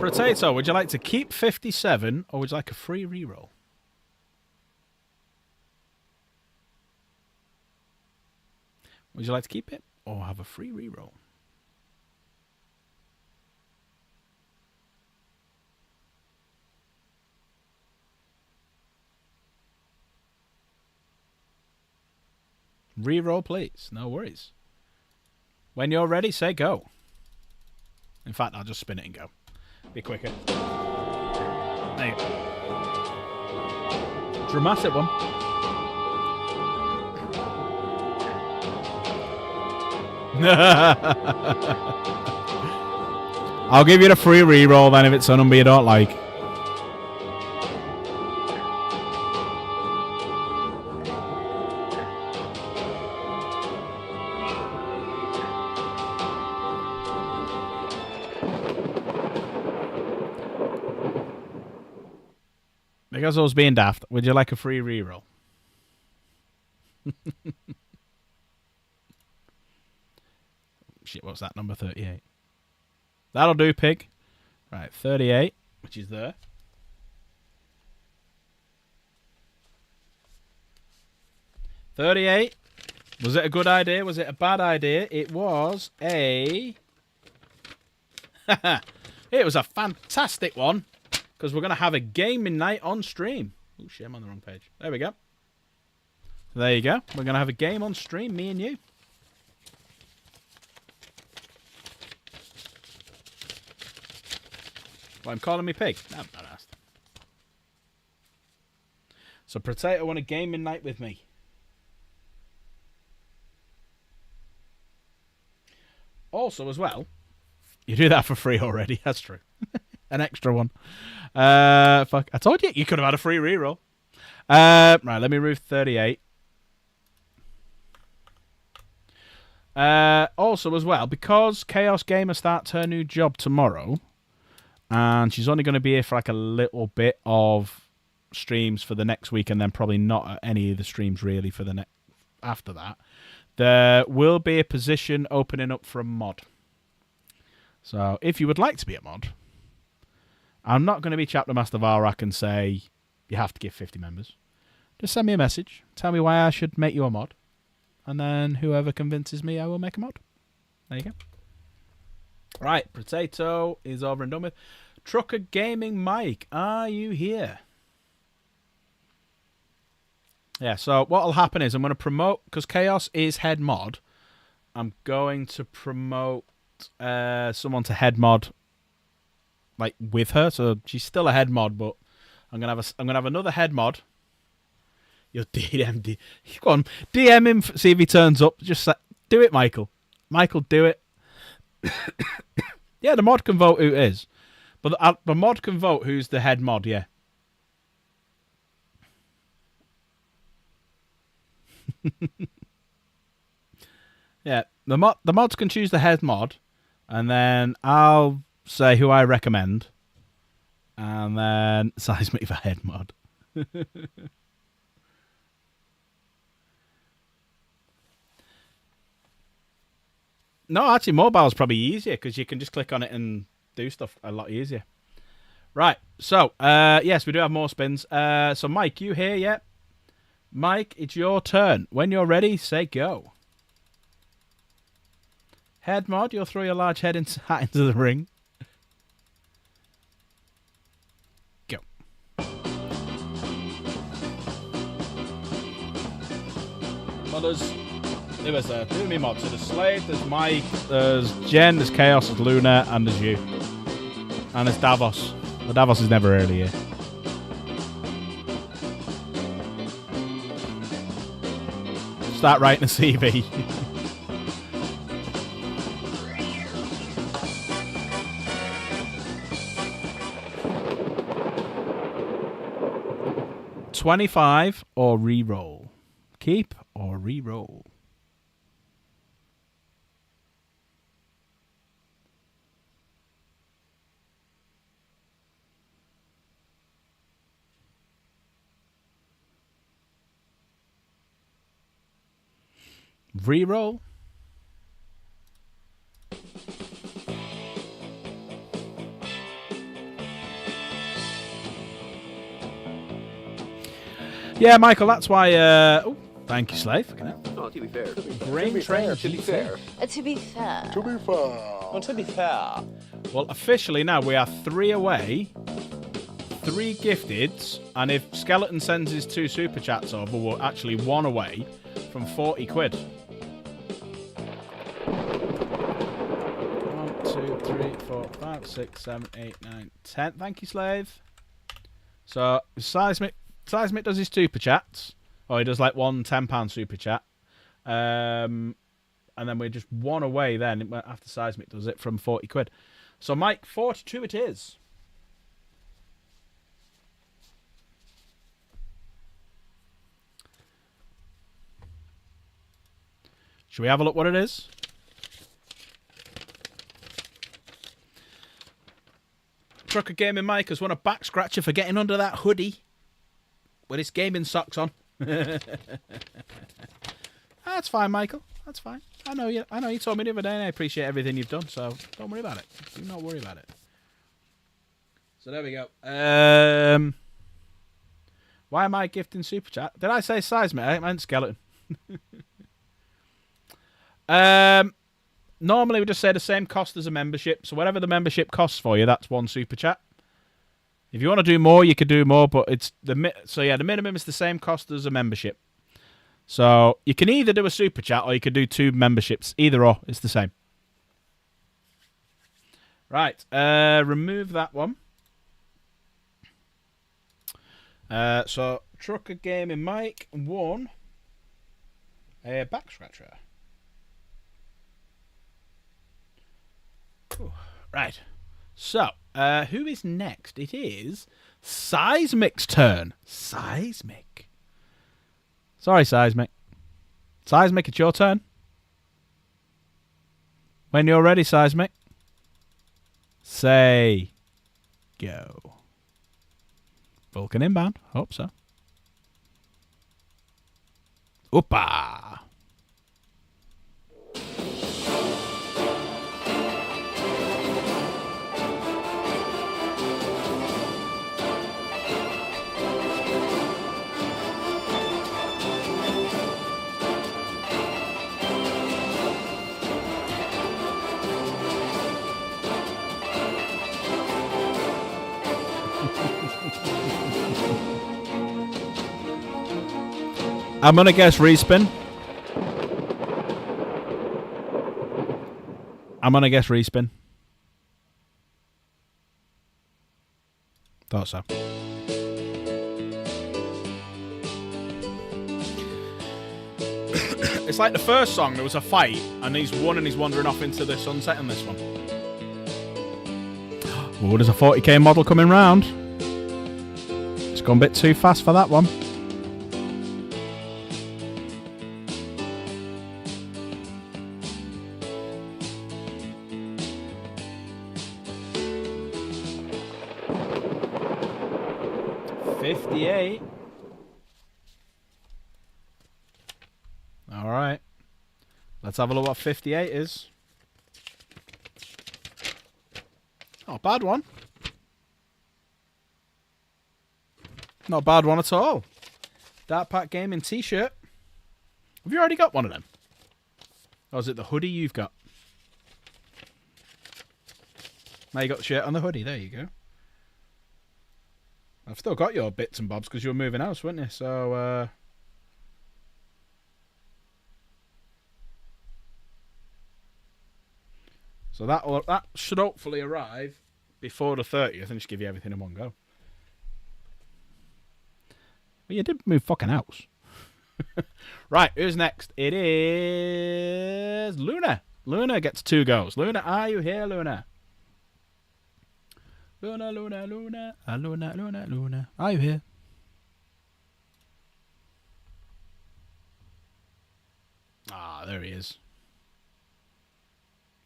Potato, would you like to keep 57 or would you like a free reroll? Would you like to keep it or have a free reroll? Reroll, please. No worries. When you're ready, say go. In fact, I'll just spin it and go. Be quicker. There you go. Dramatic one. I'll give you the free reroll then if it's a number you don't like. Because I was being daft, would you like a free reroll? Shit, what's that? Number 38. That'll do, pig. Right, 38, which is there. $38. Was it a good idea? Was it a bad idea? It was a... It was a fantastic one. Because we're going to have a gaming night on stream. Oh, shit, I'm on the wrong page. There we go. There you go. We're going to have a game on stream, me and you. Well, I'm calling me pig. No, I'm not asked. So, Potato want a gaming night with me. Also, as well, you do that for free already. That's true. An extra one. Fuck. I told you could have had a free reroll. Right, let me move 38. Also, as well, because Chaos Gamer starts her new job tomorrow, and she's only going to be here for like a little bit of streams for the next week, and then probably not at any of the streams really for the next after that. There will be a position opening up for a mod. So, if you would like to be a mod, I'm not going to be Chapter Master Valrak and say you have to give 50 members. Just send me a message. Tell me why I should make you a mod. And then whoever convinces me, I will make a mod. There you go. Right, Potato is over and done with. Trucker Gaming Mike, are you here? Yeah, so what will happen is I'm going to promote, because Chaos is head mod, I'm going to promote someone to head mod like with her, so she's still a head mod, but I'm gonna have another head mod. You'll DM, go on, DM him, see if he turns up. Just say, do it, Michael. Michael, do it. Yeah, the mod can vote who it is, but the mod can vote who's the head mod. Yeah. Yeah, the mods can choose the head mod, and then I'll say who I recommend, and then size me for head mod. No, actually, mobile is probably easier because you can just click on it and do stuff a lot easier. Right, so yes, we do have more spins. So Mike, you here yet? Mike, it's your turn. When you're ready, say go. Head mod, you'll throw your large head hat into the ring. Go. Modders, do me mods. So there's Slade, there's Mike, there's Jen, there's Chaos, there's Luna, and there's you. And there's Davos. But Davos is never early here. Start writing a CV. $25 or re-roll? Keep or re-roll? Re-roll? Yeah, Michael, that's why... oh, thank you, Slave. No, to be fair. Brain train To be GT. To be fair. To be fair. No, to be fair. Well, officially now we are 3 away, 3 gifteds, and if Skeleton sends his 2 super chats over, we're actually 1 away from 40 quid. 1, 2, 3, 4, 5, 6, 7, 8, 9, 10. Thank you, Slave. So, Seismic does his super chats, or he does like one £10 super chat. And then we're just 1 away then after Seismic does it from 40 quid. So, Mike, 42 it is. Should we have a look what it is? Trucker Gaming Mike has won a back scratcher for getting under that hoodie with his gaming socks on. That's fine, Michael. That's fine. I know you told me the other day and I appreciate everything you've done, so don't worry about it. Do not worry about it. So there we go. Why am I gifting Super Chat? Did I say Seismic? I meant Skeleton. Normally we just say the same cost as a membership. So whatever the membership costs for you, that's 1 Super Chat. If you want to do more, you could do more, but it's the minimum is the same cost as a membership. So you can either do a Super Chat or you could do 2 memberships. Either or, it's the same. Right, remove that one. So Trucker Gaming Mike won a back scratcher. Ooh, right. So, who is next? It is Seismic's turn. Seismic. Sorry, Seismic. Seismic, it's your turn. When you're ready, Seismic. Say go. Vulcan inbound. Hope so. Oopa. I'm going to guess respin. Thought so. It's like the first song, there was a fight, and he's won and he's wandering off into the sunset in this one. Oh, there's a 40k model coming round. It's gone a bit too fast for that one. Alright. Let's have a look what 58 is. Not a bad one. Not a bad one at all. Dark Pack Gaming t-shirt. Have you already got one of them? Or is it the hoodie you've got? Now you got the shirt on the hoodie. There you go. I've still got your bits and bobs because you were moving house, weren't you? So, so that should hopefully arrive before the 30th and just give you everything in one go. But you did move fucking house. Right, who's next? It is Luna. Luna gets 2 goes. Luna, are you here, Luna? Luna, Luna, Luna. Luna, Luna, Luna. Are you here? Ah, there he is.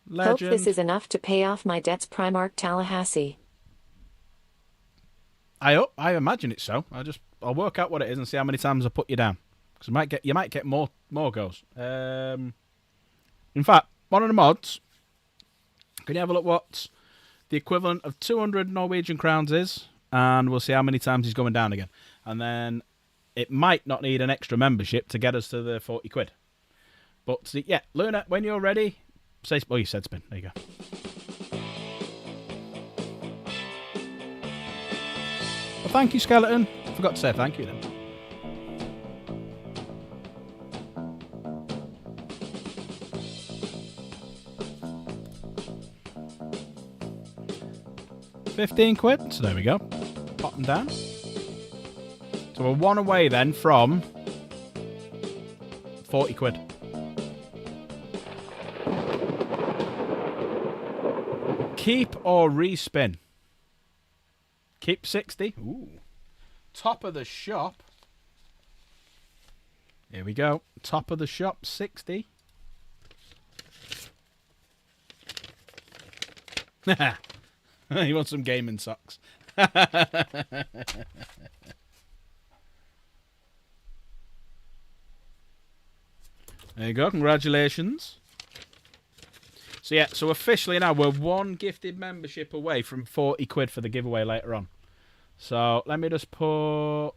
Legend. Hope this is enough to pay off my debts, Primark Tallahassee. I imagine it's so. I'll work out what it is and see how many times I put you down. Because you might get more goes. In fact, one of the mods. Can you have a look what the equivalent of 200 Norwegian crowns is? And we'll see how many times he's going down again. And then it might not need an extra membership to get us to the 40 quid. But yeah, Luna, when you're ready, say. Oh, you said spin. There you go. Well, thank you, Skeleton. Forgot to say thank you then. £15. So there we go. Pop them down. So we're one away then from 40 quid. Keep or respin? Keep 60. Ooh. Top of the shop. Here we go. Top of the shop, 60. You want some gaming socks? There you go. Congratulations. So yeah, so officially now we're one gifted membership away from 40 quid for the giveaway later on. So let me just put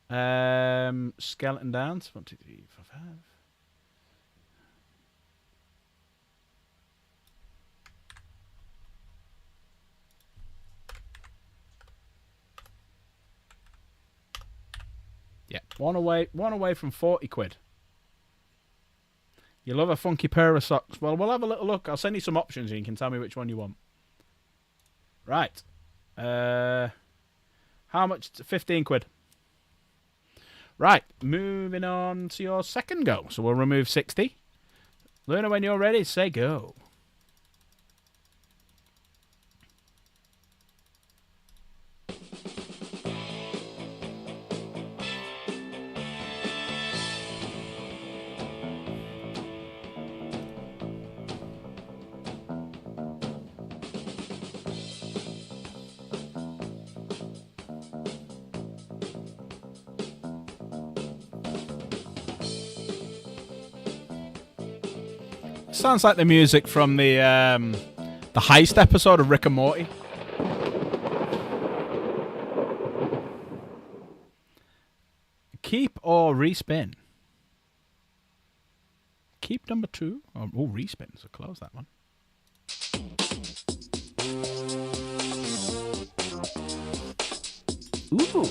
skeleton down. 1, 2, 3, 4, 5. Yeah, one away from 40 quid. You love a funky pair of socks. Well, we'll have a little look. I'll send you some options and you can tell me which one you want. Right. How much? 15 quid. Right. Moving on to your second go. So we'll remove 60. Luna, when you're ready, say go. Sounds like the music from the heist episode of Rick and Morty. Keep or respin? Keep number 2. Oh, respin. So close that one. Ooh.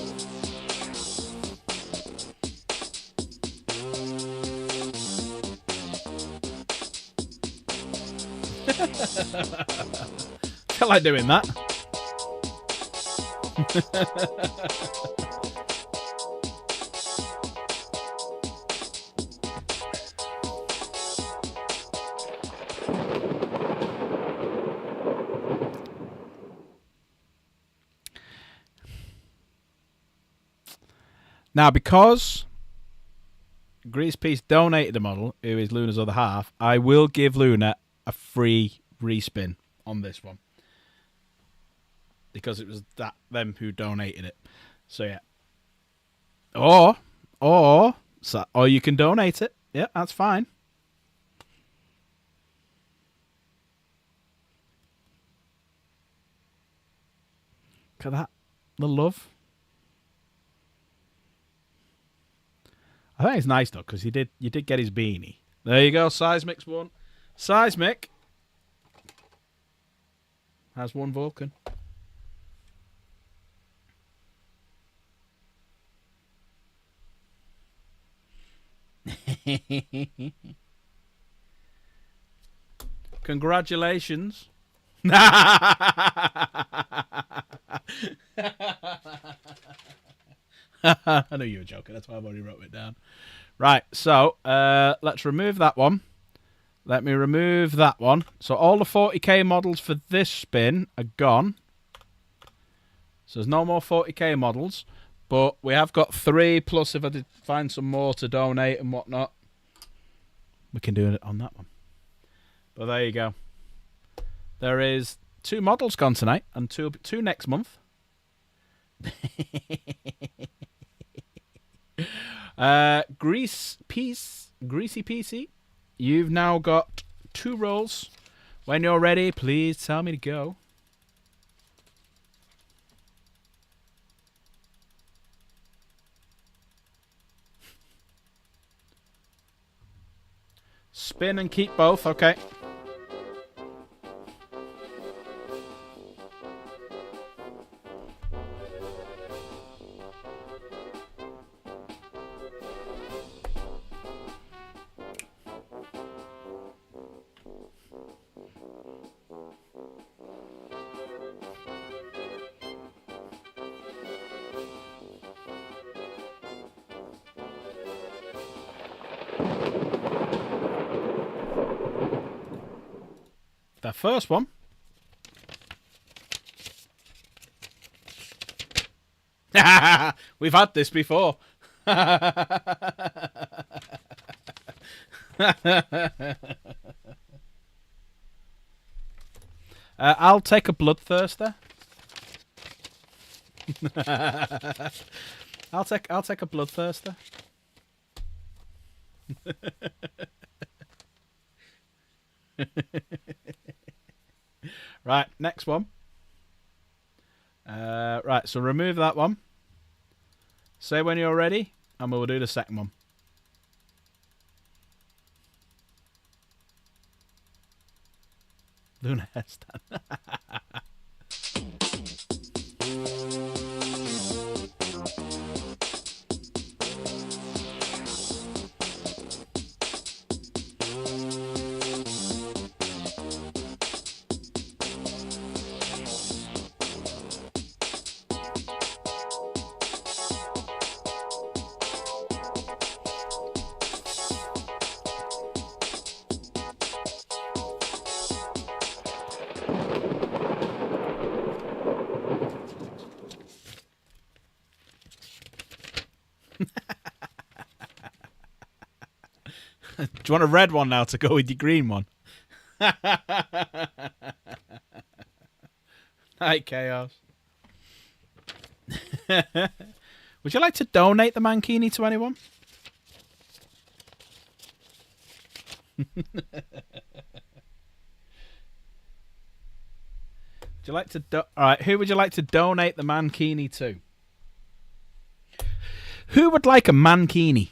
Feel like doing that. Now, because Greasepiece donated the model, who is Luna's other half, I will give Luna a free respin on this one because it was them who donated it. So yeah, or you can donate it. Yeah, that's fine. Look at that, the love. I think it's nice though because you did get his beanie. There you go, Seismic's one. Seismic has one Vulcan. Congratulations. I know you were joking. That's why I've already wrote it down. Right, so let's remove that one. Let me remove that one. So all the 40k models for this spin are gone. So there's no more 40k models. But we have got 3, plus if I did find some more to donate and whatnot, we can do it on that one. But there you go. There is 2 models gone tonight and two next month. Greasy PC, you've now got 2 rolls. When you're ready, please tell me to go. Spin and keep both, okay. The first one. We've had this before. I'll take a bloodthirster. I'll take a bloodthirster. Right, next one. Right, so remove that one. Say when you're ready, and we'll do the second one. Luna hairstand. Do you want a red one now to go with your green one? Night Chaos. Would you like to donate the mankini to anyone? Would you like to all right, who would you like to donate the mankini to? Who would like a mankini?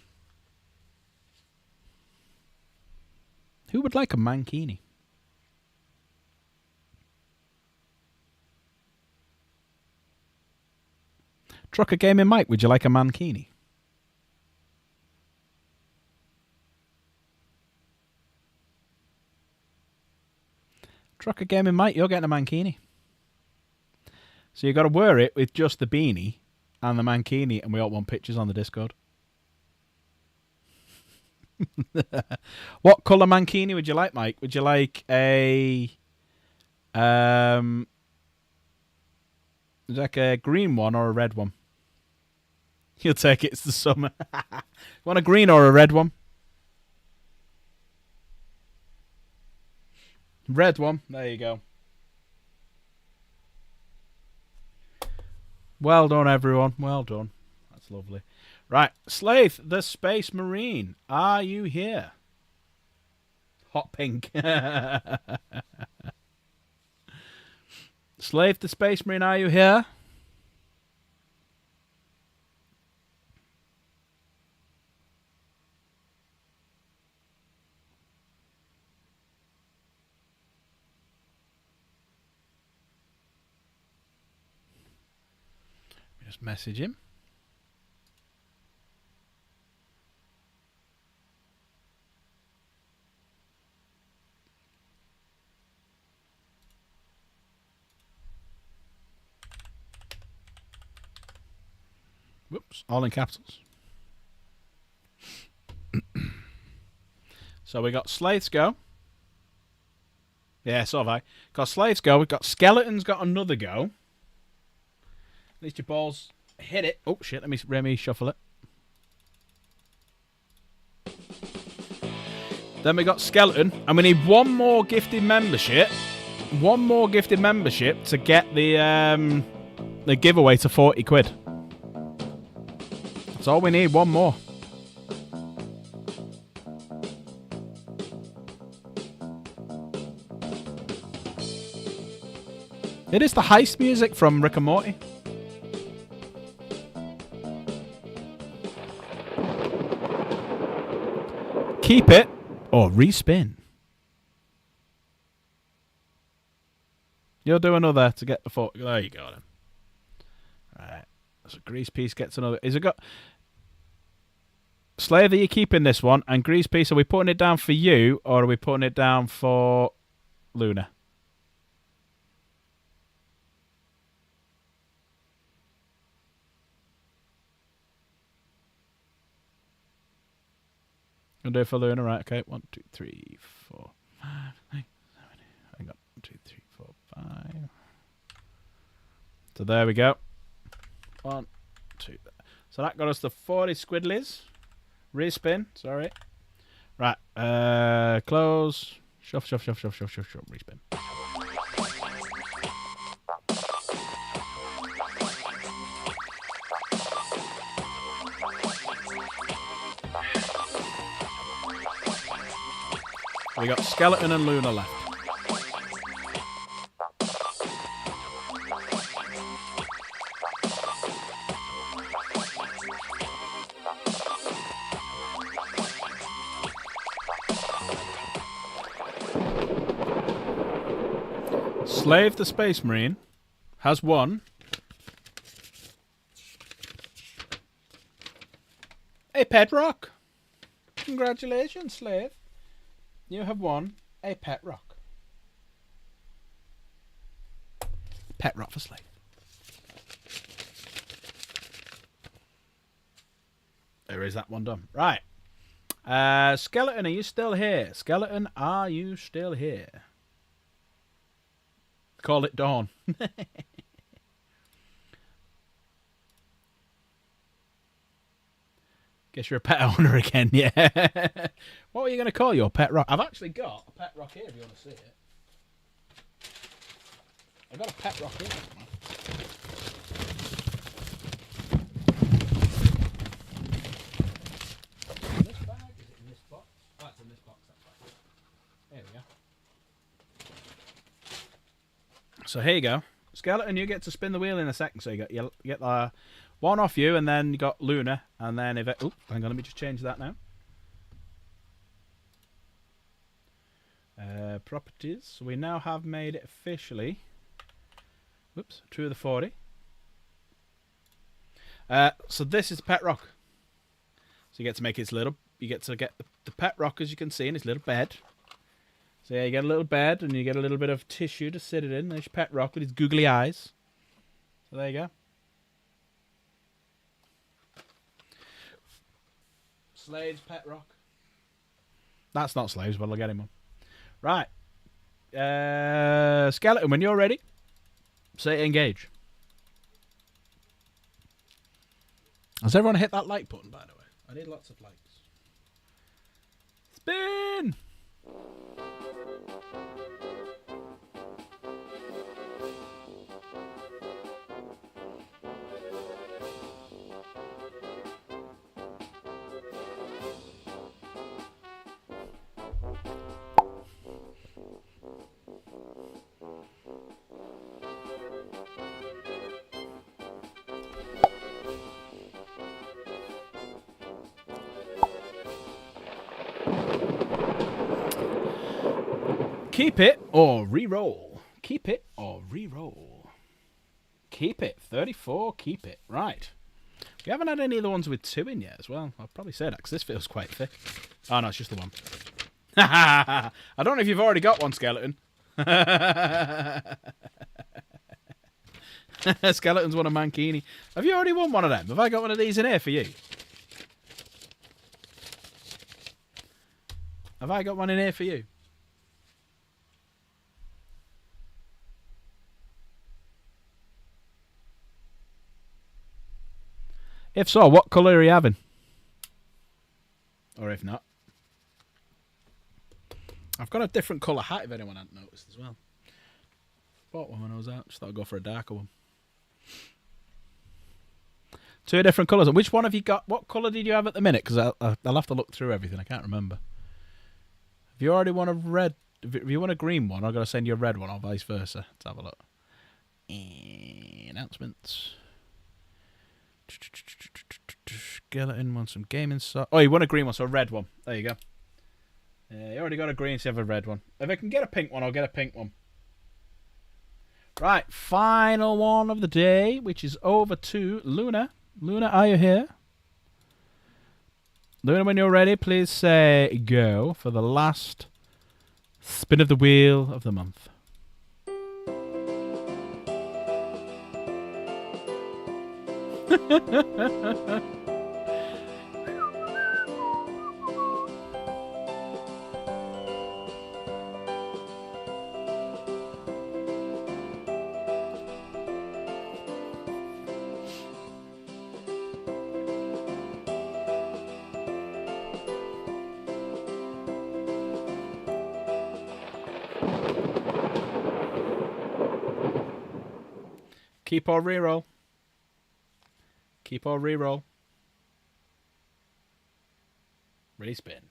Who would like a mankini? Trucker Gaming Mike, would you like a mankini? Trucker Gaming Mike, you're getting a mankini. So you got to wear it with just the beanie and the mankini, and we all want pictures on the Discord. What colour mankini would you like, Mike? Would you like a like a green one or a red one? You'll take it, it's the summer. Want a green or a red one? Red one, there you go. Well done, everyone. Well done. That's lovely. Right, Slave, the Space Marine, are you here? Hot pink. Slave, the Space Marine, are you here? Just message him. Whoops, all in capitals. So we got Slaves go. Yeah, so have I. Got Slaves go. We've got Skeletons got another go. At least your balls hit it. Oh, shit. Let me shuffle it. Then we got Skeleton. And we need one more gifted membership. One more gifted membership to get the giveaway to 40 quid. That's all we need. One more. It is the heist music from Rick and Morty. Keep it Oh, respin. You'll do another to get the four. There you go then. Right. So Grease Piece gets another. Is it got... Slave, are you keeping this one? And Grease Piece, are we putting it down for you or are we putting it down for Luna? Gonna do it for Luna, right? Okay, 1, 2, 3, 4, 5, 6, 7, 8. Hang on, 1, 2, 3, 4, 5. So there we go. 1, 2. So that got us the 40 squiddlies. Respin, sorry. Right, close. Shuff, respin. We got Skeleton and Luna left. Slave the Space Marine has won a pet rock. Congratulations, Slave. You have won a pet rock. Pet rock for Slave. There is that one done. Right. Skeleton, are you still here? Skeleton, are you still here? Call it dawn. Guess you're a pet owner again, yeah. What were you going to call your pet rock? I've actually got a pet rock here if you want to see it. I've got a pet rock here. In this bag? Is it in this box? Oh, it's in this box, that's right. There we go. So here you go. Skeleton, you get to spin the wheel in a second. So you get the one off you, and then you got Luna, and then if it... Oh, hang on, let me just change that now. Properties. So we now have made it officially... Whoops, 2 of the 40. So this is the pet rock. So you get to make its little... You get to get the pet rock, as you can see, in its little bed. So yeah, you get a little bed, and you get a little bit of tissue to sit it in. There's your pet rock with its googly eyes. So there you go. Slave's pet rock. That's not Slave's, but I'll get him on. Right. Skeleton, when you're ready, say engage. Has everyone hit that like button, by the way? I need lots of likes. Spin! Keep it or re-roll. Keep it or re-roll. Keep it. 34, keep it. Right. We haven't had any of the ones with 2 in yet as well. I'll probably say that because this feels quite thick. Oh, no, it's just the one. I don't know if you've already got one, Skeleton. Skeleton's won a Mankini. Have you already won one of them? Have I got one of these in here for you? Have I got one in here for you? If so, what colour are you having? Or if not. I've got a different colour hat if anyone hadn't noticed as well. Bought one when I was out. Just thought I'd go for a darker one. 2 different colours. Which one have you got? What colour did you have at the minute? Because I'll have to look through everything. I can't remember. If you already want a red... If you want a green one, I've got to send you a red one or vice versa. Let's have a look. Announcements. Skeleton wants some gaming stuff. Oh, you want a green one, so a red one. There you go. You already got a green, so you have a red one. If I can get a pink one, I'll get a pink one. Right, final one of the day, which is over to Luna. Luna, are you here? Luna, when you're ready, please say go for the last spin of the wheel of the month. Keep or reroll. Keep or reroll. Ready spin.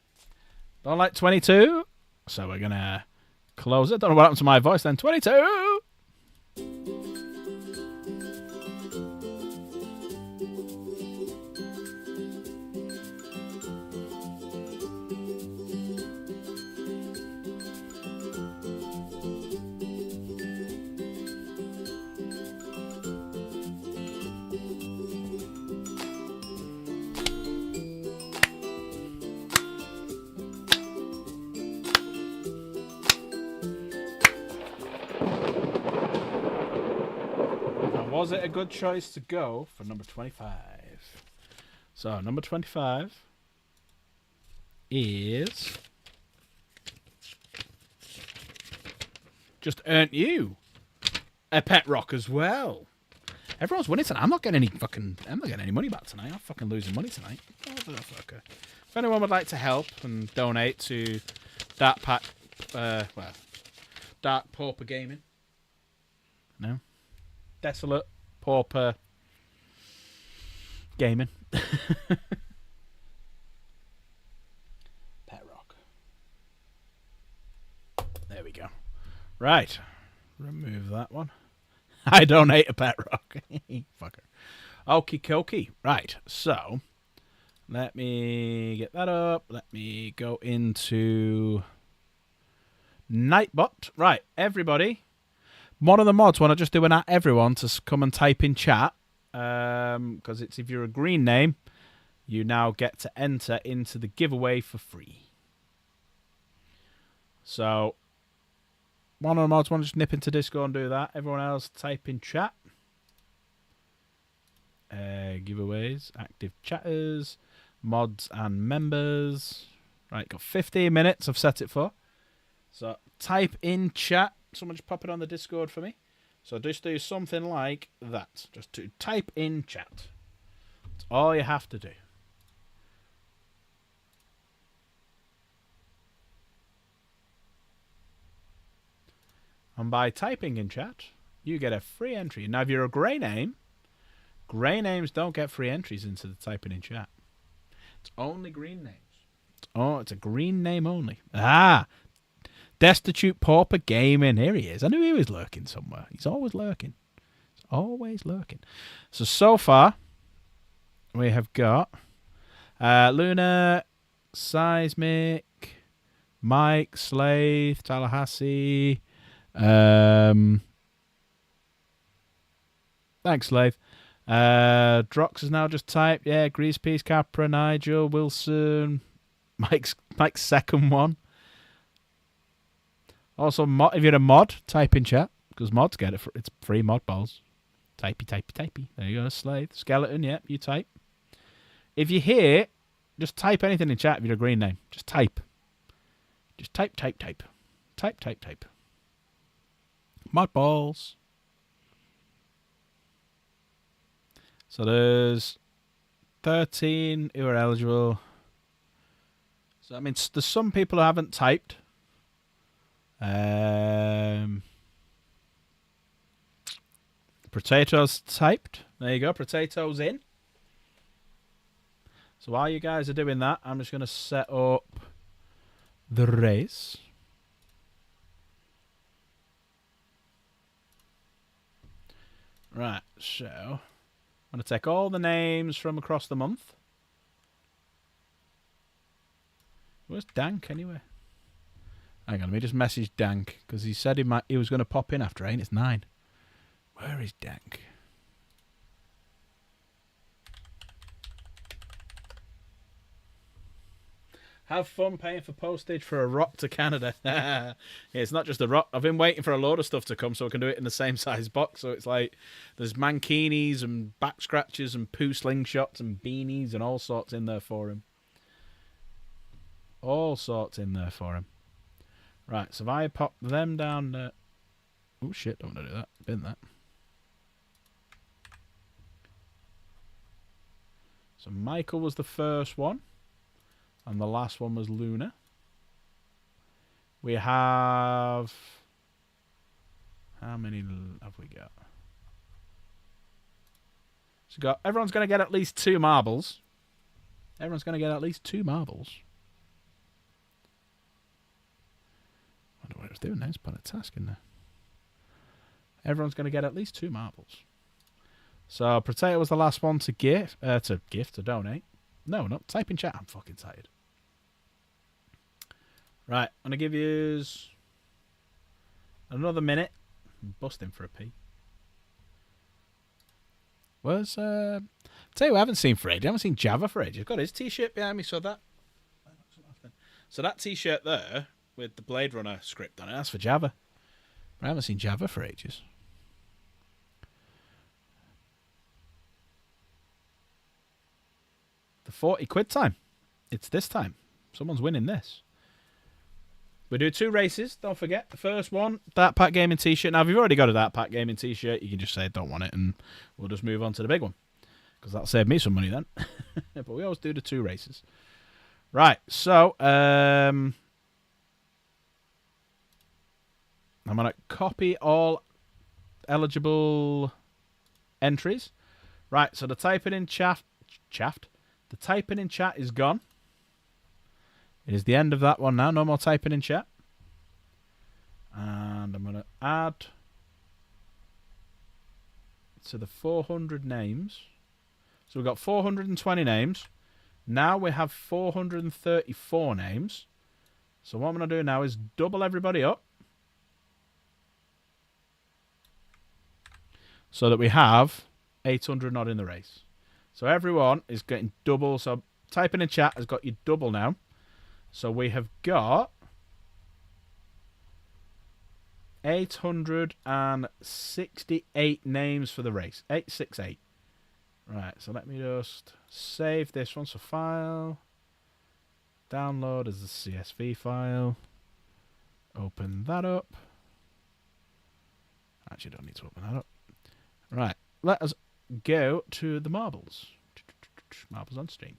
Don't like 22, so we're gonna close it. Don't know what happened to my voice then. 22. Was it a good choice to go for number 25? So, number 25 is just earned you a pet rock as well. Everyone's winning tonight. I'm not getting any money back tonight. I'm fucking losing money tonight. Motherfucker. If anyone would like to help and donate to Dark Pauper Gaming. No. Desolate Pauper Gaming. Pet rock. There we go. Right. Remove that one. I donate a pet rock. Fucker. Okie dokie. Right. So, let me get that up. Let me go into Nightbot. Right. Everybody. One of the mods want to just do an at everyone to come and type in chat. Because it's if you're a green name, you now get to enter into the giveaway for free. So, one of the mods want to just nip into Discord and do that. Everyone else type in chat. Giveaways, active chatters, mods and members. Right, got 15 minutes I've set it for. So, type in chat. Someone just pop it on the Discord for me. So just do something like that. Just to type in chat. That's all you have to do. And by typing in chat, you get a free entry. Now, if you're a grey name, grey names don't get free entries into the typing in chat. It's only green names. Oh, it's a green name only. Ah! Destitute Pauper Gaming. Here he is. I knew he was lurking somewhere. He's always lurking. He's always lurking. So far, we have got Luna, Seismic, Mike, Slave, Tallahassee. Thanks, Slave. Drox has now just typed. Yeah, Greasepiece, Capra, Nigel, Wilson. Mike's second one. Also, if you're a mod, type in chat, because mods get it. It's free mod balls. Typey. There you go, Slave. Skeleton, yep, you type. If you're here, just type anything in chat if you're a green name. Just type. Just type. Type. Mod balls. So there's 13 who are eligible. So, I mean, there's some people who haven't typed. Potatoes typed. There you go. Potatoes in. So while you guys are doing that, I'm just going to set up the race. Right. So I'm going to take all the names from across the month. Where's Dank anyway? Hang on, let me just message Dank because he said he was going to pop in after 8. It's 9. Where is Dank? Have fun paying for postage for a rock to Canada. Yeah, it's not just a rock. I've been waiting for a load of stuff to come so I can do it in the same size box. So it's like there's mankinis and back scratches and poo slingshots and beanies and all sorts in there for him. All sorts in there for him. Right, so if I pop them down there. Oh shit, don't want to do that. Bin that. So Michael was the first one. And the last one was Luna. We have... How many have we got? So everyone's going to get at least 2 marbles. Everyone's going to get at least 2 marbles. I wonder what it was doing there. It's put a task in there. Everyone's going to get at least 2 marbles. So Potato was the last one to donate. No, not type in chat. I'm fucking tired. Right, I'm going to give you another minute. I'm busting for a pee. Tell you, I haven't seen for ages. I haven't seen Java for ages. I've got his t-shirt behind me, so that t-shirt there with the Blade Runner script on it, that's for Java. But I haven't seen Java for ages. The 40 quid time. It's this time. Someone's winning this. We do 2 races, don't forget. The first one, Dart Pack Gaming t-shirt. Now, if you've already got a Dart Pack Gaming t-shirt, you can just say, don't want it, and we'll just move on to the big one. Because that'll save me some money then. But we always do the 2 races. Right, so, I'm going to copy all eligible entries. Right, so the typing in chat. The typing in chat is gone. It is the end of that one now. No more typing in chat. And I'm going to add to the 400 names. So we've got 420 names. Now we have 434 names. So what I'm going to do now is double everybody up. So that we have 800 not in the race. So everyone is getting double. So typing in chat has got you double now. So we have got 868 names for the race. 868. Right, so let me just save this one. So file. Download as a CSV file. Open that up. Actually, don't need to open that up. Right, let us go to the marbles. Marbles on stream.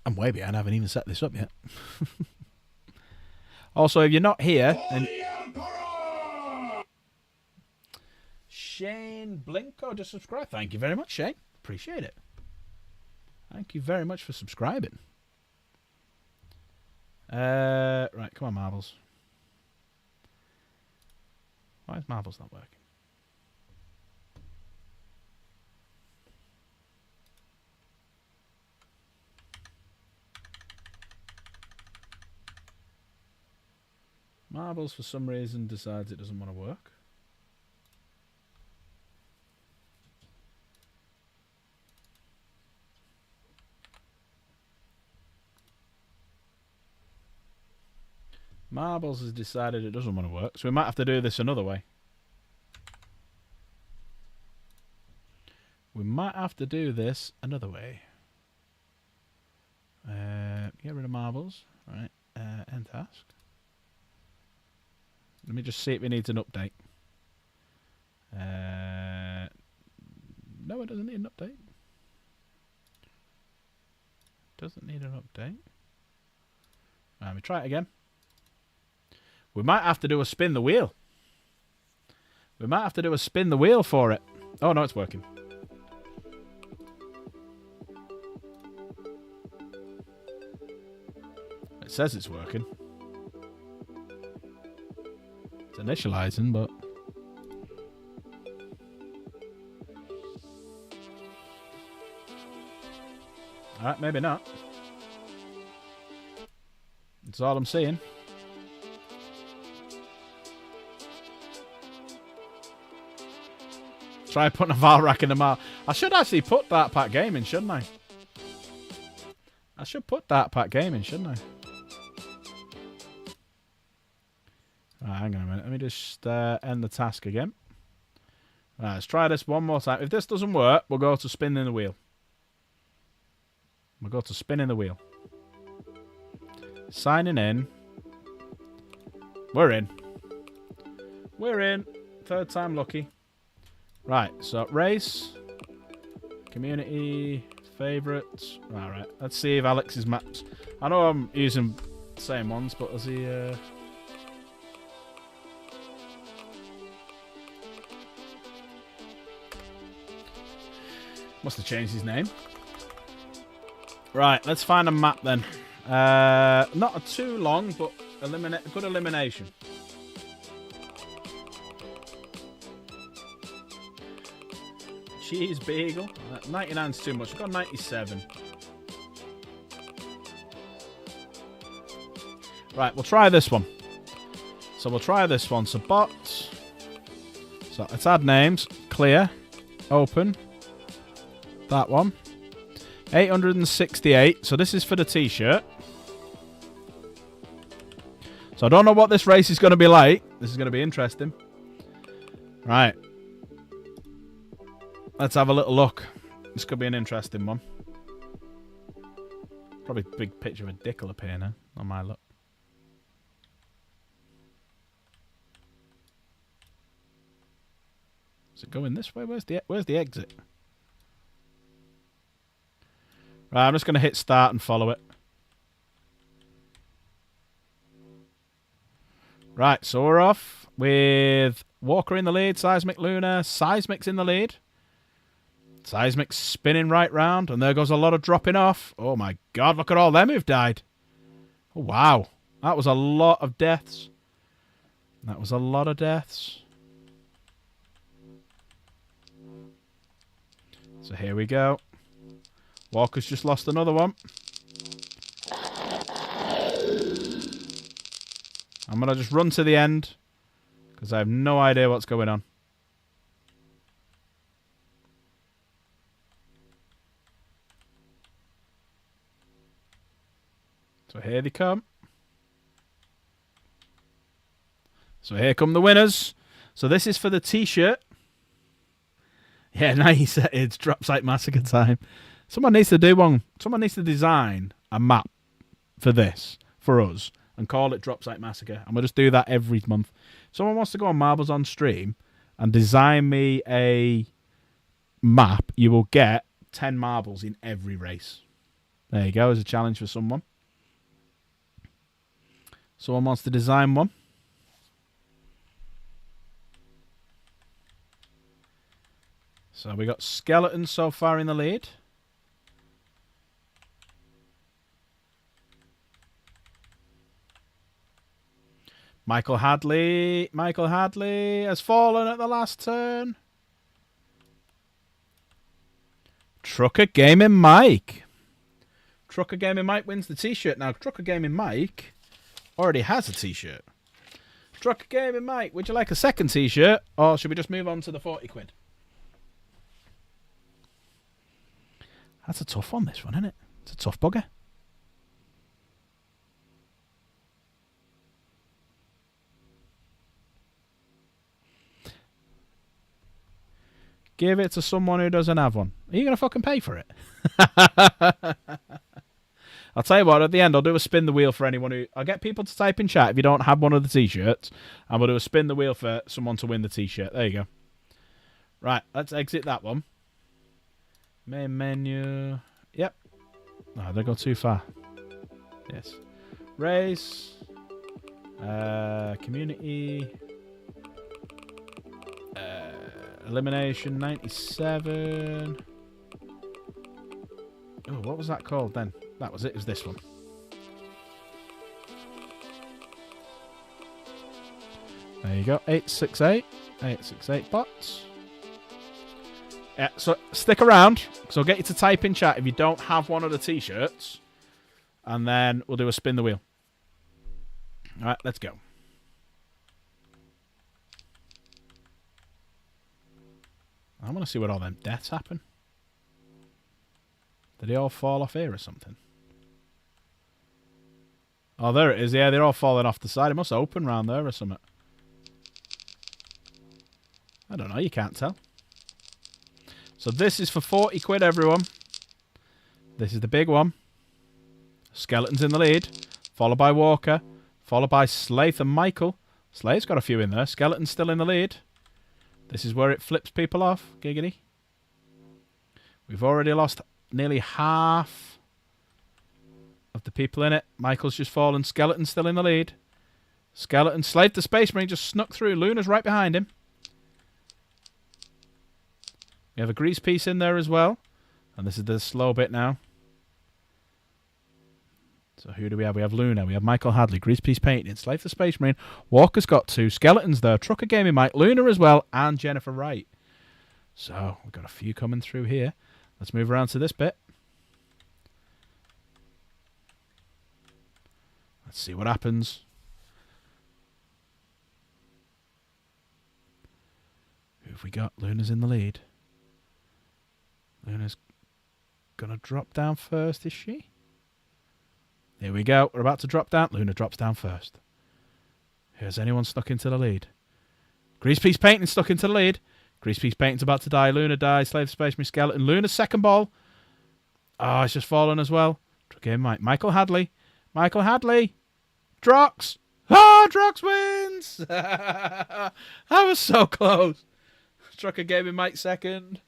I'm way behind. I haven't even set this up yet. Also, if you're not here, and Shane Blinko just subscribed. Thank you very much, Shane. Appreciate it. Thank you very much for subscribing. Right, come on, marbles. Why is marbles not working? Marbles, for some reason, decides it doesn't want to work. Marbles has decided it doesn't want to work, so we might have to do this another way. We might have to do this another way. Get rid of marbles. Right, end task. Let me just see if it needs an update. No, it doesn't need an update. Doesn't need an update. Let me try it again. We might have to do a spin the wheel. We might have to do a spin the wheel for it. Oh, no, it's working. It says it's working. It's initializing, but... Alright, maybe not. That's all I'm seeing. Try putting a Valrak in the mouth. I should actually put Dark Pack Gaming, shouldn't I? I should put Dark Pack Gaming, shouldn't I? Right, hang on a minute. Let me just end the task again. Right, let's try this one more time. If this doesn't work, we'll go to spinning the wheel. We'll go to spinning the wheel. Signing in. We're in. We're in. Third time lucky. Right, so race. Community. Favourites. Alright, let's see if Alex's maps... I know I'm using the same ones, but is he... Must have changed his name. Right, let's find a map then. Not a too long, but a good elimination. Cheese Beagle. 99's too much. We've got 97. Right, we'll try this one. So we'll try this one. So bots. So let's add names. Clear. Open. That one. 868. So this is for the t-shirt. So I don't know what this race is going to be like. This is going to be interesting. Right. Let's have a little look. This could be an interesting one. Probably a big picture of a dick will appear now on my look. Is it going this way? Where's the exit? Right, I'm just going to hit start and follow it. Right, so we're off with Walker in the lead, Seismic Luna. Seismic's in the lead. Seismic's spinning right round, and there goes a lot of dropping off. Oh my god, look at all them who've died. Oh, wow. That was a lot of deaths. That was a lot of deaths. So here we go. Walker's just lost another one. I'm going to just run to the end because I have no idea what's going on. So here they come. So here come the winners. So this is for the t-shirt. Yeah, nice. It's Drop Site Massacre time. Someone needs to do one. Someone needs to design a map for this, for us, and call it Drop Site Massacre. And we'll just do that every month. Someone wants to go on Marbles on Stream and design me a map. You will get 10 marbles in every race. There you go, as a challenge for someone. Someone wants to design one. So we got Skeleton so far in the lead. Michael Hadley has fallen at the last turn. Trucker Gaming Mike. Trucker Gaming Mike wins the t-shirt. Now, Trucker Gaming Mike already has a t-shirt. Trucker Gaming Mike, would you like a second t-shirt? Or should we just move on to the 40 quid? That's a tough one, this one, isn't it? It's a tough bugger. Give it to someone who doesn't have one. Are you going to fucking pay for it? I'll tell you what, at the end, I'll do a spin the wheel for anyone who... I'll get people to type in chat if you don't have one of the t-shirts. And we'll do a spin the wheel for someone to win the t-shirt. There you go. Right, let's exit that one. Main menu. Yep. No, they go too far. Yes. Race. Community. Elimination 97. Oh, what was that called then? That was it. It was this one. There you go. 868. 868 bots. Yeah, so stick around, because I'll get you to type in chat if you don't have one of the T-shirts, and then we'll do a spin the wheel. All right, let's go. I want to see what all them deaths happen. Did they all fall off here or something? Oh, there it is. Yeah, they're all falling off the side. It must open round there or something. I don't know. You can't tell. So this is for 40 quid, everyone. This is the big one. Skeleton's in the lead. Followed by Walker. Followed by Slaith and Michael. Slaith's got a few in there. Skeleton's still in the lead. This is where it flips people off. Giggity. We've already lost nearly half of the people in it. Michael's just fallen. Skeleton's still in the lead. Skeleton. Slaith the Space Marine just snuck through. Luna's right behind him. We have a grease piece in there as well. And this is the slow bit now. So who do we have? We have Luna. We have Michael Hadley. Grease piece painting. Slaith the Space Marine. Walker's got 2. Skeleton's there. Trucker Gaming Mike. Luna as well. And Jennifer Wright. So we've got a few coming through here. Let's move around to this bit. Let's see what happens. Who have we got? Luna's in the lead. Luna's going to drop down first, is she? Here we go. We're about to drop down. Luna drops down first. Has anyone stuck into the lead? Grease Piece Painting stuck into the lead. Grease Piece Painting's about to die. Luna dies. Slave Space Marine Skeleton. Luna's second ball. Oh, it's just fallen as well. Okay, Michael Hadley. Michael Hadley. Drox. Oh, Drox wins. That was so close. Trucker Gaming Mike second.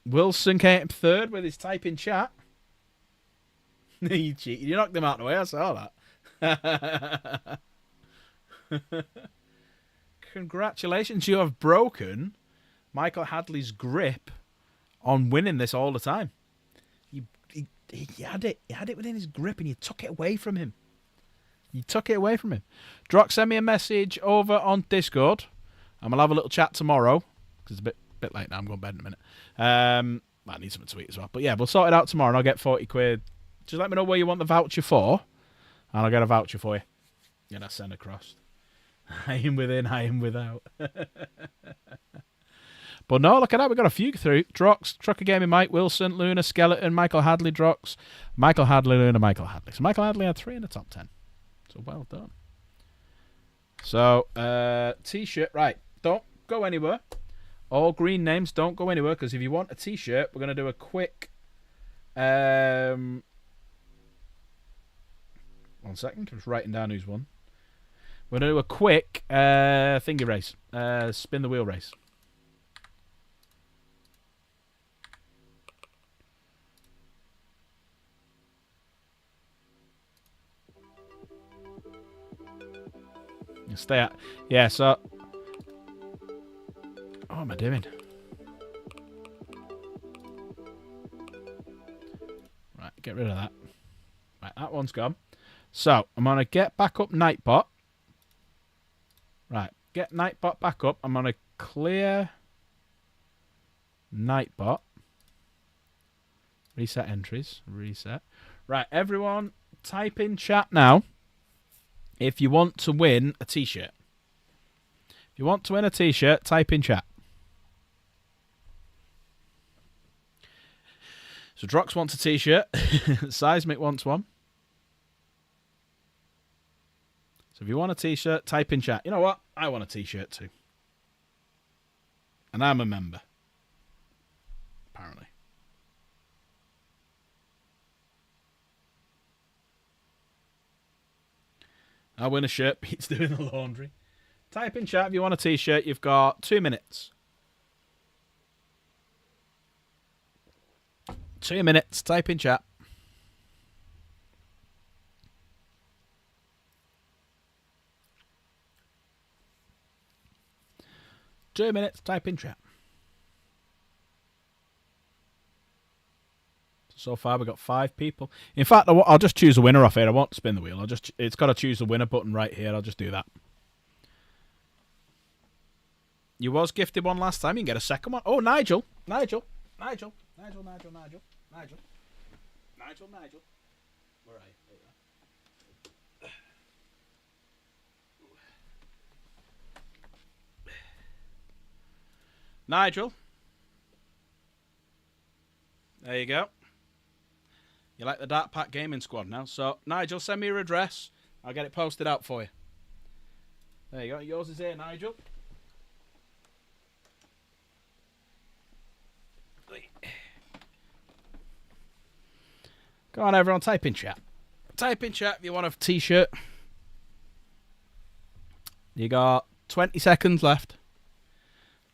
Wilson came third with his type in chat. You cheated. You knocked him out of the way. I saw that. Congratulations. You have broken Michael Hadley's grip on winning this all the time. He had it. He had it within his grip and you took it away from him. You took it away from him. Drox, send me a message over on Discord and we'll have a little chat tomorrow because it's a bit late now. I'm going to bed in a minute. I need something to eat as well. But yeah, we'll sort it out tomorrow and I'll get 40 quid. Just let me know where you want the voucher for and I'll get a voucher for you. And I'll send across. I am within, I am without. But no, look at that. We've got a few through. Drox, Trucker Gaming Mike, Wilson, Luna, Skeleton, Michael Hadley, Drox, Michael Hadley, Luna, Michael Hadley. So Michael Hadley had 3 in the top 10. So well done. So, T-shirt. Right. Don't go anywhere. All green names, don't go anywhere, because if you want a T-shirt, we're going to do a quick... 1 second. I'm just writing down who's won. We're going to do a quick thingy race. Spin the wheel race. Stay out. Yeah, so... What am I doing? Right, get rid of that. Right, that one's gone. So, I'm going to get back up Nightbot. Right, get Nightbot back up. I'm going to clear Nightbot. Reset entries. Reset. Right, everyone, type in chat now if you want to win a T-shirt. If you want to win a T-shirt, type in chat. So Drox wants a T-shirt. Seismic wants one. So if you want a T-shirt, type in chat. You know what? I want a T-shirt too. And I'm a member. Apparently. I'll win a shirt. Pete's doing the laundry. Type in chat if you want a T-shirt. You've got 2 minutes. 2 minutes. Type in chat. Two minutes. Type in chat. So far, we've got 5 people. In fact, I'll just choose a winner off here. I won't spin the wheel. It's got to choose the winner button right here. I'll just do that. You was gifted one last time. You can get a second one. Oh, Nigel. Nigel. Where are you? There you are. Nigel. There you go. You like the Dark Pack Gaming Squad now. So, Nigel, send me your address. I'll get it posted out for you. There you go. Yours is here, Nigel. Go on, everyone. Type in chat. Type in chat if you want a t-shirt. You got 20 seconds left.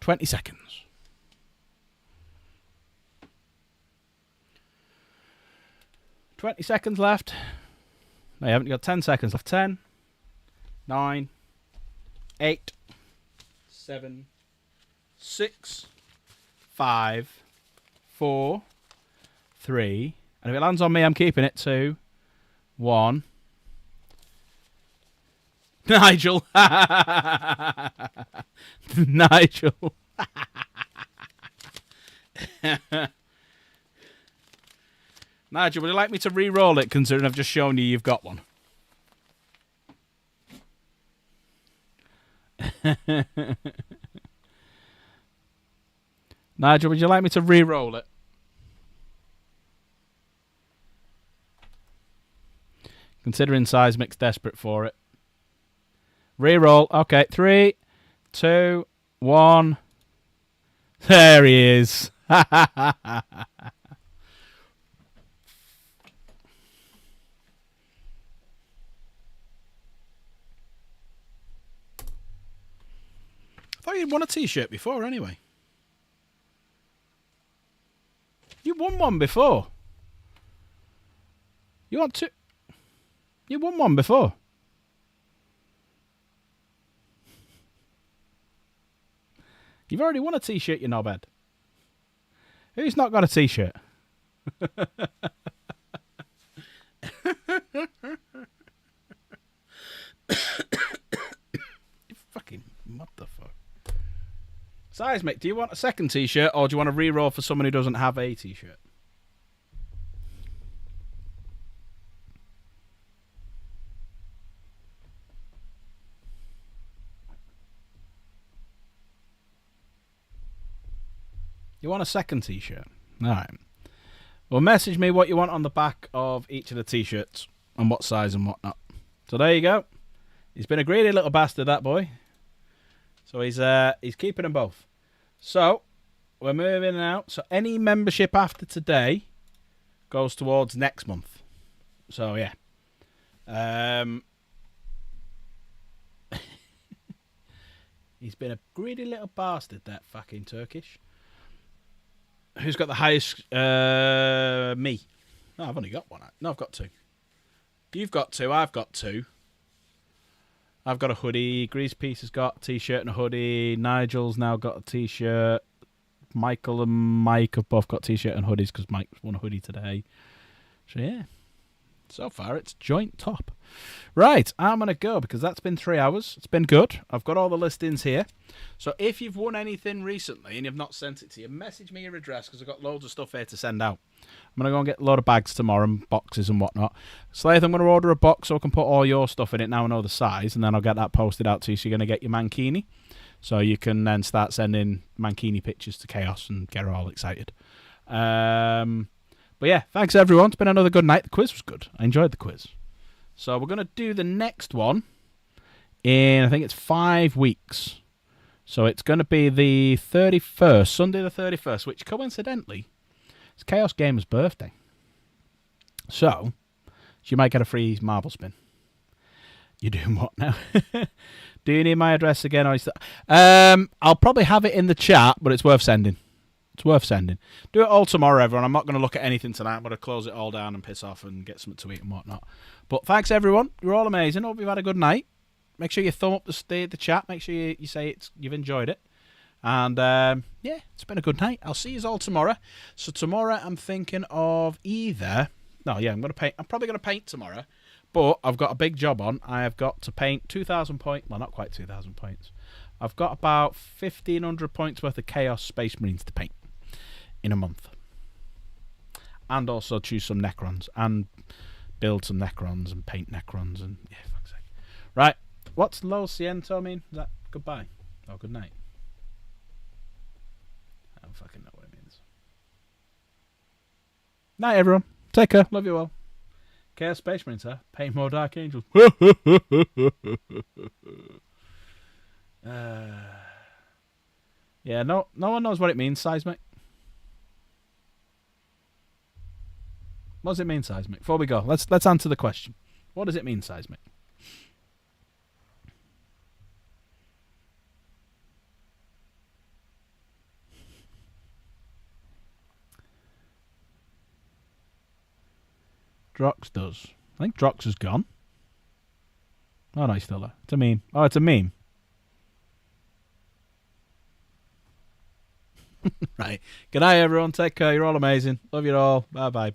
20 seconds. Left. No, you haven't. You got 10 seconds left. 10, 9, 8, 7, 6, 5, 4, 3. And if it lands on me, I'm keeping it. 2, 1. Nigel. Nigel. Nigel, would you like me to re-roll it, considering I've just shown you've got one? Nigel, would you like me to re-roll it? Considering Seismic's desperate for it. Re-roll. Okay, 3, 2, 1. There he is. I thought you'd won a t-shirt before anyway. You won one before. You want to... You won one before. You've already won a t-shirt, you knobhead. Who's not got a t-shirt? You fucking motherfucker. Seismic, do you want a second t-shirt or do you want to re-roll for someone who doesn't have a t-shirt? You want a second t-shirt? Alright. Well, message me what you want on the back of each of the t-shirts and what size and whatnot. So there you go. He's been a greedy little bastard, that boy. So he's keeping them both. So we're moving out. So any membership after today goes towards next month. So yeah. He's been a greedy little bastard, that fucking Turkish. Who's got the highest? Me. No, I've only got one. No, I've got 2. You've got 2. I've got 2. I've got a hoodie. Grease Piece has got a t-shirt and a hoodie. Nigel's now got a t-shirt. Michael and Mike have both got t-shirt and hoodies because Mike's won a hoodie today. So yeah. So far, it's joint top. Right, I'm going to go because that's been 3 hours. It's been good. I've got all the listings here. So if you've won anything recently and you've not sent it to you, message me your address because I've got loads of stuff here to send out. I'm going to go and get a load of bags tomorrow and boxes and whatnot. Slaith, I'm going to order a box so I can put all your stuff in it now I know the size, and then I'll get that posted out to you so you're going to get your Mankini. So you can then start sending Mankini pictures to Chaos and get her all excited. But yeah, thanks everyone. It's been another good night. The quiz was good. I enjoyed the quiz. So we're going to do the next one in, I think it's 5 weeks. So it's going to be the 31st, Sunday the 31st, which coincidentally is Chaos Gamer's birthday. So you might get a free marble spin. You're doing what now? Do you need my address again? Or I'll probably have it in the chat, but it's worth sending. It's worth sending. Do it all tomorrow, everyone. I'm not going to look at anything tonight. I'm going to close it all down and piss off and get something to eat and whatnot. But thanks, everyone. You're all amazing. Hope you've had a good night. Make sure you thumb up the chat. Make sure you say you've enjoyed it. And, yeah, it's been a good night. I'll see you all tomorrow. So tomorrow I'm thinking of either... No, yeah, I'm going to paint. I'm probably going to paint tomorrow. But I've got a big job on. I have got to paint 2,000 points. Well, not quite 2,000 points. I've got about 1,500 points worth of Chaos Space Marines to paint in a month. And also choose some Necrons and build some Necrons and paint Necrons and yeah, fuck's sake. Right, what's Lo Siento mean? Is that goodbye or good night? I don't fucking know what it means. Night, everyone. Take care. Love you all. Chaos Space Marines, huh? Paint more Dark Angels. Yeah, no one knows what it means, Seismic. What does it mean, Seismic? Before we go, let's answer the question. What does it mean, Seismic? Drox does. I think Drox is gone. Oh no, he's still there. It's a meme. Oh, it's a meme. Right. Good night, everyone. Take care. You're all amazing. Love you all. Bye.